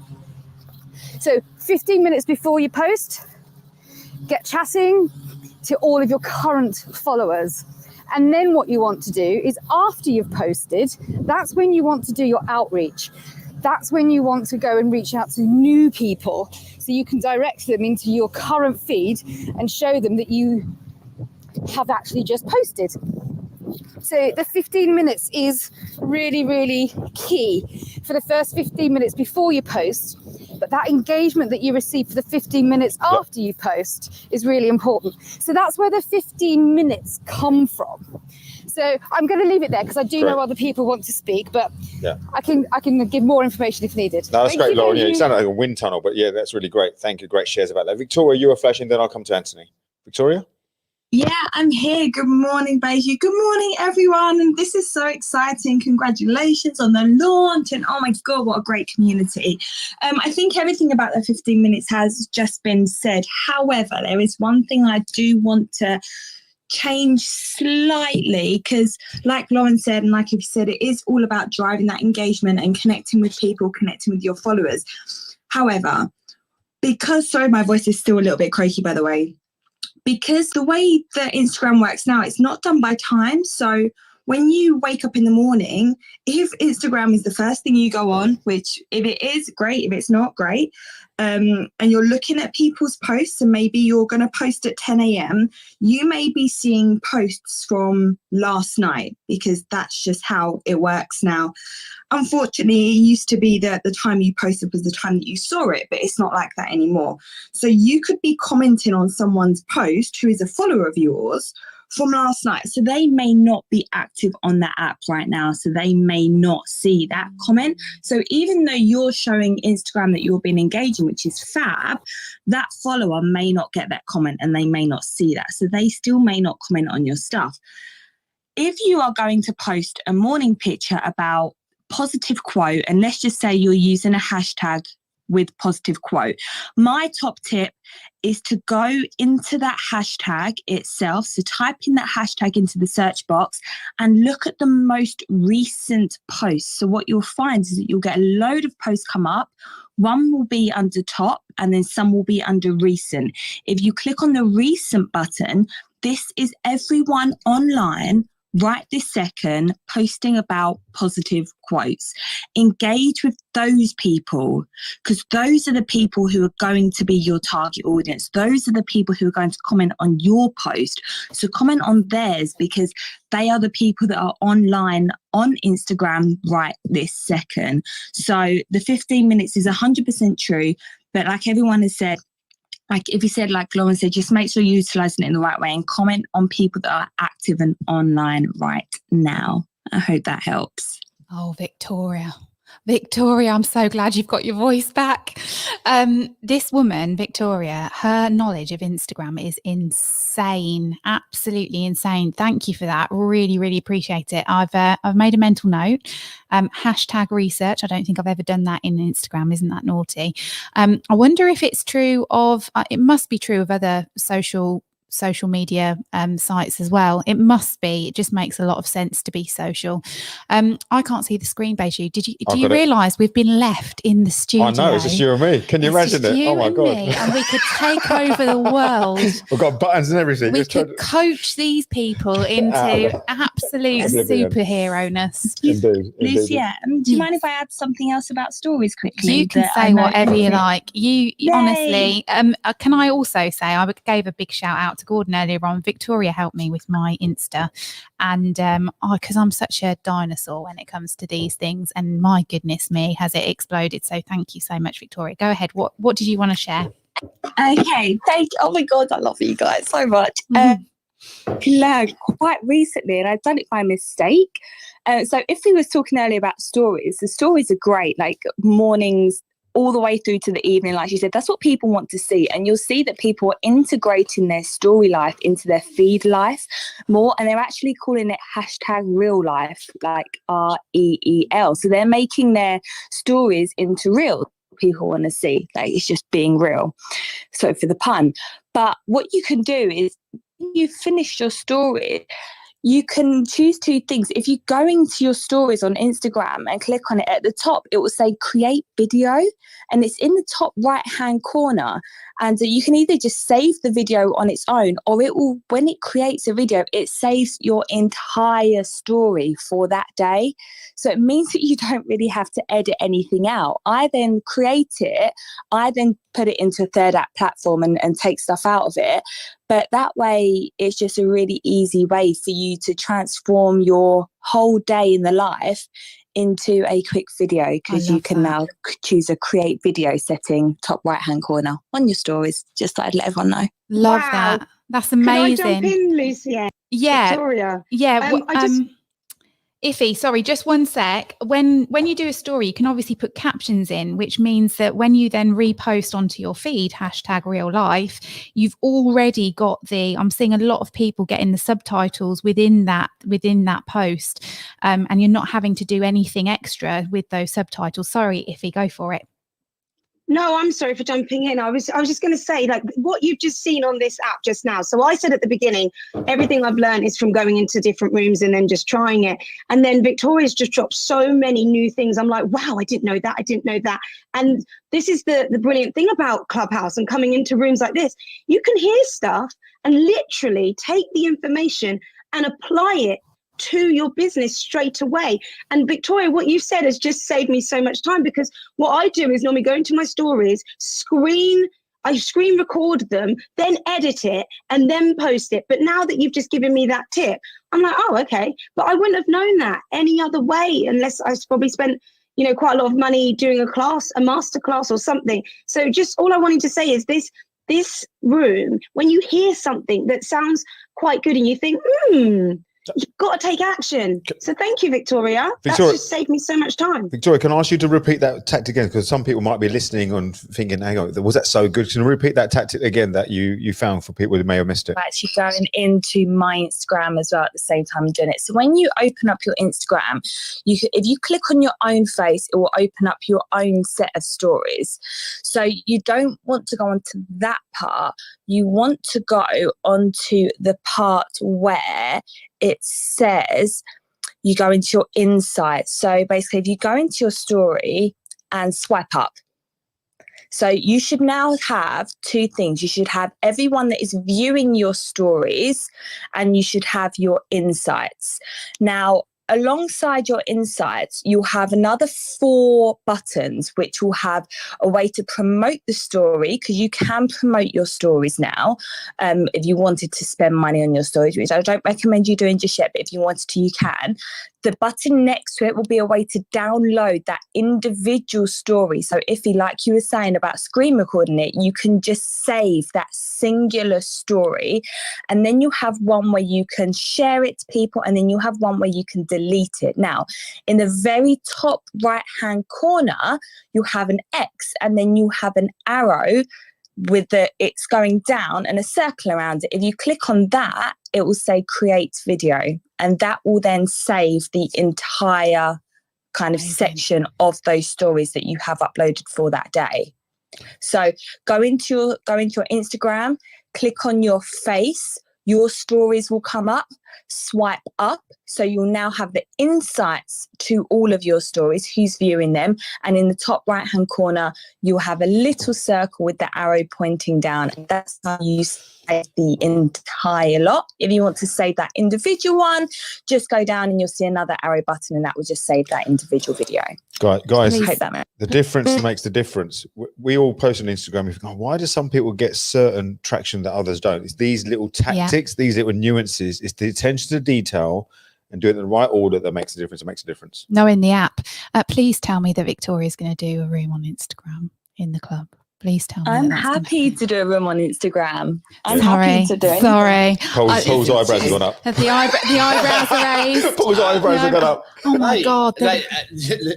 U: So 15 minutes before you post, get chatting to all of your current followers. And then what you want to do is, after you've posted, that's when you want to do your outreach. That's when you want to go and reach out to new people, so you can direct them into your current feed and show them that you have actually just posted. So the 15 minutes is really, really key for the first 15 minutes before you post. But that engagement that you receive for the 15 minutes after you post is really important. So that's where the 15 minutes come from. So I'm going to leave it there, because I do know other people want to speak, but I can give more information if needed.
B: No, that's great, Lauren. Yeah, you sound like a wind tunnel, but yeah, that's really great. Thank you. Great shares about that. Victoria, you were flashing, then I'll come to Anthony. Victoria?
F: Yeah, I'm here. Good morning, Beju. Good morning, everyone. And this is so exciting. Congratulations on the launch. And oh my God, what a great community. I think everything about the 15 minutes has just been said. However, there is one thing I do want to change slightly, because like Lauren said, and like you said, it is all about driving that engagement and connecting with people, connecting with your followers. However, because, sorry, my voice is still a little bit croaky, by the way, because the way that Instagram works now, it's not done by time. So when you wake up in the morning, if Instagram is the first thing you go on, which if it is, great, if it's not, great, and you're looking at people's posts, and maybe you're going to post at 10 a.m., you may be seeing posts from last night, because that's just how it works now. Unfortunately, it used to be that the time you posted was the time that you saw it, but it's not like that anymore. So you could be commenting on someone's post who is a follower of yours from last night. So they may not be active on that app right now. So they may not see that comment. So even though you're showing Instagram that you've been engaging, which is fab, that follower may not get that comment and they may not see that. So they still may not comment on your stuff. If you are going to post a morning picture about positive quote, and let's just say you're using a hashtag with positive quote, my top tip is to go into that hashtag itself. So type in that hashtag into the search box and look at the most recent posts. So what you'll find is that you'll get a load of posts come up. One will be under top and then some will be under recent. If you click on the recent button, this is everyone online right this second posting about positive quotes. Engage with those people, because those are the people who are going to be your target audience. Those are the people who are going to comment on your post. So comment on theirs, because they are the people that are online on Instagram right this second. So the 15 minutes is 100% true, but like everyone has said, like if you said, like Lauren said, just make sure you're utilising it in the right way and comment on people that are active and online right now. I hope that helps.
C: Oh, Victoria, I'm so glad you've got your voice back. This woman, Victoria, her knowledge of Instagram is insane, absolutely insane. Thank you for that. Really, really appreciate it. I've made a mental note. Hashtag research. I don't think I've ever done that in Instagram. Isn't that naughty? I wonder if it's true of, it must be true of other social media sites as well. It must be. It just makes a lot of sense to be social. I can't see the screen, Beju. Do you realise we've been left in the studio?
B: I know, it's just you and me. Can you imagine it? Oh my God.
C: And we could take over the world.
B: We've got buttons and everything.
C: We could coach these people into absolute superhero-ness.
B: Indeed.
F: Lucia, do you mind if I add something else about stories quickly?
C: You can say whatever you like. You honestly, can I also say, I gave a big shout out out to Gordon earlier on. Victoria helped me with my Insta, and because I'm such a dinosaur when it comes to these things, and my goodness me, has it exploded. So thank you so much, Victoria. Go ahead. What did you want to share?
F: Okay, thank you. Oh my God, I love you guys so much. Learned quite recently, and I've done it by mistake. So if we was talking earlier about stories, the stories are great, like mornings all the way through to the evening. Like you said, that's what people want to see. And you'll see that people are integrating their story life into their feed life more, and they're actually calling it #real life, like REEL. So they're making their stories into real. People want to see, like, it's just being real. So for the pun. But what you can do is, when you finish your story, you can choose two things. If you go into your stories on Instagram and click on it, at the top it will say create video, and it's in the top right hand corner. And you can either just save the video on its own, or it will, when it creates a video, it saves your entire story for that day. So it means that you don't really have to edit anything out. I then create it, I then put it into a third app platform and take stuff out of it. But that way, it's just a really easy way for you to transform your whole day in the life into a quick video, because you can now choose a create video setting, top right hand corner on your stories. Just thought I'd let everyone know.
C: Love that. That's amazing.
R: Can I jump in, Lucy?
C: Yeah.
R: Victoria.
C: Yeah. Iffy, sorry, just one sec. When you do a story, you can obviously put captions in, which means that when you then repost onto your feed, #real life, you've already got I'm seeing a lot of people getting the subtitles within that post, and you're not having to do anything extra with those subtitles. Sorry, Iffy, go for it.
R: No, I'm sorry for jumping in. I was just going to say, like, what you've just seen on this app just now. So I said at the beginning, everything I've learned is from going into different rooms and then just trying it. And then Victoria's just dropped so many new things. I'm like, wow, I didn't know that. I didn't know that. And this is the brilliant thing about Clubhouse and coming into rooms like this. You can hear stuff and literally take the information and apply it to your business straight away. And Victoria, what you said has just saved me so much time, because what I do is normally go into my stories, I screen record them, then edit it and then post it. But now that you've just given me that tip, I'm like, oh, okay. But I wouldn't have known that any other way, unless I probably spent, quite a lot of money doing a master class or something. So just all I wanted to say is this room, when you hear something that sounds quite good and you think, you've got to take action. So thank you, Victoria. That's just saved me so much time.
B: Victoria, can I ask you to repeat that tactic again? Because some people might be listening and thinking, hang on, was that so good? Can you repeat that tactic again that you found for people who may have missed it?
F: I'm actually going into my Instagram as well at the same time I'm doing it. So when you open up your Instagram, if you click on your own face, it will open up your own set of stories. So you don't want to go onto that part. You want to go onto the part where it says you go into your insights. So basically, if you go into your story and swipe up, so you should now have two things. You should have everyone that is viewing your stories, and you should have your insights. Now, alongside your insights, you'll have another 4 buttons, which will have a way to promote the story, because you can promote your stories now. If you wanted to spend money on your stories, which I don't recommend you doing just yet, but if you wanted to, you can. The button next to it will be a way to download that individual story. So if you, like you were saying about screen recording it, you can just save that singular story. And then you have one where you can share it to people, and then you have one where you can delete it. Now, in the very top right-hand corner, you have an X, and then you have an arrow with it's going down and a circle around it. If you click on that, it will say create video, and that will then save the entire kind of section of those stories that you have uploaded for that day. So go into your Instagram, click on your face, your stories will come up, swipe up. So you'll now have the insights to all of your stories, who's viewing them. And in the top right-hand corner, you'll have a little circle with the arrow pointing down. And that's how you save the entire lot. If you want to save that individual one, just go down and you'll see another arrow button, and that will just save that individual video.
B: Guys,
F: I hope that makes
B: the difference makes the difference. We all post on Instagram. We think, oh, why do some people get certain traction that others don't? It's these little tactics, these little nuances. It's the attention to detail and doing it in the right order that makes a difference. It makes a difference.
C: Knowing the app, please tell me that Victoria's going to do a room on Instagram in the club. Please tell me.
F: I'm happy to do a room on Instagram. I'm
C: Sorry,
F: happy to do it.
C: sorry.
B: Paul's eyebrows have gone up.
C: The eyebrows are raised.
B: Paul's eyebrows have gone up.
C: Oh my God.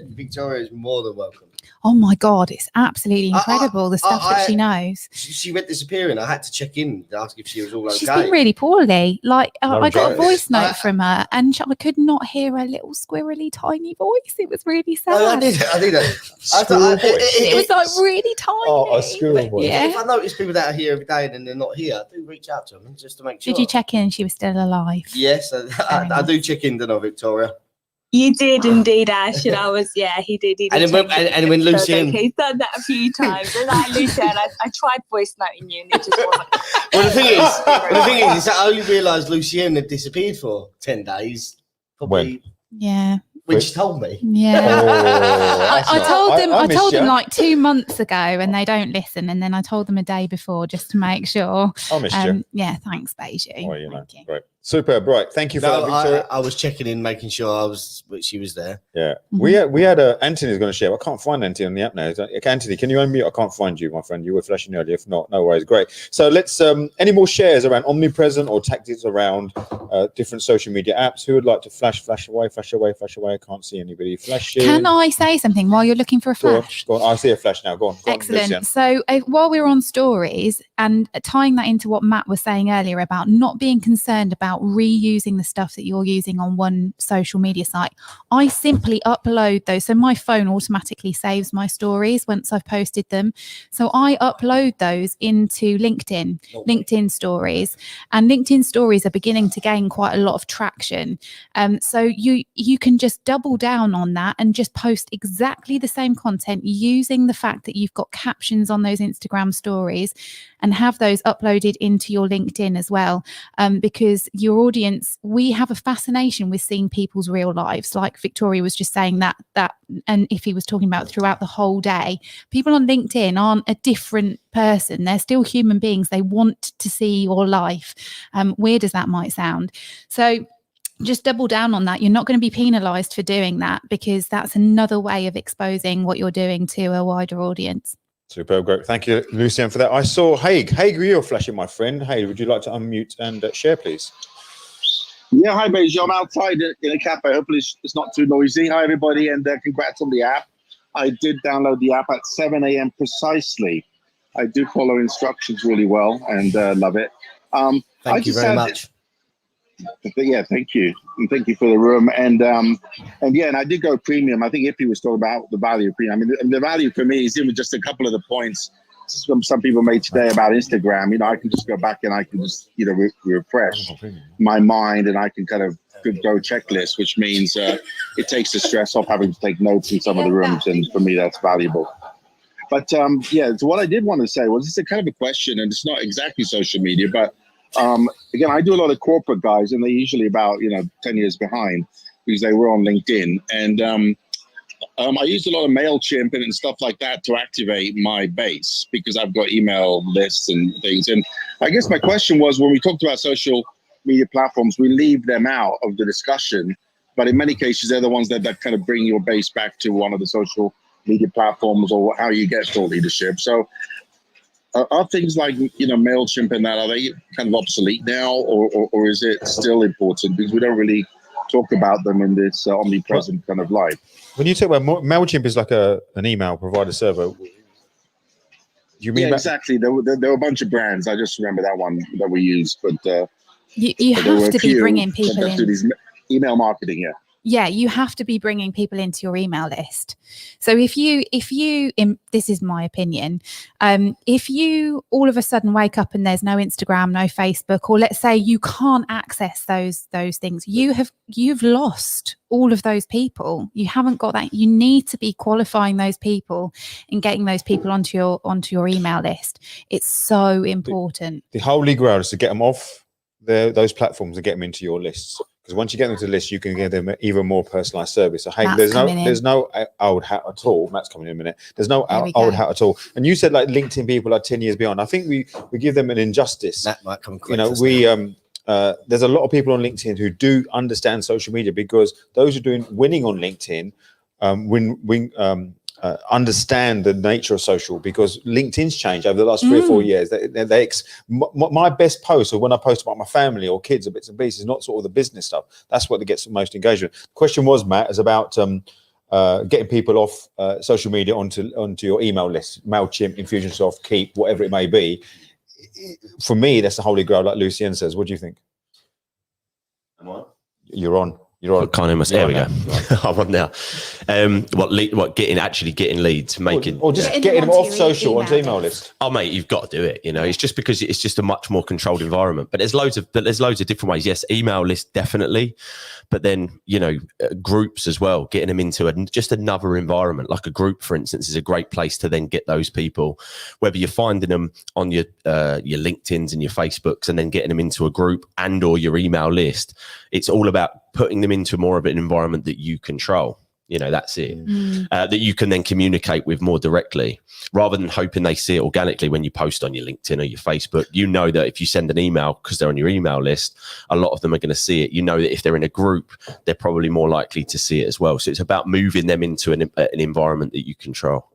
D: Victoria is more than welcome.
C: Oh my God, it's absolutely incredible, the stuff that she knows.
D: She went disappearing. I had to check in to ask if she was all okay.
C: She's been really poorly. Like, I got a voice note from her, and I could not hear her little squirrely tiny voice. It was really sad.
D: I did it.
C: It was like really tiny.
D: Oh, a squirrel voice.
C: Yeah.
D: If I notice people that are here every day and then they're not here, I do reach out to them just to make sure.
C: Did you check in? She was still alive.
D: Yes, I do check in, don't I, Victoria?
F: You did indeed, Ash, and I was, he did. He did
D: and when Lucian,
F: he's done that a few times, and Lucian, I tried voice noting you, and it just wasn't.
D: Well, the thing is that I only realised Lucian had disappeared for 10 days. Probably.
C: Yeah.
D: When she told me.
C: Yeah. I told them
B: you.
C: like 2 months ago, and they don't listen. And then I told them a day before just to make sure.
B: I missed you.
C: Yeah, thanks, Beiju.
B: Oh, you know, great. Superb, right. Thank you for that, Victoria.
D: I was checking in, making sure she was there.
B: Yeah. We had Anthony's going to share. I can't find Anthony on the app now. Anthony, can you unmute? I can't find you, my friend. You were flashing earlier. If not, no worries. Great. So let's any more shares around omnipresent or tactics around different social media apps? Who would like to flash away? I can't see anybody flashing.
C: Can I say something while you're looking for a flash?
B: Go on. I see a flash now. Go on.
C: Excellent.
B: On,
C: so while we were on stories and tying that into what Matt was saying earlier about not being concerned about reusing the stuff that you're using on one social media site, I simply upload those. So my phone automatically saves my stories once I've posted them. So I upload those into LinkedIn stories, and LinkedIn stories are beginning to gain quite a lot of traction. So you can just double down on that and just post exactly the same content using the fact that you've got captions on those Instagram stories and have those uploaded into your LinkedIn as well. Because your audience, we have a fascination with seeing people's real lives. Like Victoria was just saying that, and if he was talking about throughout the whole day, people on LinkedIn aren't a different person. They're still human beings. They want to see your life. Weird as that might sound. So just double down on that. You're not going to be penalized for doing that, because that's another way of exposing what you're doing to a wider audience.
B: Superb, great. Thank you, Lucian, for that. I saw Haig. Haig, you're flashing, my friend. Haig, would you like to unmute and share, please?
E: Yeah, hi, Beiju. I'm outside in a cafe. Hopefully it's not too noisy. Hi, everybody, and congrats on the app. I did download the app at 7 a.m. precisely. I do follow instructions really well and love it.
D: Thank you very much.
E: Yeah, thank you. And thank you for the room. And I did go premium. I think Iffy was talking about the value of premium. I mean, the value for me is even just a couple of the points some people made today about Instagram. You know, I can just go back and I can just, refresh my mind, and I can kind of go checklist, which means it takes the stress off having to take notes in some of the rooms. And for me, that's valuable. But so what I did want to say was, it's a kind of a question, and it's not exactly social media, but again, I do a lot of corporate guys, and they're usually about 10 years behind because they were on LinkedIn, and I used a lot of MailChimp and stuff like that to activate my base, because I've got email lists and things. And I guess my question was, when we talked about social media platforms, we leave them out of the discussion, but in many cases they're the ones that kind of bring your base back to one of the social media platforms, or how you get thought leadership. So are things like MailChimp and that, are they kind of obsolete now, or is it still important? Because we don't really talk about them in this omnipresent kind of life.
B: When you talk about MailChimp is like an email provider server. Do you mean
E: exactly? There were a bunch of brands. I just remember that one that we used, but
C: you have to be bringing people in.
E: Do these email marketing,
C: Yeah, you have to be bringing people into your email list. So if you, this is my opinion, if you all of a sudden wake up and there's no Instagram, no Facebook, or let's say you can't access those things, you've lost all of those people. You haven't got that. You need to be qualifying those people and getting those people onto your email list. It's so important.
B: The holy grail is to get them off those platforms and get them into your lists. Because once you get them to the list, you can give them even more personalized service. So, hey, there's no old hat at all. Matt's coming in a minute. There's no old hat at all. And you said like LinkedIn people are 10 years beyond. I think we give them an injustice.
D: That might come quick.
B: You know, there's a lot of people on LinkedIn who do understand social media, because those who are winning on LinkedIn understand the nature of social, because LinkedIn's changed over the last 3 or 4 years. My best post, or when I post about my family or kids or bits and pieces, is not sort of the business stuff. That's what gets the most engagement. The question was, Matt, is about getting people off social media onto your email list, MailChimp, Infusionsoft, Keep, whatever it may be. For me, that's the holy grail, like Lucien says. What do you think? You're on.
I: Can't hear myself. There we go. I'm on now. Getting leads, making,
B: or just getting them off social onto email list.
I: Oh, mate, you've got to do it. You know, it's just because it's just a much more controlled environment. But there's loads of different ways. Yes, email list definitely, but then groups as well. Getting them into just another environment, like a group, for instance, is a great place to then get those people. Whether you're finding them on your LinkedIn's and your Facebooks, and then getting them into a group and or your email list, it's all about putting them into more of an environment that you control. That's it. That you can then communicate with more directly, rather than hoping they see it organically when you post on your LinkedIn or your Facebook. You know that if you send an email, because they're on your email list, a lot of them are going to see it. You know that if they're in a group, they're probably more likely to see it as well. So it's about moving them into an environment that you control.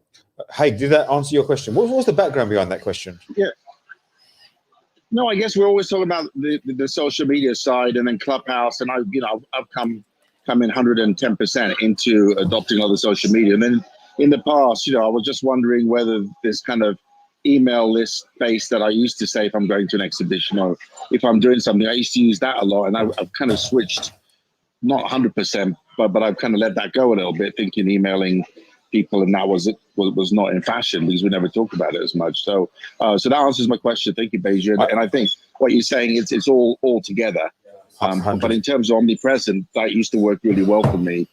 B: Hey, did that answer your question? What was the background behind that question?
E: Yeah. No, I guess we're always talking about the social media side, and then Clubhouse, and I've come in 110% into adopting other social media. And then in the past, I was just wondering whether this kind of email list base that I used to say if I'm going to an exhibition or if I'm doing something, I used to use that a lot, and I've kind of switched, not 100%, but I've kind of let that go a little bit, thinking emailing people, and that was not in fashion because we never talk about it as much. So that answers my question. Thank you, Beijing. And I think what you're saying is it's all together. But in terms of omnipresent, that used to work really well for me,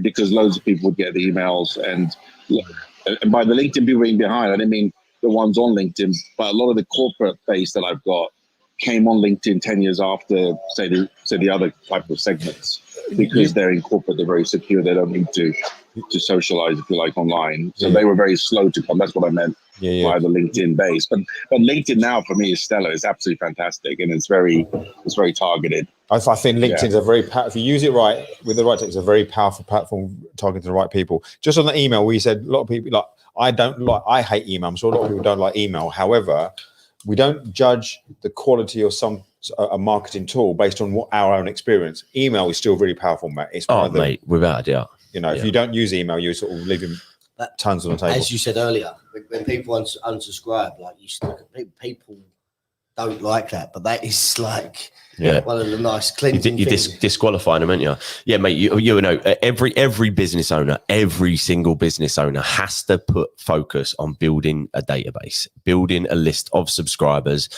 E: because loads of people would get the emails, and by the LinkedIn people being behind, I didn't mean the ones on LinkedIn, but a lot of the corporate base that I've got came on LinkedIn 10 years after, say the other type of segments, because they're in corporate, they're very secure, they don't need to socialize, if you like, online. So they were very slow to come. That's what I meant by the LinkedIn base. But LinkedIn now for me is stellar. It's absolutely fantastic, and it's very targeted.
B: I think LinkedIn's a very if you use it right with the right tech, it's a very powerful platform targeting the right people. Just on the email, we said a lot of people I hate email. I'm sure a lot of people don't like email. However, we don't judge the quality of a marketing tool based on our own experience. Email is still really powerful, Matt. It's
I: mate, without a doubt.
B: If you don't use email, you're sort of leaving tons on the table.
D: As you said earlier, when people unsubscribe, people don't like that, but that is like one of the nice cleansing
I: you're disqualifying them, aren't you? Yeah, mate. You know, every business owner, every single business owner has to put focus on building a database, building a list of subscribers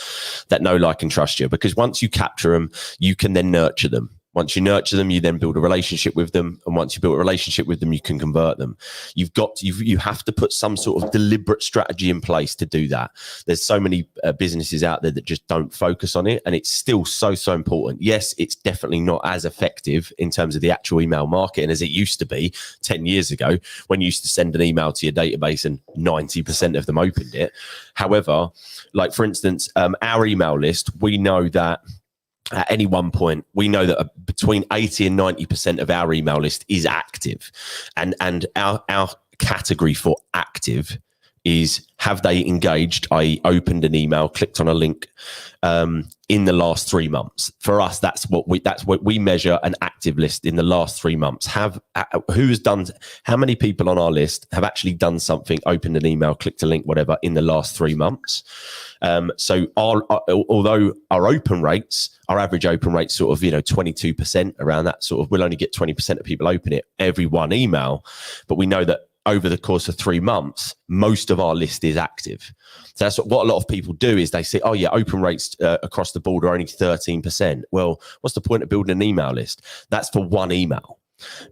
I: that know, like, and trust you. Because once you capture them, you can then nurture them. Once you nurture them, you then build a relationship with them. And once you build a relationship with them, you can convert them. You have to put some sort of deliberate strategy in place to do that. There's so many businesses out there that just don't focus on it. And it's still so important. Yes, it's definitely not as effective in terms of the actual email marketing as it used to be 10 years ago, when you used to send an email to your database and 90% of them opened it. However, like, for instance, our email list, we know that at any one point, we know that between 80 and 90% of our email list is active. And our category for active is, have they engaged, i.e. opened an email, clicked on a link in the last 3 months? For us, that's what we measure an active list in the last 3 months. How many people on our list have actually done something, opened an email, clicked a link, whatever, in the last 3 months? So although our average open rate sort of, 22%, around that sort of, we'll only get 20% of people open it every one email, but we know that over the course of 3 months, most of our list is active. So that's what a lot of people do, is they say, oh yeah, open rates across the board are only 13%. Well, what's the point of building an email list? That's for one email.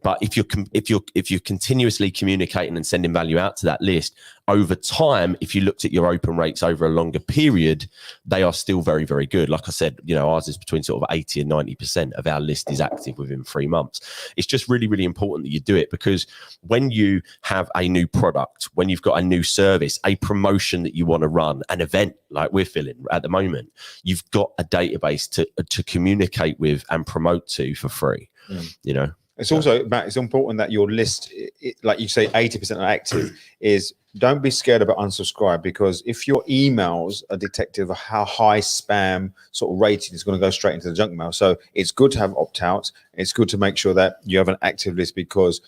I: But if you're continuously communicating and sending value out to that list over time, if you looked at your open rates over a longer period, they are still very, very good. Like I said, ours is between sort of 80 and 90% of our list is active within 3 months. It's just really, really important that you do it, because when you have a new product, when you've got a new service, a promotion that you want to run, an event like we're filling at the moment, you've got a database to communicate with and promote to for free.
B: It's also, Matt, it's important that your list, like you say, 80% are active, is don't be scared about unsubscribe, because if your emails are detective of how high spam sort of rating, is going to go straight into the junk mail. So it's good to have opt-outs. It's good to make sure that you have an active list, because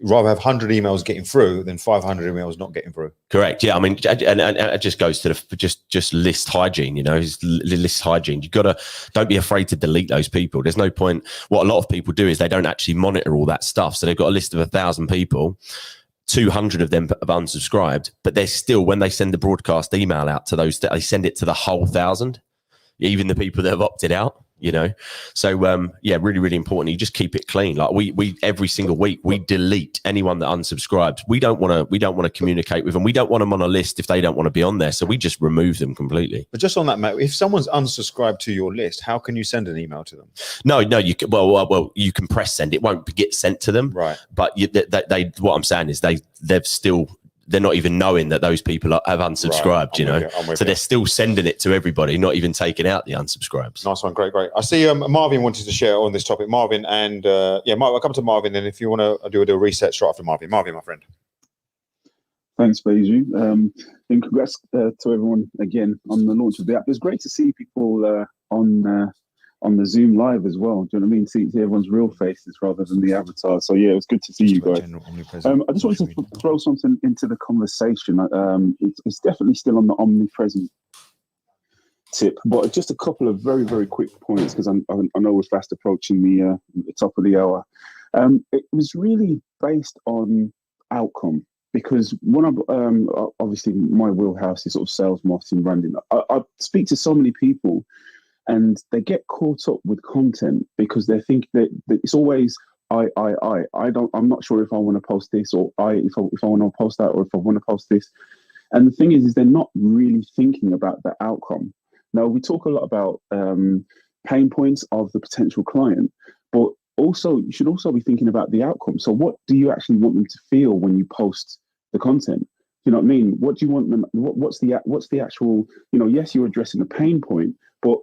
B: rather have 100 emails getting through than 500 emails not getting through.
I: Correct. Yeah. I mean, and it just goes to the just list hygiene, list hygiene. Don't be afraid to delete those people. There's no point. What a lot of people do is they don't actually monitor all that stuff. So they've got a list of 1,000 people, 200 of them have unsubscribed, but they're still, when they send the broadcast email out to those, they send it to the whole 1,000, even the people that have opted out. So really, really important. You just keep it clean. Like we every single week we delete anyone that unsubscribes. We don't want to communicate with them. We don't want them on a list if they don't want to be on there. So we just remove them completely.
B: But just on that, Matt, if someone's unsubscribed to your list, how can you send an email to them?
I: No, you can. Well, you can press send. It won't get sent to them.
B: Right.
I: But they what I'm saying is they're not even knowing that those people have unsubscribed,
B: right.
I: So they're still sending it to everybody, not even taking out the unsubscribes.
B: Nice one. Great. I see Marvin wanted to share on this topic. Marvin, and I'll come to Marvin, and if you want to do a reset straight after Marvin, my friend.
K: Thanks, Beju. And congrats to everyone again on the launch of the app. It's great to see people on the Zoom live as well. Do you know what I mean? See everyone's real faces rather than the avatar. So yeah, it was good to see you guys. I just wanted to throw something into the conversation. It's definitely still on the omnipresent tip, but just a couple of very, very quick points, because I know we're fast approaching the top of the hour. It was really based on outcome, because one of obviously my wheelhouse is sort of sales, marketing, branding. I speak to so many people, and they get caught up with content because they think that it's always I'm not sure if I want to post this, or if I want to post that, or if I want to post this. And the thing is they're not really thinking about the outcome. Now, we talk a lot about pain points of the potential client, but also you should also be thinking about the outcome. So what do you actually want them to feel when you post the content? You know what I mean? What do you want them? What's the actual? Yes, you're addressing a pain point, but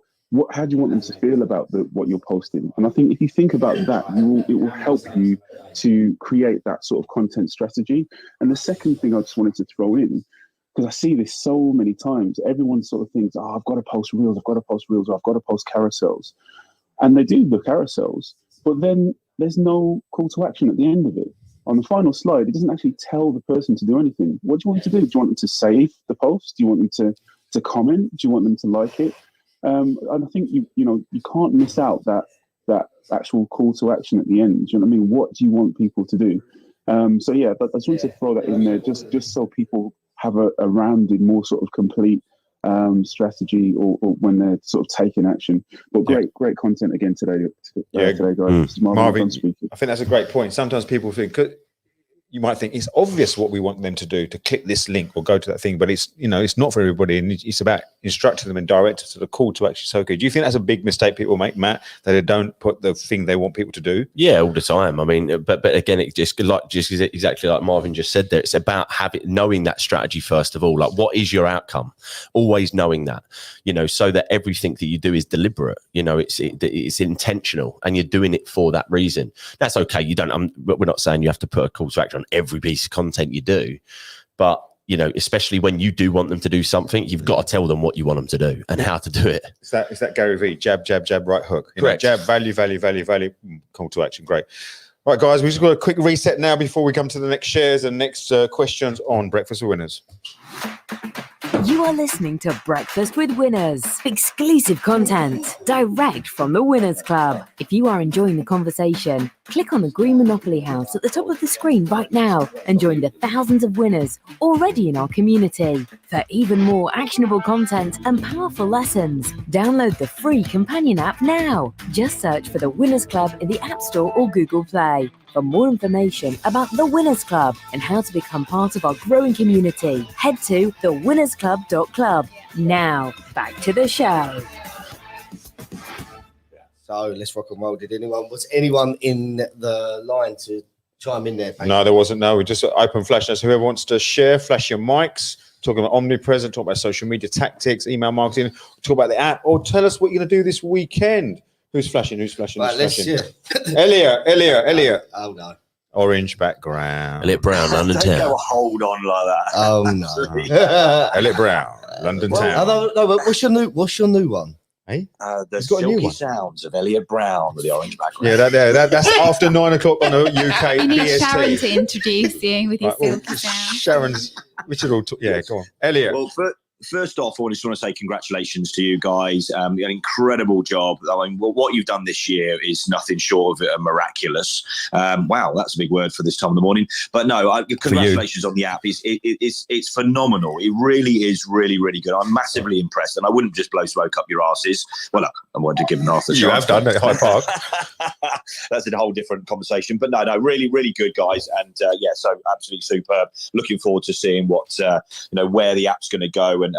K: how do you want them to feel about what you're posting? And I think if you think about that, it will help you to create that sort of content strategy. And the second thing I just wanted to throw in, because I see this so many times, everyone sort of thinks, I've got to post reels, or I've got to post carousels. And they do the carousels, but then there's no call to action at the end of it. On the final slide, it doesn't actually tell the person to do anything. What do you want them to do? Do you want them to save the post? Do you want them to comment? Do you want them to like it? And I think you can't miss out that actual call to action at the end. Do you know what I mean? What do you want people to do? So yeah, but I just wanted to throw that in there, just so people have a rounded, more sort of complete strategy, or when they're sort of taking action. But great content again today, guys.
B: Marvin, I think that's a great point. Sometimes people think, you might think it's obvious what we want them to do, to click this link or go to that thing, but it's not for everybody, and it's about instructing them and directing to the call to action. So okay, do you think that's a big mistake people make, Matt, that they don't put the thing they want people to do?
I: Yeah, all the time. I mean, but again, it just exactly like Marvin just said there. It's about knowing that strategy first of all. Like, what is your outcome? Always knowing that, so that everything that you do is deliberate. It's intentional, and you're doing it for that reason. That's okay. We're not saying you have to put a call to action on every piece of content you do, but you know, especially when you do want them to do something, you've got to tell them what you want them to do and how to do it.
B: Is that Gary Vee? Jab, jab, jab, right hook. You know,
I: Correct.
B: jab, value, value, value, value. Call to action. Great. All right, guys, we've just got a quick reset now before we come to the next shares and next questions on Breakfast with Winners.
J: You are listening to Breakfast with Winners. Exclusive content direct from the Winners Club. If you are enjoying the conversation, click on the green Monopoly house at the top of the screen right now and join the thousands of winners already in our community. For even more actionable content and powerful lessons, download the free companion app now. Just search for the Winners Club in the App Store or Google Play. For more information about the Winners Club and how to become part of our growing community, head to thewinnersclub.club. Now, back to the show.
D: So let's rock and roll. Was anyone in the line to chime in there?
B: No, there wasn't. No, we just open flash. So whoever wants to share, flash your mics. Talking about omnipresent, talk about social media tactics, email marketing, talk about the app, or tell us what you're going to do this weekend. Who's flashing? Who's flashing?
D: Right,
B: who's flashing?
D: Elliot.
B: Oh no. Orange background.
I: Elliot Brown, London
M: Don't
I: Town.
M: go hold on like that.
D: Oh no.
B: Elliot Brown, London Town.
D: No, but what's your new one?
B: Hey?
M: The
B: got a new
M: silky
B: one.
M: sounds of Elliot Brown with the orange background.
B: Yeah, that's after 9 o'clock on the UK
C: You need
B: PST.
C: Sharon to introduce you with your
B: Right, well,
C: silky sound.
B: Sharon's. We should all talk. Yeah, go on, Elliot.
M: Well, first off, I just want to say congratulations to you guys. An incredible job. I mean, what you've done this year is nothing short of miraculous. Wow, that's a big word for this time of the morning. But no, congratulations on the app. It's phenomenal. It really is really, really good. I'm massively impressed, and I wouldn't just blow smoke up your asses. Well, I wanted to give them half the
B: You have done at Hyde Park.
M: That's a whole different conversation. But no, really, really good, guys. And so absolutely superb. Looking forward to seeing what where the app's going to go and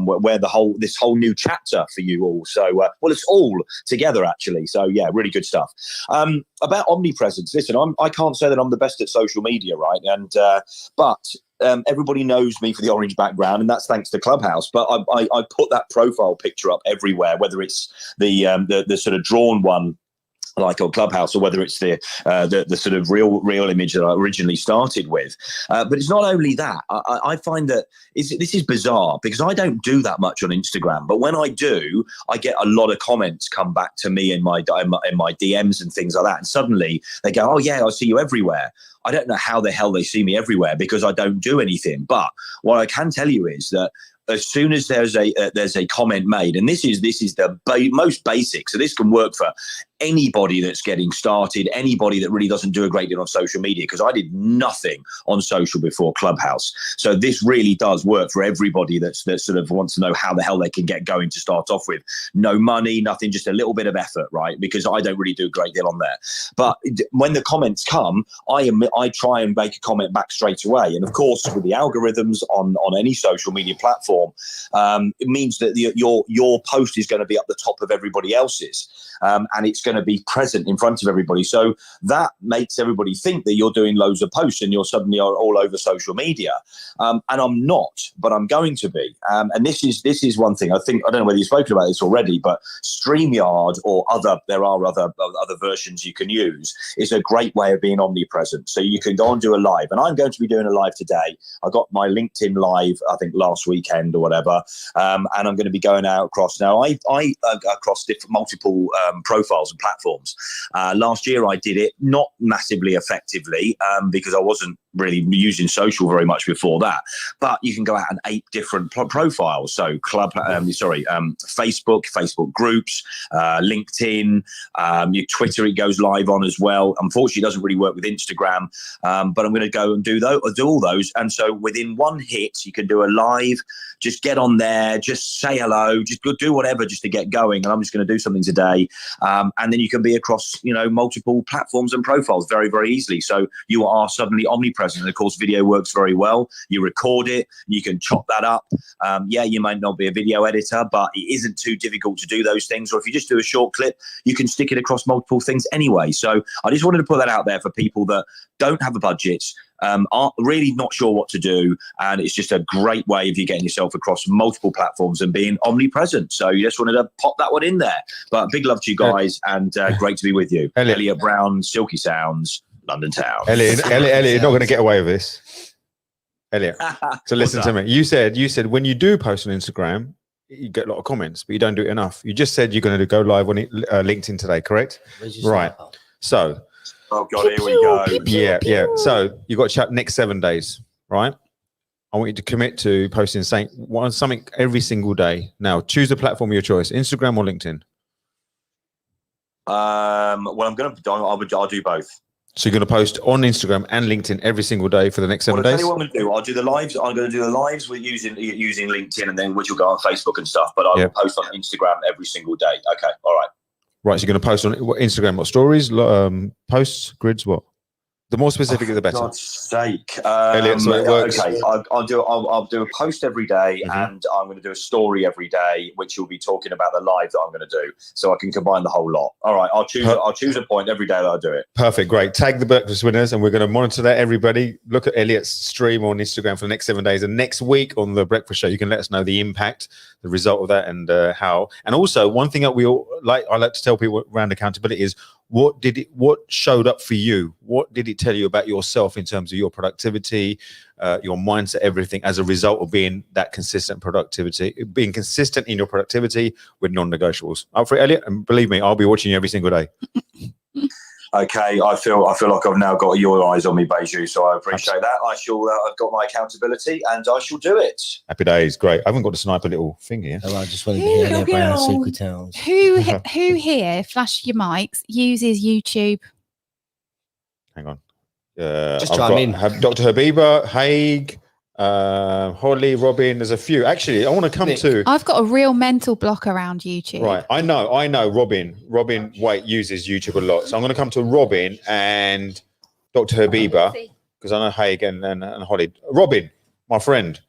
M: where this whole new chapter for you all. So it's all together actually. So yeah, really good stuff. About omnipresence. Listen, I can't say that I'm the best at social media, right? And but everybody knows me for the orange background, and that's thanks to Clubhouse. But I put that profile picture up everywhere, whether it's the sort of drawn one like on Clubhouse, or whether it's the sort of real image that I originally started with. But it's not only that. I find that this is bizarre because I don't do that much on Instagram, but when I do, I get a lot of comments come back to me in my DMs and things like that, and suddenly they go, "Oh yeah, I see you everywhere." I don't know how the hell they see me everywhere because I don't do anything. But what I can tell you is that as soon as there's a comment made, and this is the most basic, so this can work for anybody that's getting started, anybody that really doesn't do a great deal on social media, because I did nothing on social before Clubhouse. So this really does work for everybody that sort of wants to know how the hell they can get going to start off with. No money, nothing, just a little bit of effort, right? Because I don't really do a great deal on there. But when the comments come, I try and make a comment back straight away. And of course, with the algorithms on any social media platform, it means that your post is going to be up the top of everybody else's. And it's going to be present in front of everybody. So that makes everybody think that you're doing loads of posts and you're suddenly all over social media. And I'm not, but I'm going to be. And this is one thing. I don't know whether you've spoken about this already, but StreamYard or there are other versions you can use, is a great way of being omnipresent. So you can go and do a live. And I'm going to be doing a live today. I got my LinkedIn live, I think last weekend or whatever. And I'm going to be going out across now. I across multiple profiles and platforms. Last year I did it not massively effectively because I wasn't really using social very much before that. But you can go out and 8 different profiles. So Facebook groups, LinkedIn, your Twitter it goes live on as well. Unfortunately, it doesn't really work with Instagram. But I'm going to go and do all those. And so within one hit, you can do a live. Just get on there, just say hello, just go do whatever just to get going. And I'm just going to do something today. And then you can be across, multiple platforms and profiles very, very easily. So you are suddenly omnipresent. And of course, video works very well. You record it, you can chop that up. You might not be a video editor, but it isn't too difficult to do those things. Or if you just do a short clip, you can stick it across multiple things anyway. So I just wanted to put that out there for people that don't have a budget, are really not sure what to do, and it's just a great way of you getting yourself across multiple platforms and being omnipresent. So you just wanted to pop that one in there. But big love to you guys, and great to be with you. Elliot Brown, Silky Sounds, London Town.
B: Elliot, you're not going to get away with this. Elliot. So listen to me. You said when you do post on Instagram, you get a lot of comments, but you don't do it enough. You just said you're going to go live on LinkedIn today, correct? Right. So.
M: Oh God, here we go.
B: Yeah. So you got to chat next 7 days, right? I want you to commit to posting something every single day. Now, choose a platform of your choice: Instagram or LinkedIn.
M: Well, I'll do both.
B: So you're going to post on Instagram and LinkedIn every single day for the next 7 days?
M: I'll tell you what I'm going to do. I'll do the lives. I'm going to do the lives with using LinkedIn, and then which will go on Facebook and stuff. But I will post on Instagram every single day. Okay, all right.
B: Right, so you're going to post on Instagram what stories, posts, grids, what? The more specific, the better.
M: For God's sake.
B: Elliot, so it works.
M: Okay, I'll do a post every day, and I'm going to do a story every day, which will be talking about the live that I'm going to do, so I can combine the whole lot. All right, I'll choose a point every day that I do it.
B: Perfect, great. Tag the breakfast winners, and we're going to monitor that. Everybody, look at Elliot's stream on Instagram for the next 7 days, and next week on the breakfast show, you can let us know the impact, the result of that, and how. And also, one thing that I like to tell people around accountability is what showed up for you? What did it tell you about yourself in terms of your productivity, your mindset, everything as a result of being that consistent productivity, being consistent in your productivity with non-negotiables? Up for it, Elliot, and believe me, I'll be watching you every single day.
M: Okay, I feel like I've now got your eyes on me, Beju, so I appreciate that. I've got my accountability, and I shall do it.
B: Happy days, great. I haven't got to snipe a little thing here.
D: Oh, I just wanted to hear Elliot Brown's secret tales.
C: Who here, flash your mics, uses YouTube?
B: Hang on.
D: Just chime in.
B: Dr. Habiba, Haig, Holly, Robin. There's a few. Actually, I want to come to.
C: I've got a real mental block around YouTube.
B: Right, I know. Robin Waite uses YouTube a lot, so I'm going to come to Robin and Dr. Habiba because I know Haig and Holly. Robin, my friend,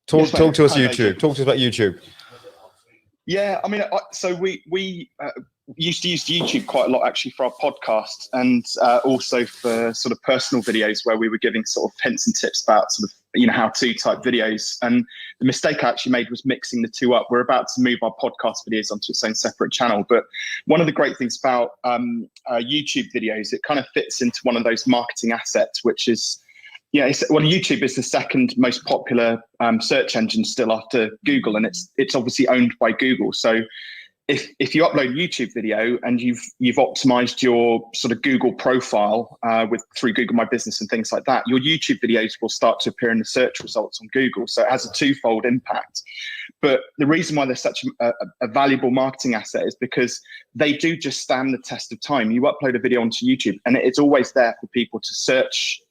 B: talk to us YouTube. Talk to us about YouTube.
N: Yeah, I mean, so we used to use YouTube quite a lot actually for our podcast, and also for sort of personal videos where we were giving sort of hints and tips about sort of how-to type videos. And the mistake I actually made was mixing the two up. We're about to move our podcast videos onto its own separate channel, but one of the great things about YouTube videos, it kind of fits into one of those marketing assets, which is YouTube is the second most popular search engine still after Google, and it's obviously owned by Google. So if you upload a YouTube video and you've optimized your sort of Google profile through Google My Business and things like that, your YouTube videos will start to appear in the search results on Google. So it has a twofold impact. But the reason why they're such a valuable marketing asset is because they do just stand the test of time. You upload a video onto YouTube and it's always there for people to search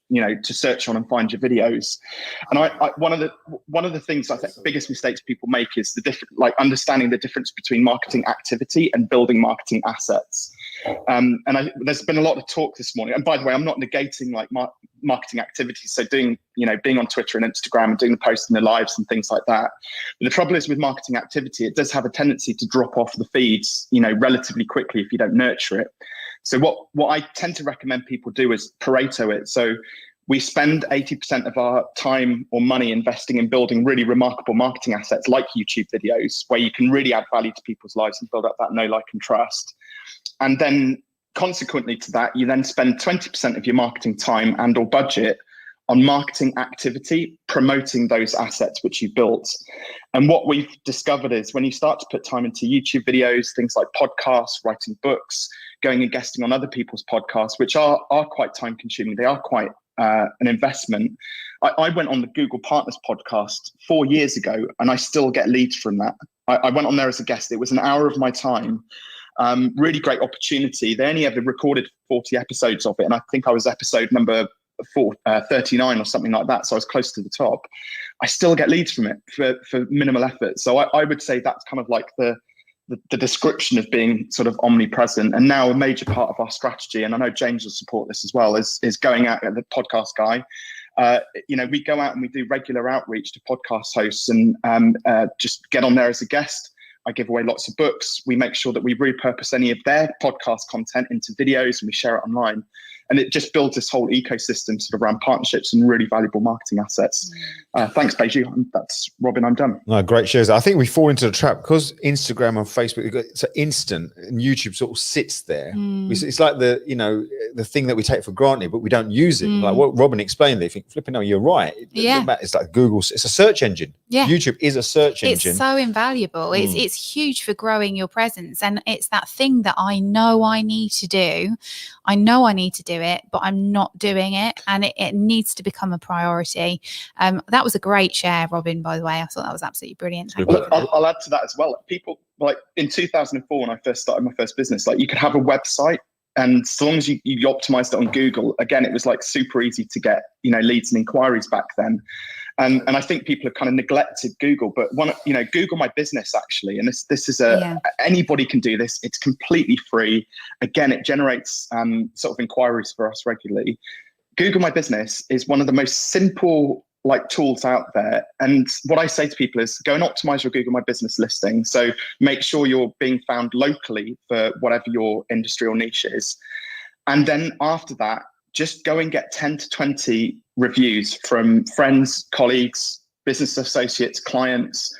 N: on and find your videos. And one of the things I think biggest mistakes people make is understanding the difference between marketing activity and building marketing assets. There's been a lot of talk this morning. And by the way, I'm not negating marketing activities. So being on Twitter and Instagram and doing the posts and the lives and things like that. But the trouble is with marketing activity, it does have a tendency to drop off the feeds, relatively quickly if you don't nurture it. So what I tend to recommend people do is Pareto it. So we spend 80% of our time or money investing in building really remarkable marketing assets like YouTube videos, where you can really add value to people's lives and build up that know, like, and trust. And then consequently to that, you then spend 20% of your marketing time and or budget on marketing activity, promoting those assets which you built. And what we've discovered is when you start to put time into YouTube videos, things like podcasts, writing books, going and guesting on other people's podcasts, which are quite time consuming. They are quite an investment. I went on the Google Partners podcast 4 years ago and I still get leads from that. I went on there as a guest. It was an hour of my time. Really great opportunity. They only ever recorded 40 episodes of it. And I think I was episode number 39 or something like that. So I was close to the top. I still get leads from it for minimal effort. So I would say that's kind of like the description of being sort of omnipresent. And now a major part of our strategy, and I know James will support this as well, is going out at the podcast guy. We go out and we do regular outreach to podcast hosts and just get on there as a guest. I give away lots of books. We make sure that we repurpose any of their podcast content into videos and we share it online. and it just builds this whole ecosystem sort of around partnerships and really valuable marketing assets. Thanks, Beju. That's Robin. I'm done.
B: No, great shares. I think we fall into the trap because Instagram and Facebook, it's instant, and YouTube sort of sits there. It's like the thing that we take for granted, but we don't use it. Like what Robin explained, they think, flipping, no, you're right. It's like Google. It's a search engine.
C: Yeah.
B: YouTube is a search engine.
C: It's so invaluable. It's huge for growing your presence, and it's that thing that I know I need to do. I know I need to do it, but I'm not doing it, and it needs to become a priority. That was a great share, Robin, by the way. I thought that was absolutely brilliant. Thank you.
N: I'll add to that as well. People, like in 2004, when I first started my first business, like you could have a website, and as long as you optimized it on Google, again, it was like super easy to get, leads and inquiries back then. And I think people have kind of neglected Google, but Google My Business actually, and this is anybody can do this. It's completely free. Again, it generates sort of inquiries for us regularly. Google My Business is one of the most simple tools out there. And what I say to people is go and optimize your Google My Business listing. So make sure you're being found locally for whatever your industry or niche is. And then after that, just go and get 10 to 20 reviews from friends, colleagues, business associates, clients,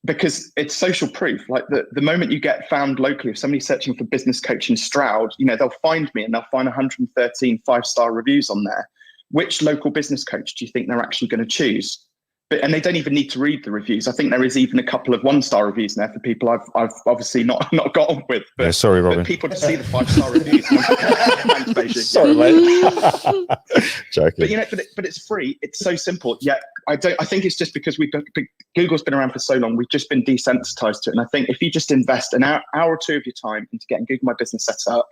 N: because it's social proof. Like the moment you get found locally, if somebody's searching for business coaching Stroud, they'll find me and they'll find 113 5-star reviews on there. Which local business coach do you think they're actually going to choose? And they don't even need to read the reviews. I think there is even a couple of 1-star reviews in there for people I've obviously not got on with. But,
B: sorry, Robin.
N: But people just see the 5-star reviews. Thanks, Beijing.
B: Sorry, mate. Joking.
N: But it's free. It's so simple. Yeah, I think it's just because Google's been around for so long. We've just been desensitized to it. And I think if you just invest an hour or two of your time into getting Google My Business set up,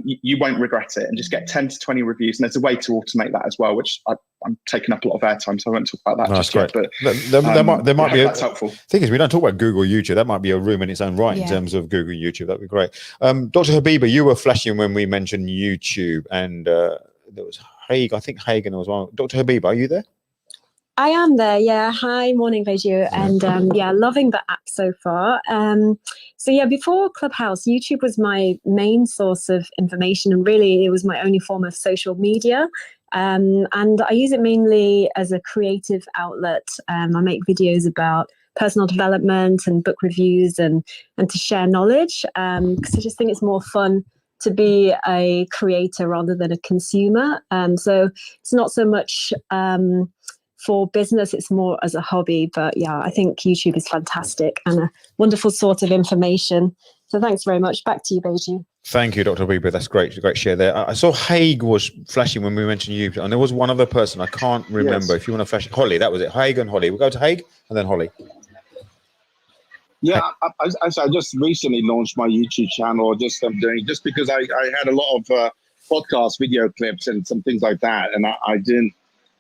N: you won't regret it, and just get 10 to 20 reviews. And there's a way to automate that as well, which I'm taking up a lot of airtime, so I won't talk about that just yet. But
B: there might be
N: that's helpful.
B: Thing is, we don't talk about Google YouTube. That might be a room in its own right in terms of Google YouTube. That'd be great. Dr. Habiba, you were flashing when we mentioned YouTube, and there was Haig. I think Hagen was one. Dr. Habiba, are you there?
G: I am there, yeah. Hi, morning, Beju. And loving the app so far. Before Clubhouse, YouTube was my main source of information, and really it was my only form of social media. And I use it mainly as a creative outlet. I make videos about personal development and book reviews and to share knowledge, because I just think it's more fun to be a creator rather than a consumer. So it's not so much for business, it's more as a hobby. But yeah, I think YouTube is fantastic and a wonderful source of information. So thanks very much. Back to you, Beju.
B: Thank you, Dr. Bieber. That's great share there. I saw Haig was flashing when we mentioned you, and there was one other person I can't remember. If you want to flash, Holly, that was it. Haig and Holly. We'll go to Haig and then Holly.
E: Yeah, I just recently launched my YouTube channel. Just because I had a lot of podcast video clips and some things like that, and I didn't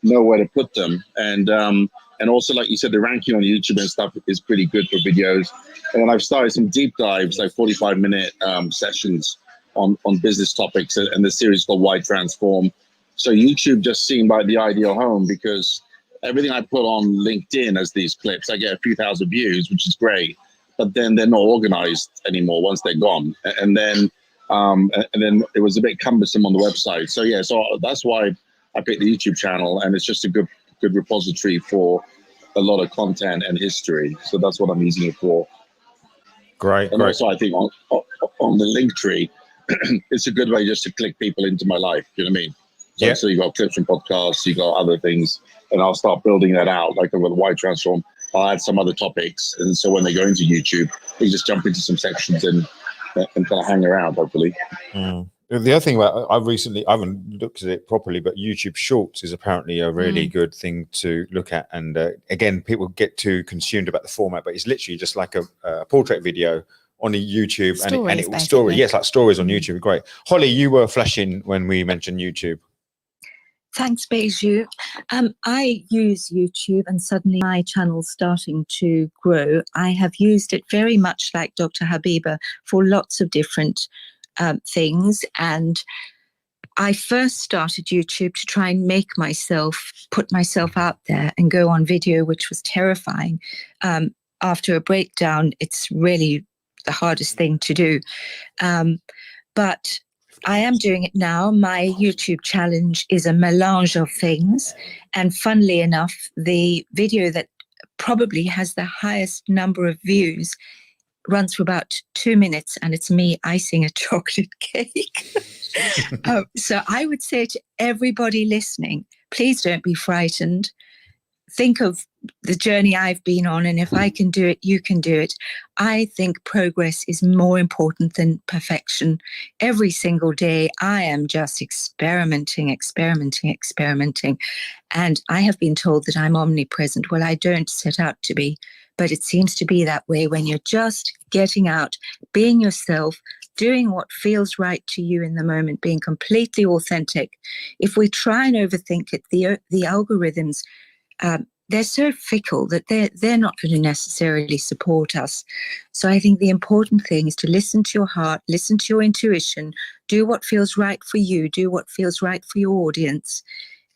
E: know where to put them. And also, like you said, the ranking on YouTube and stuff is pretty good for videos. And I've started some deep dives, like 45-minute sessions on business topics, and the series called Why Transform. So YouTube just seemed like the ideal home, because everything I put on LinkedIn as these clips, I get a few thousand views, which is great. But then they're not organized anymore once they're gone. And then it was a bit cumbersome on the website. So yeah, so that's why I picked the YouTube channel, and it's just a good repository for a lot of content and history. So that's what I'm using it for.
B: Great.
E: Also, I think on the link tree, it's a good way just to click people into my life. You know what I mean? So you got clips from podcasts, you got other things, and I'll start building that out. Like with Why Transform, I'll add some other topics, and so when they go into YouTube, they just jump into some sections and kind of hang around, hopefully.
B: The other thing about I haven't looked at it properly, but YouTube Shorts is apparently a really good thing to look at. And again, people get too consumed about the format, but it's literally just like a portrait video on a YouTube,
C: Stories,
B: and it will story. Yes, like stories on YouTube. Great. Holly, you were flashing when we mentioned YouTube.
V: Thanks, Beju. I use YouTube, and suddenly my channel's starting to grow. I have used it very much like Dr. Habiba for lots of different things. And I first started YouTube to try and put myself out there and go on video, which was terrifying. After a breakdown, it's really the hardest thing to do. But I am doing it now. My YouTube challenge is a melange of things. And funnily enough, the video that probably has the highest number of views runs for about 2 minutes, and it's me icing a chocolate cake. So I would say to everybody listening, please don't be frightened. Think of the journey I've been on, and if I can do it, you can do it. I think progress is more important than perfection. Every single day, I am just experimenting. And I have been told that I'm omnipresent. Well, I don't set out to be, but it seems to be that way when you're just getting out, being yourself, doing what feels right to you in the moment, being completely authentic. If we try and overthink it, the algorithms, they're so fickle that they're not going to necessarily support us. So I think the important thing is to listen to your heart, listen to your intuition, do what feels right for you, do what feels right for your audience,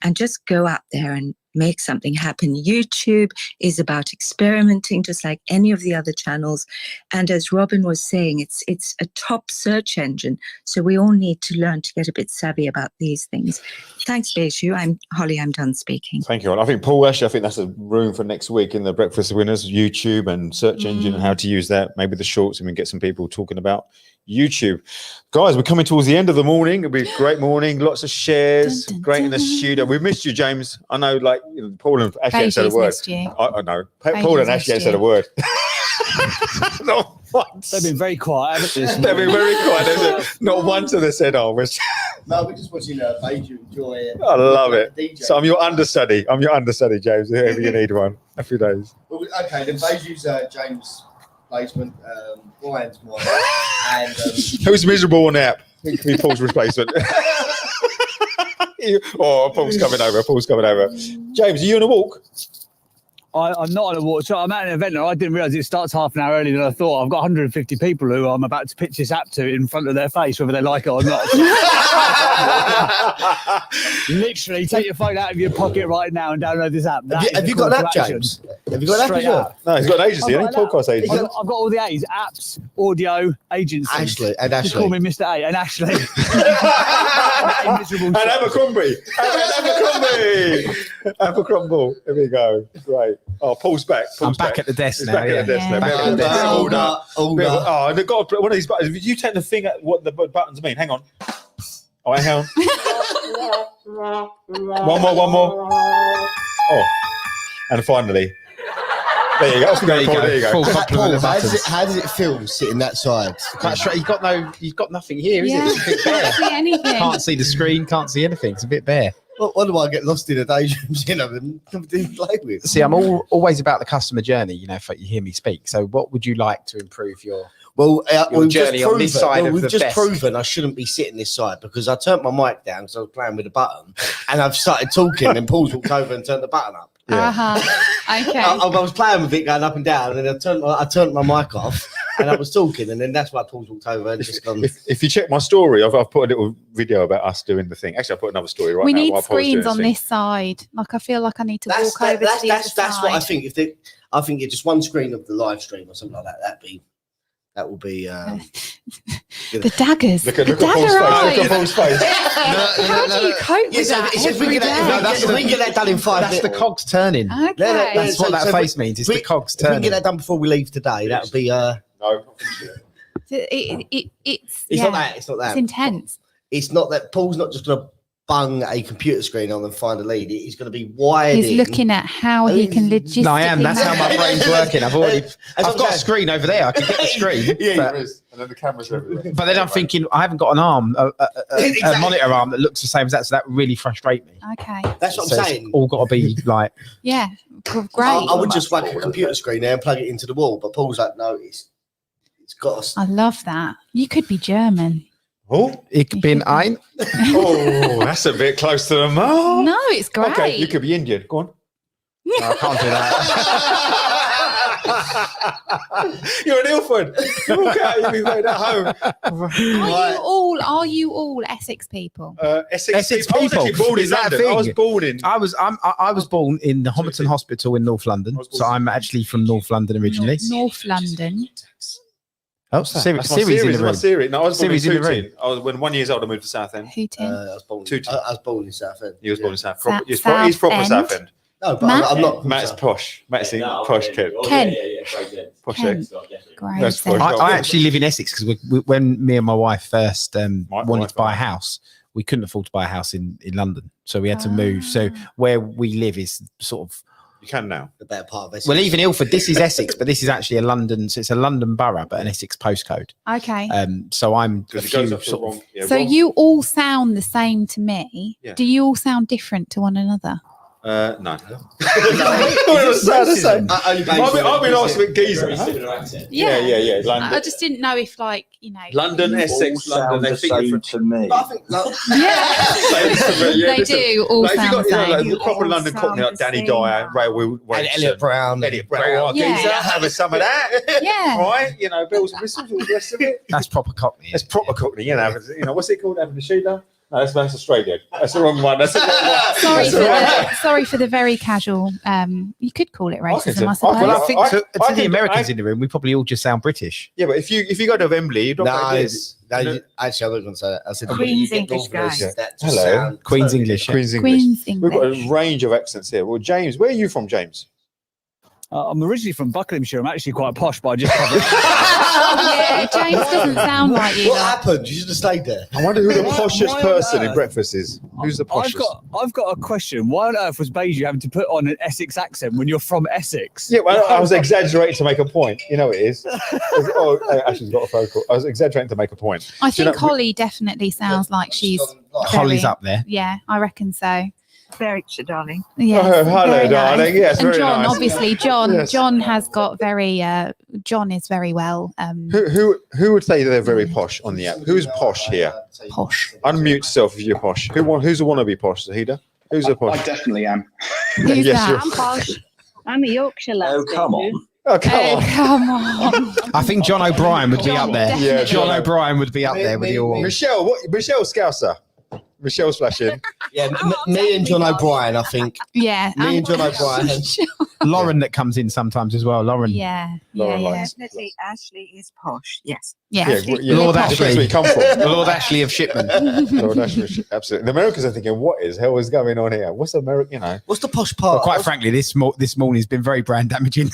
V: and just go out there and make something happen. YouTube is about experimenting, just like any of the other channels. And as Robin was saying, it's a top search engine. So we all need to learn to get a bit savvy about these things. Thanks, Beju. I'm Holly. I'm done speaking.
B: Thank you. I think Paul, actually, I think that's a room for next week in the Breakfast of Winners, YouTube and search engine and how to use that. Maybe the shorts, and we can get some people talking about YouTube. Guys, we're coming towards the end of the morning. It'll be a great morning. Lots of shares. Great in the studio. We missed you, James. I know, like, Paul and Ashley ain't said a word. I know. Paul and Ashley ain't said a word. Not once.
H: They've been very quiet, haven't they?
B: They've been very quiet. Not once have they said, "Oh, we're."
D: No, we're just watching Beju enjoy it.
B: I love it. So I'm your understudy. James. Whoever you need one. Happy days.
D: Well, okay, then Beju's James' placement. Brian's mine. And
B: who's miserable on the app? It can be Paul's replacement. Paul's coming over. James, are you on a walk?
H: I'm not on a walk. So I'm at an event now. I didn't realise it starts half an hour earlier than I thought. I've got 150 people who I'm about to pitch this app to in front of their face, whether they like it or not. Literally, take your phone out of your pocket right now and download this app.
D: Have you got an app, James? Have you got an app as well?
B: No, he's got an agency, podcast agency.
H: I've got all the A's: apps, audio, agency.
D: Ashley.
H: Just call me Mr. A and Ashley.
B: And Abercrombie. Abercrombie. Here we go. Great. Oh, Paul's back.
A: I'm back at the desk now.
B: Back at the desk now. Back at the desk. Oh, and they've got one of these buttons. If you take the thing at what the buttons mean, hang on. Oh, hang on. One more. Oh, and finally. There you go. There you go.
D: Paul, how does it feel sitting that side?
A: You've got nothing here, is it? It's a bit bare.
C: Can't see anything.
A: Can't see the screen. Can't see anything. It's a bit bare.
D: Why do I get lost in a daydream, and nothing to play with?
A: See, I'm always about the customer journey, if you hear me speak. So what would you like to improve your journey on this side of the
D: We've just
A: desk?
D: proven I shouldn't be sitting this side because I turned my mic down because I was playing with the button and I've started talking and Paul's walked over and turned the button up.
C: Okay.
D: I was playing with it going up and down and then I turned my mic off and I was talking and then that's why Paul's walked over and just gone.
B: If you check my story, I've put a little video about us doing the thing. Actually, I put another story right now.
C: We need screens on this side. Like, I feel like I need to walk over to the other
D: That's
C: side.
D: what I think. I think it's just one screen of the live stream or something like that. That will be
C: the daggers.
B: Look at Paul's face.
C: How do you cope with that?
D: If we can get that done in 5 minutes.
A: That's the cogs turning.
C: Okay.
A: That's what that face means. It's the cogs turning.
D: If we can get that done before we leave today, that would be.
B: No.
C: It's
D: not that. It's
C: It's intense.
D: It's not that Paul's not just going to bung a computer screen on and find a lead. He's going to be wired.
C: He's looking at how he can logistically.
A: No, I am. That's how my brain's working. I've got a screen over there. I can get the screen.
B: And then the camera's everywhere.
A: But then I'm thinking, I haven't got an arm, a monitor arm that looks the same as that. So that would really frustrate me.
C: Okay.
D: That's what I'm saying.
A: It's all got to be like.
C: Yeah. Great.
D: I would just whack a computer screen there and plug it into the wall. But Paul's like, no, it's got.
C: I love that. You could be German.
B: Oh,
A: ich bin ein.
B: Oh, that's a bit close to the mark.
C: No, it's great.
B: Okay, you could be Indian. Go on.
A: No, I can't do that.
B: You're an Ilford. Walk out, you'll be made at home.
C: Are you all Essex people?
B: Essex people. I was actually born in London. I was born in
A: the Homerton Hospital in North London. So I'm actually from North London originally.
C: North London.
A: Oh,
B: That's my
A: Siri's in the
B: my
A: room.
B: Siri. No, I was born in
A: Siri's in the room.
B: Tooting. I was when 1 year old. I moved to Southend.
C: Hooting.
D: I was born in Southend.
B: He was born in South.
C: Sa-
B: He's proper
C: Southend.
B: Southend.
D: No, but
C: Matt?
D: I'm not.
B: Matt's posh. Matt's posh kid.
C: Ken.
B: Posh
C: Ken.
B: ex.
C: Great.
B: That's posh.
A: I actually live in Essex because when me and my wife first wanted to buy a house, we couldn't afford to buy a house in London, so we had to move. So where we live is sort of.
B: You can now.
D: The better part of Essex.
A: Well, even Ilford, this is Essex, but this is actually a London. So it's a London borough, but an Essex postcode.
C: Okay.
A: So I'm a
B: It goes
A: few
B: up to
A: sort
B: wrong.
A: of.
B: Yeah,
C: So
B: wrong.
C: you all sound the same to me.
B: Yeah.
C: Do you all sound different to one another?
B: No.
D: I've
B: I've been asked with geezer. Yeah. London.
C: I just didn't know if, like,
B: London, Essex, London. They think different
M: to me.
D: I think
C: They do all
B: Like, if you
C: sound
B: got,
C: the same.
B: like, the proper London Cockney, like Danny Dyer, Ray
D: And Elliot Brown.
B: Elliot Brown.
C: Yeah.
B: Geezer, having some of that.
C: Yeah.
B: Right? Bells and whistles, all the rest of it.
A: That's proper Cockney.
B: That's proper Cockney, what's it called? Having a shooter? No, that's Australian. That's the wrong one. That's the wrong one.
C: Sorry for the very casual. You could call it racism, I suppose.
A: Well, I think to
B: I
A: the
B: think-
A: Americans in the room, we probably all just sound British.
B: Yeah, but if you go to Wembley, you don't like this.
D: Actually, I was going to say that. I said,
R: Queen's
D: you get
R: English
D: Northerners
R: guy.
D: that just
B: Hello.
D: sound
A: Queen's
D: totally
A: English.
B: Queen's English.
C: Queen's
B: We've got
C: English.
B: a range of accents here. Well, James, where are you from, James?
H: I'm originally from Buckinghamshire. I'm actually quite posh, but I just covered.
C: Yeah, James doesn't sound like you.
D: What happened? You should have stayed there.
B: I wonder who the
H: Why-
B: poshest
H: why on
B: person in
H: earth?
B: breakfast is. Who's the poshest?
H: I've got a question. Why on earth was Beju having to put on an Essex accent when you're from Essex?
B: Yeah, well, I was exaggerating to make a point. You know it is. Ashley's got a phone call. I was exaggerating to make a point.
C: I
B: Do you
C: think
B: know-
C: Holly definitely sounds like she's.
A: Holly's
C: very-
A: up there.
C: Yeah, I reckon so.
R: Berwickshire, darling.
C: Yeah.
B: Oh, hello,
C: very
B: darling.
C: nice.
B: Yes,
C: and
B: very
C: John,
B: nice.
C: obviously, John.
B: Yes.
C: John has got very. John is very well.
B: Who would say they're very posh on the app? Who's posh here?
C: Posh.
B: Unmute yourself if you're posh. Who's a wannabe posh? Zahida? Who's a
N: I
B: posh?
N: definitely am.
C: Who's
B: Yes,
C: that?
B: you're-
R: I'm posh. I'm a Yorkshire lad.
M: Oh, come on.
B: Oh, come
C: Oh,
B: on.
C: come on.
A: I think John O'Brien would be up there.
B: Yeah,
A: John
B: John
A: O'Brien would be up there with your.
B: Michelle, Michelle Scouser. Michelle's flashing.
D: Yeah, me and John O'Brien, I think.
C: Yeah.
D: Me and John O'Brien.
A: Lauren that comes in sometimes as well. Lauren.
C: Yeah.
B: Lauren
C: Yeah.
B: likes-
R: Definitely, Ashley is posh. Yes.
C: Yeah.
A: Lord
B: That's where
A: Ashley.
B: we come from.
A: Lord Ashley of Shipman.
B: Lord Ashley, absolutely. The Americans are thinking, what is hell is going on here? What's America?
D: What's the posh
A: Well,
D: part?
A: quite frankly, this morning's been very brand damaging.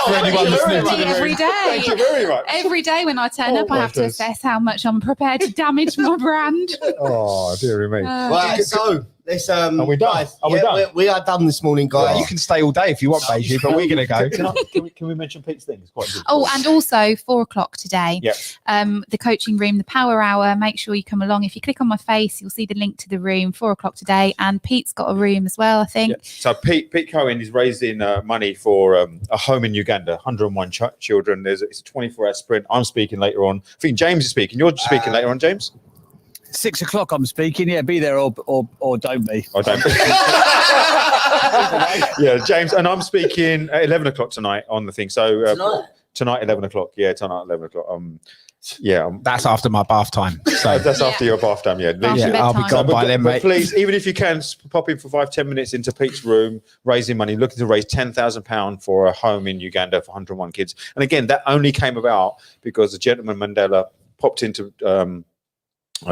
A: For anyone listening to the
C: Every
A: room.
C: day.
B: Thank you very much.
C: Every day when I turn up, I
B: my
C: have to
B: goodness.
C: assess how much I'm prepared to damage my brand.
B: Oh, dear me.
D: Right, so let's
B: Are we done?
D: guys,
B: Are we done?
D: We are done this morning, guys.
A: You can stay all day if you want, Beju, but we're going to go.
B: Can we mention Pete's thing? It's quite good.
C: Oh, and also 4:00 today.
B: Yep.
C: The coaching room, the power hour. Make sure you come along. If you click on my face, you'll see the link to the room. 4:00 today, and Pete's got a room as well, I think.
B: Yeah. So Pete Cohen is raising money for a home in Uganda, 101 children. It's a 24-hour sprint. I'm speaking later on. I think James is speaking. You're speaking later on, James?
H: 6 o'clock. I'm speaking. Yeah, be there or don't be.
B: I don't. Yeah, James, and I'm speaking at 11 o'clock tonight on the thing. So tonight 11 o'clock. Yeah, tonight 11 o'clock.
A: That's after my bath time. So
B: that's after your bath time. Yeah,
A: I'll be gone by then,
B: but
A: mate.
B: please, even if you can, pop in for 5-10 minutes into Pete's room, raising money, looking to raise £10,000 for a home in Uganda for 101 kids. And again, that only came about because the gentleman Mandela popped into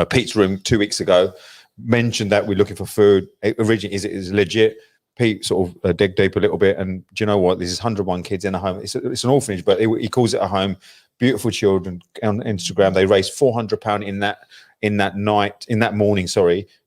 B: Pete's room 2 weeks ago, mentioned that we're looking for food. Originally, is legit. Pete sort of dig deep a little bit, and do you know what? This is 101 kids in a home. It's an orphanage, but he calls it a home. Beautiful children on Instagram. They raised £400 in that morning,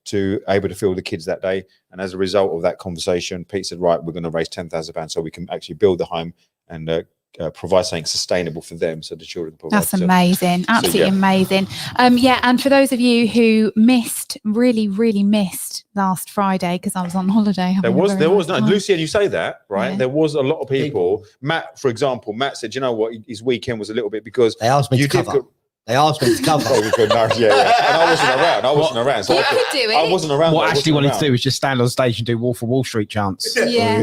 B: to able to fill the kids that day. And as a result of that conversation, Pete said, right, we're going to raise £10,000 so we can actually build the home and provide something sustainable for them, so the children provide.
C: That's amazing. Absolutely amazing. And for those of you who really missed last Friday, because I was on holiday.
B: There was no, Lucy, and you say that, right?
C: Yeah.
B: There was a lot of people. Matt, for example, said, you know what, his weekend was a little bit because
D: they asked me to cover. They asked me to cover.
B: Oh, we could, no, yeah. And I wasn't around. So
C: You could do it.
B: I wasn't around.
A: What
B: I
A: Ashley
B: wasn't
A: wanted
B: around.
A: to do was just stand on stage and do Wolf of Wall Street chants.
C: Yeah.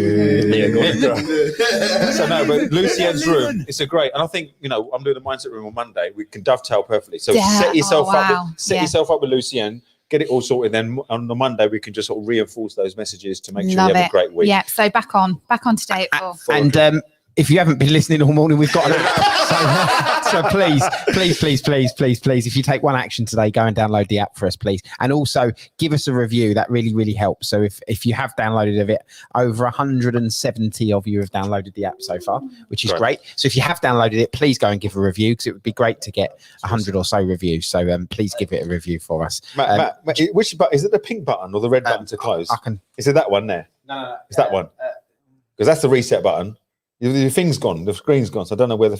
B: So no, but Lucienne's room, it's a great, and I think, I'm doing the mindset room on Monday. We can dovetail perfectly. So set yourself up with Lucienne, get it all sorted. Then on the Monday we can just sort of reinforce those messages to make sure
C: Love
B: you have
C: it.
B: a great week.
C: Yeah. So back on today at 4.
A: And if you haven't been listening all morning, we've got an app. So please, if you take one action today, go and download the app for us, please. And also give us a review. That really, really helps. So if you have downloaded it, over 170 of you have downloaded the app so far, which is great. So if you have downloaded it, please go and give a review, because it would be great to get 100 or so reviews. So please give it a review for us.
B: Matt, which button is it? The pink button or the red button to close? Is it that one there?
A: No.
B: It's that one. Because that's the reset button. The thing's gone. The screen's gone. So I don't know where the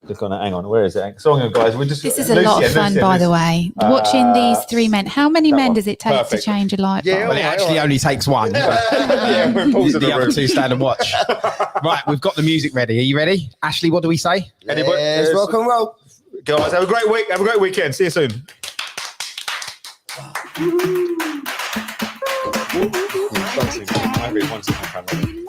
B: click on it. Hang on. Where is it? So guys, we just.
C: This is a lot of fun, by the way. Watching these three men. How many men does it take to change a light bulb?
A: Well, it actually only takes one. The other two stand and watch. Right, we've got the music ready. Are you ready, Ashley? What do we say?
D: Yes, rock and roll,
B: guys. Have a great week. Have a great weekend. See you soon. One second.